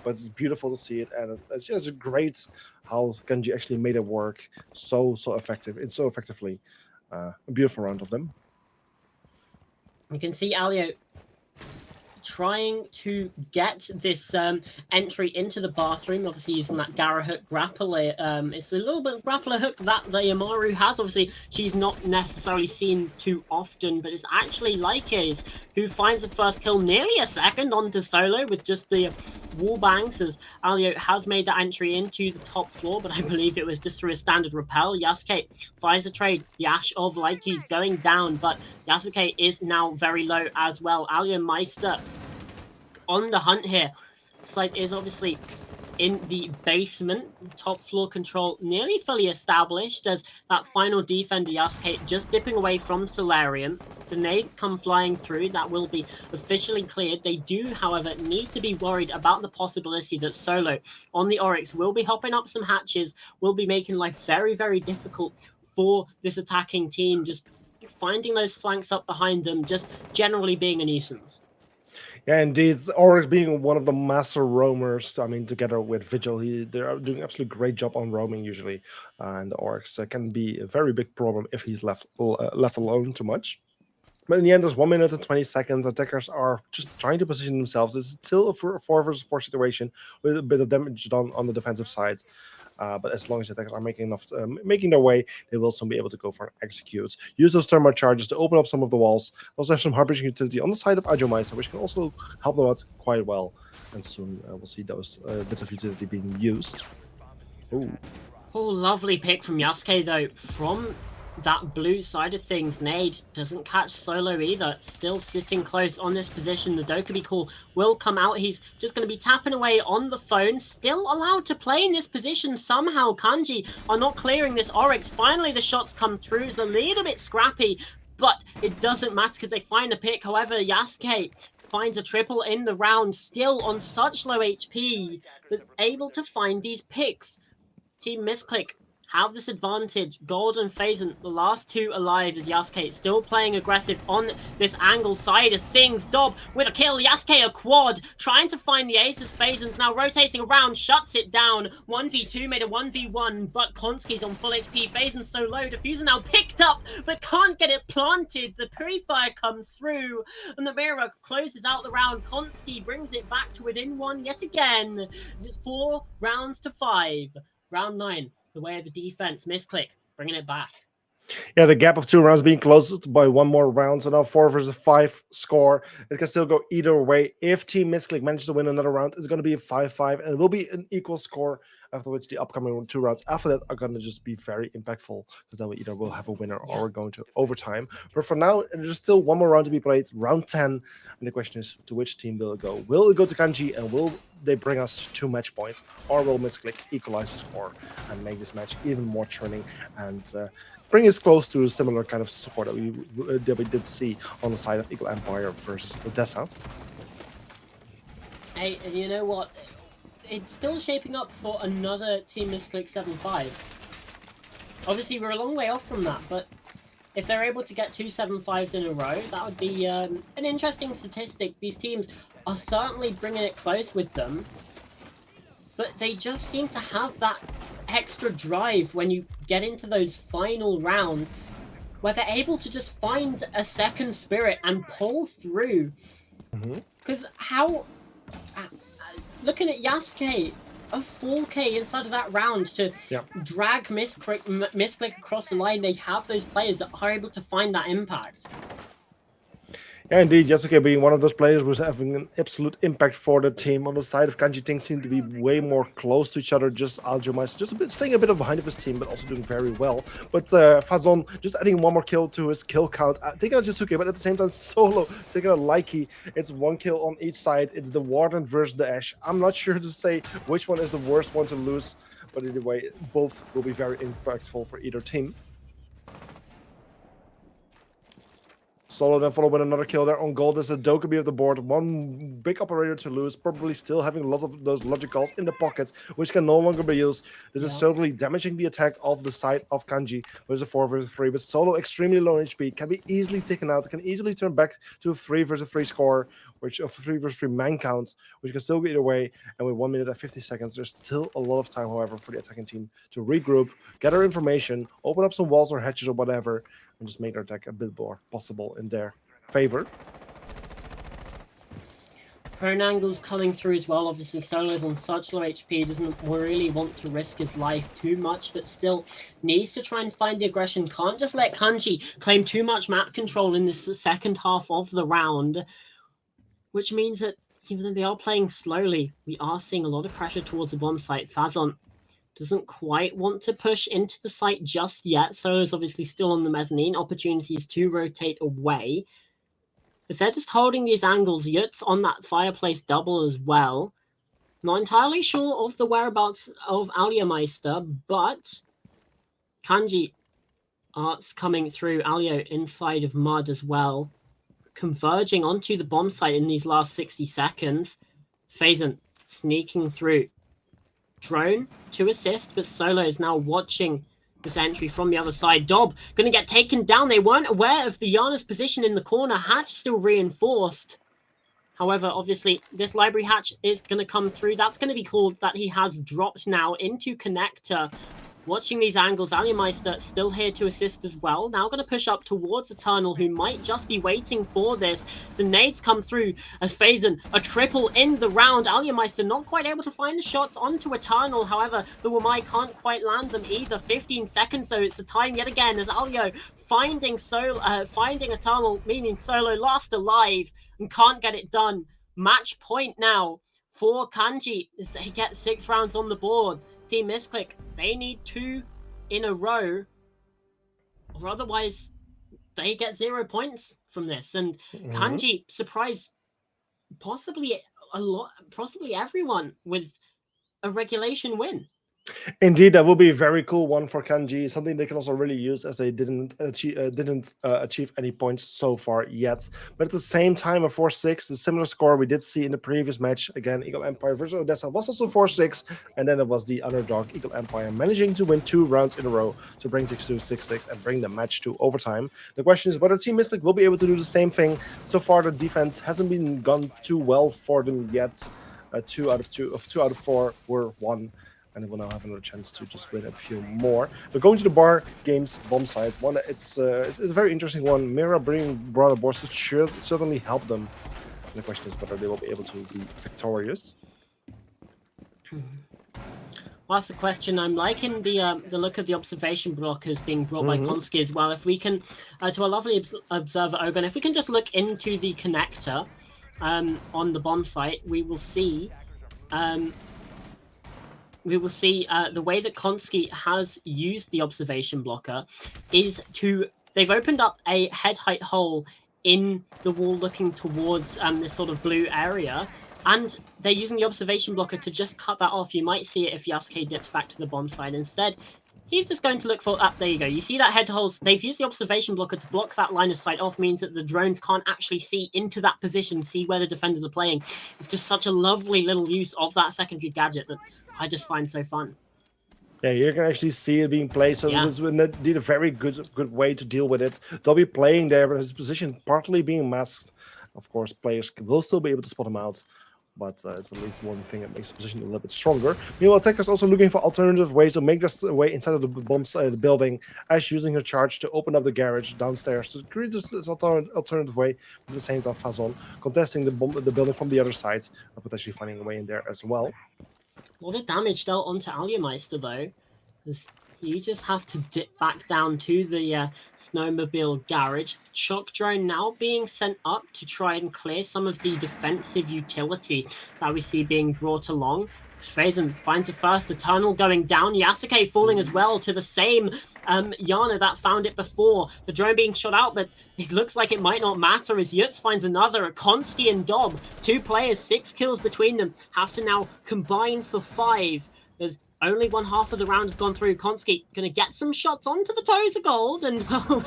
But it's beautiful to see it, and it's just great how Kanji actually made it work so effective. It's so effectively a beautiful round of them. You can see Alio trying to get this entry into the bathroom, obviously using that Gara hook grappler. It's a little bit of grappler hook that the Amaru has. Obviously, she's not necessarily seen too often, but it's actually Lycase who finds the first kill, nearly a second onto Solo with just the wall bangs, as Alio has made that entry into the top floor, but I believe it was just through a standard repel. Yasuke fires a trade. The Ash of Lycase going down, but Yasuke is now very low as well. Alio Meister on the hunt here. Site is obviously in the basement. Top floor control nearly fully established as that final defender, Yasuke, just dipping away from Solarium. So nades come flying through. That will be officially cleared. They do, however, need to be worried about the possibility that Solo on the Oryx will be hopping up some hatches, will be making life very, very difficult for this attacking team, just finding those flanks up behind them, just generally being a nuisance. Yeah, indeed. Oryx being one of the master roamers, I mean, together with Vigil, they're doing an absolutely great job on roaming usually. And the Oryx can be a very big problem if he's left alone too much. But in the end, there's 1 minute and 20 seconds. Attackers are just trying to position themselves. It's still a 4 versus 4 situation with a bit of damage done on the defensive side. But as long as the attackers are making their way, they will soon be able to go for an execute. Use those thermal charges to open up some of the walls. Also have some hard-breaching utility on the side of Ajomaiser, which can also help them out quite well. And soon we'll see those bits of utility being used. Ooh. Oh, lovely pick from Yasuke, though. From that blue side of things, nade doesn't catch Solo either. Still sitting close on this position. The Dokkaebi call will come out. He's just going to be tapping away on the phone. Still allowed to play in this position somehow. Kanji are not clearing this Oryx. Finally, the shots come through. It's a little bit scrappy, but it doesn't matter because they find a pick. However, Yasuke finds a triple in the round, still on such low HP, but able to find these picks. Team Misclick have this advantage. Gold and Phazon, the last two alive, as Yasuke still playing aggressive on this angle side of things. Dob with a kill. Yasuke a quad, trying to find the aces. Phazon's now rotating around, shuts it down. 1v2 made a 1v1, but Konski's on full HP. Phazon's so low. Diffuser now picked up, but can't get it planted. The Purifier comes through, and the mirror closes out the round. Konski brings it back to within 1 yet again. It's 4 rounds to 5. Round 9, the way of the defense. Misclick, bringing it back. Yeah, the gap of 2 rounds being closed by 1 more round. So now 4 versus 5 score. It can still go either way. If Team Misclick manages to win another round, it's going to be a 5-5, and it will be an equal score. After which the upcoming 2 rounds after that are going to just be very impactful, because then we either will have a winner or we're going to overtime. But for now, there's still 1 more round to be played, round 10. And the question is, to which team will it go? Will it go to Kanji, and will they bring us 2 match points? Or will Misclick equalize the score and make this match even more thrilling and bring us close to a similar kind of score that we did see on the side of Eagle Empire versus Odessa? Hey, and you know what? It's still shaping up for another Team Misclick 7-5. Obviously, we're a long way off from that, but if they're able to get 2 7-5s in a row, that would be an interesting statistic. These teams are certainly bringing it close with them, but they just seem to have that extra drive when you get into those final rounds where they're able to just find a second spirit and pull through. Because looking at Yasuke, a 4K inside of that round to drag Misclick across the line. They have those players that are able to find that impact. Yeah, indeed, Yasuke being one of those players who's having an absolute impact for the team. On the side of Kanji, things seem to be way more close to each other. Just Aljumais just staying a bit behind of his team, but also doing very well. But Phazon just adding 1 more kill to his kill count, taking out Yasuke, but at the same time Solo taking out Likey. It's 1 kill on each side. It's the Warden versus the Ash. I'm not sure to say which one is the worst one to lose, but either way, both will be very impactful for either team. Solo then followed with another kill there on gold as the Dokkaebi of the board. 1 big operator to lose, probably still having a lot of those logic calls in the pockets, which can no longer be used. This is certainly damaging the attack of the side of Kanji. There's a 4 versus 3, but Solo extremely low HP, can be easily taken out, can easily turn back to a 3 versus 3 score, which of 3 versus 3 man count, which can still go either way. And with 1 minute and 50 seconds, there's still a lot of time, however, for the attacking team to regroup, gather information, open up some walls or hatches or whatever, and just make their attack a bit more possible in their favor. Prone angles coming through as well. Obviously, Solo's on such low HP, doesn't really want to risk his life too much, but still needs to try and find the aggression. Can't just let Kanji claim too much map control in this second half of the round, which means that even though they are playing slowly, we are seeing a lot of pressure towards the bomb site. Phazon doesn't quite want to push into the site just yet. Solo's obviously still on the mezzanine. Opportunities to rotate away. But they're just holding these angles. Yut's on that fireplace double as well. Not entirely sure of the whereabouts of Aliameister, but Kanji Arts coming through. Alio inside of Mud as well, converging onto the bomb site in these last 60 seconds. Phazon sneaking through. Drone to assist, but Solo is now watching this entry from the other side. Dob going to get taken down. They weren't aware of the Yana's position in the corner. Hatch still reinforced. However, obviously, this library hatch is going to come through. That's going to be called that he has dropped now into connector. Watching these angles, Aliameister still here to assist as well. Now going to push up towards Eternal, who might just be waiting for this. The nades come through as Phazon, a triple in the round. Aliameister not quite able to find the shots onto Eternal. However, the Wamai can't quite land them either. 15 seconds, so it's the time yet again as Alio finding Eternal, meaning Solo last alive and can't get it done. Match point now for Kanji as they get 6 rounds on the board. Team Misclick, they need 2 in a row, or otherwise they get 0 points from this. And Kanji surprised possibly everyone with a regulation win. Indeed, that will be a very cool one for Kanji. Something they can also really use, as they didn't achieve any points so far yet. But at the same time, a 4-6, the similar score we did see in the previous match. Again, Eagle Empire versus Odessa was also 4-6, and then it was the underdog Eagle Empire managing to win 2 rounds in a row to bring things to 6-6 and bring the match to overtime. The question is whether Team Mystic will be able to do the same thing. So far, the defense hasn't been gone too well for them yet. 2 out of 4 were won. And they will now have another chance to just win a few more. But going to the bar games bomb site, it's a very interesting one. Mira brought a board should certainly help them. And the question is whether they will be able to be victorious. Well, that's the question. I'm liking the look of the observation blockers being brought by Konski as well. If we can, to our lovely observer Ogon, if we can just look into the connector on the bomb site, we will see. The way that Konski has used the observation blocker is they've opened up a head height hole in the wall looking towards this sort of blue area, and they're using the observation blocker to just cut that off. You might see it if Yasuke dips back to the bomb side. Instead, he's just going to look for... there you go. You see that head holes? They've used the observation blocker to block that line of sight off, means that the drones can't actually see into that position, see where the defenders are playing. It's just such a lovely little use of that secondary gadget that I just find so fun. Yeah, you can actually see it being played, so it was indeed a very good way to deal with it. They'll be playing there, but his position partly being masked. Of course, players will still be able to spot him out, but it's at least one thing that makes the position a little bit stronger. Meanwhile, attackers also looking for alternative ways to make their way inside of the the building, as using her charge to open up the garage downstairs to create this alternative way. At the same time, Phazon contesting the building from the other side, potentially finding a way in there as well. A lot of damage dealt onto Aliameister, though, as he just has to dip back down to the snowmobile garage. Shock drone now being sent up to try and clear some of the defensive utility that we see being brought along. Phazon finds the first Eternal going down. Yasuke falling as well to the same Yana that found it before. The drone being shot out, but it looks like it might not matter as Yutz finds another. Konski and Dob, 2 players, 6 kills between them, have to now combine for 5. There's only one half of the round has gone through. Konski going to get some shots onto the toes of gold, and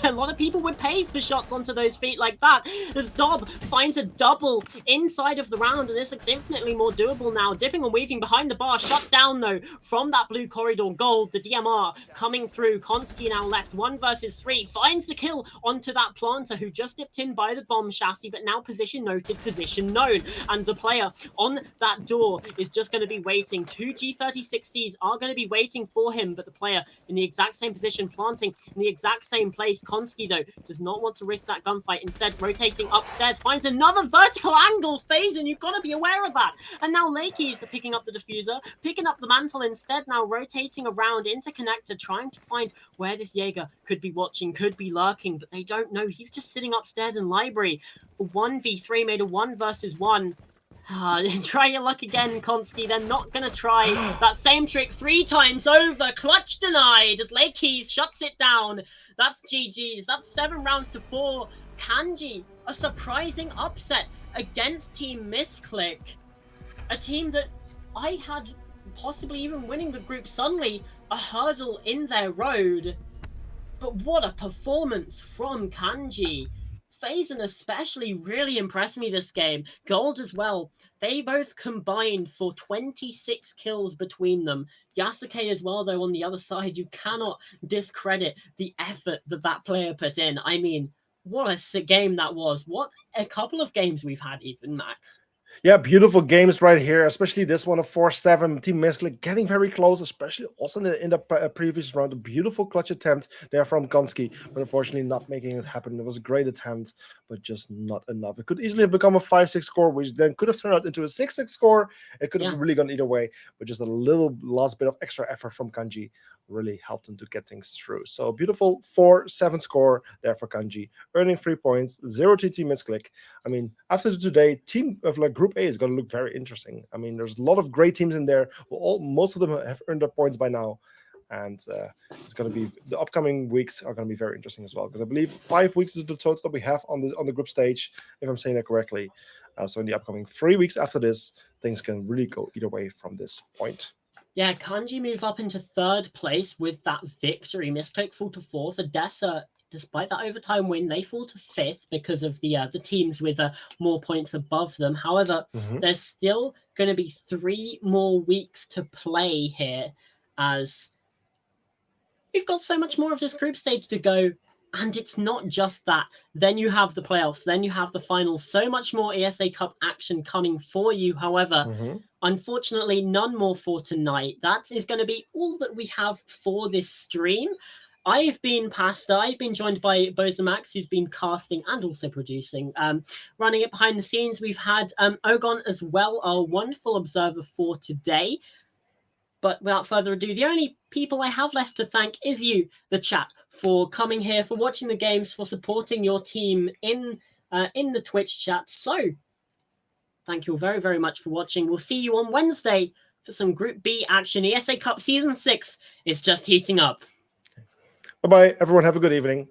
a lot of people would pay for shots onto those feet like that. As Dob finds a double inside of the round, and this looks infinitely more doable now. Dipping and weaving behind the bar, shut down though from that blue corridor. Gold, the DMR coming through. Konski now left 1 versus 3, finds the kill onto that planter who just dipped in by the bomb chassis, but now position noted, position known, and the player on that door is just going to be waiting. 2 G36Cs are going to be waiting for him, but the player in the exact same position, planting in the exact same place. Konski, though, does not want to risk that gunfight. Instead, rotating upstairs, finds another vertical angle. Phazon, you've got to be aware of that. And now Lakey is picking up the diffuser, picking up the mantle instead, now rotating around into connector, trying to find where this Jaeger could be watching, could be lurking, but they don't know. He's just sitting upstairs in library. 1v3 made a 1 versus 1. Try your luck again, Konski. They're not going to try that same trick 3 times over. Clutch denied as Lakey shuts it down. That's GG's. That's 7 rounds to 4. Kanji, a surprising upset against Team Misclick. A team that I had possibly even winning the group suddenly a hurdle in their road. But what a performance from Kanji. Faison especially really impressed me this game. Gold as well. They both combined for 26 kills between them. Yasuke as well, though, on the other side, you cannot discredit the effort that that player put in. I mean, what a sick game that was. What a couple of games we've had even, Max. Yeah, beautiful games right here, especially this one of 4-7. Team Misklik getting very close, especially also in the previous round. A beautiful clutch attempt there from Gonski, but unfortunately not making it happen. It was a great attempt, but just not enough. It could easily have become a 5-6 score, which then could have turned out into a 6-6 score. It could have really gone either way, but just a little last bit of extra effort from Kanji really helped them to get things through. So beautiful 4-7 score there for Kanji, earning 3 points, 0 to Team Misklik. I mean, after today, team of like Group A is going to look very interesting. I mean, there's a lot of great teams in there. Most of them have earned their points by now, and it's going to be the upcoming weeks are going to be very interesting as well. Because I believe 5 weeks is the total that we have on the group stage, if I'm saying that correctly. So in the upcoming 3 weeks after this, things can really go either way from this point. Yeah, Kanji move up into 3rd place with that victory. Misklik fall to 4th. Odessa, despite that overtime win, they fall to 5th because of the teams with more points above them. However, there's still going to be 3 more weeks to play here, as we've got so much more of this group stage to go. And it's not just that. Then you have the playoffs. Then you have the finals. So much more ESA Cup action coming for you. However, unfortunately, none more for tonight. That is going to be all that we have for this stream. I've been Pasta. I've been joined by Bozamax, who's been casting and also producing. Running it behind the scenes, we've had Ogon as well, our wonderful observer for today. But without further ado, the only people I have left to thank is you, the chat, for coming here, for watching the games, for supporting your team in the Twitch chat. So, thank you all very, very much for watching. We'll see you on Wednesday for some Group B action. ESA Cup Season 6 is just heating up. Bye-bye, everyone. Have a good evening.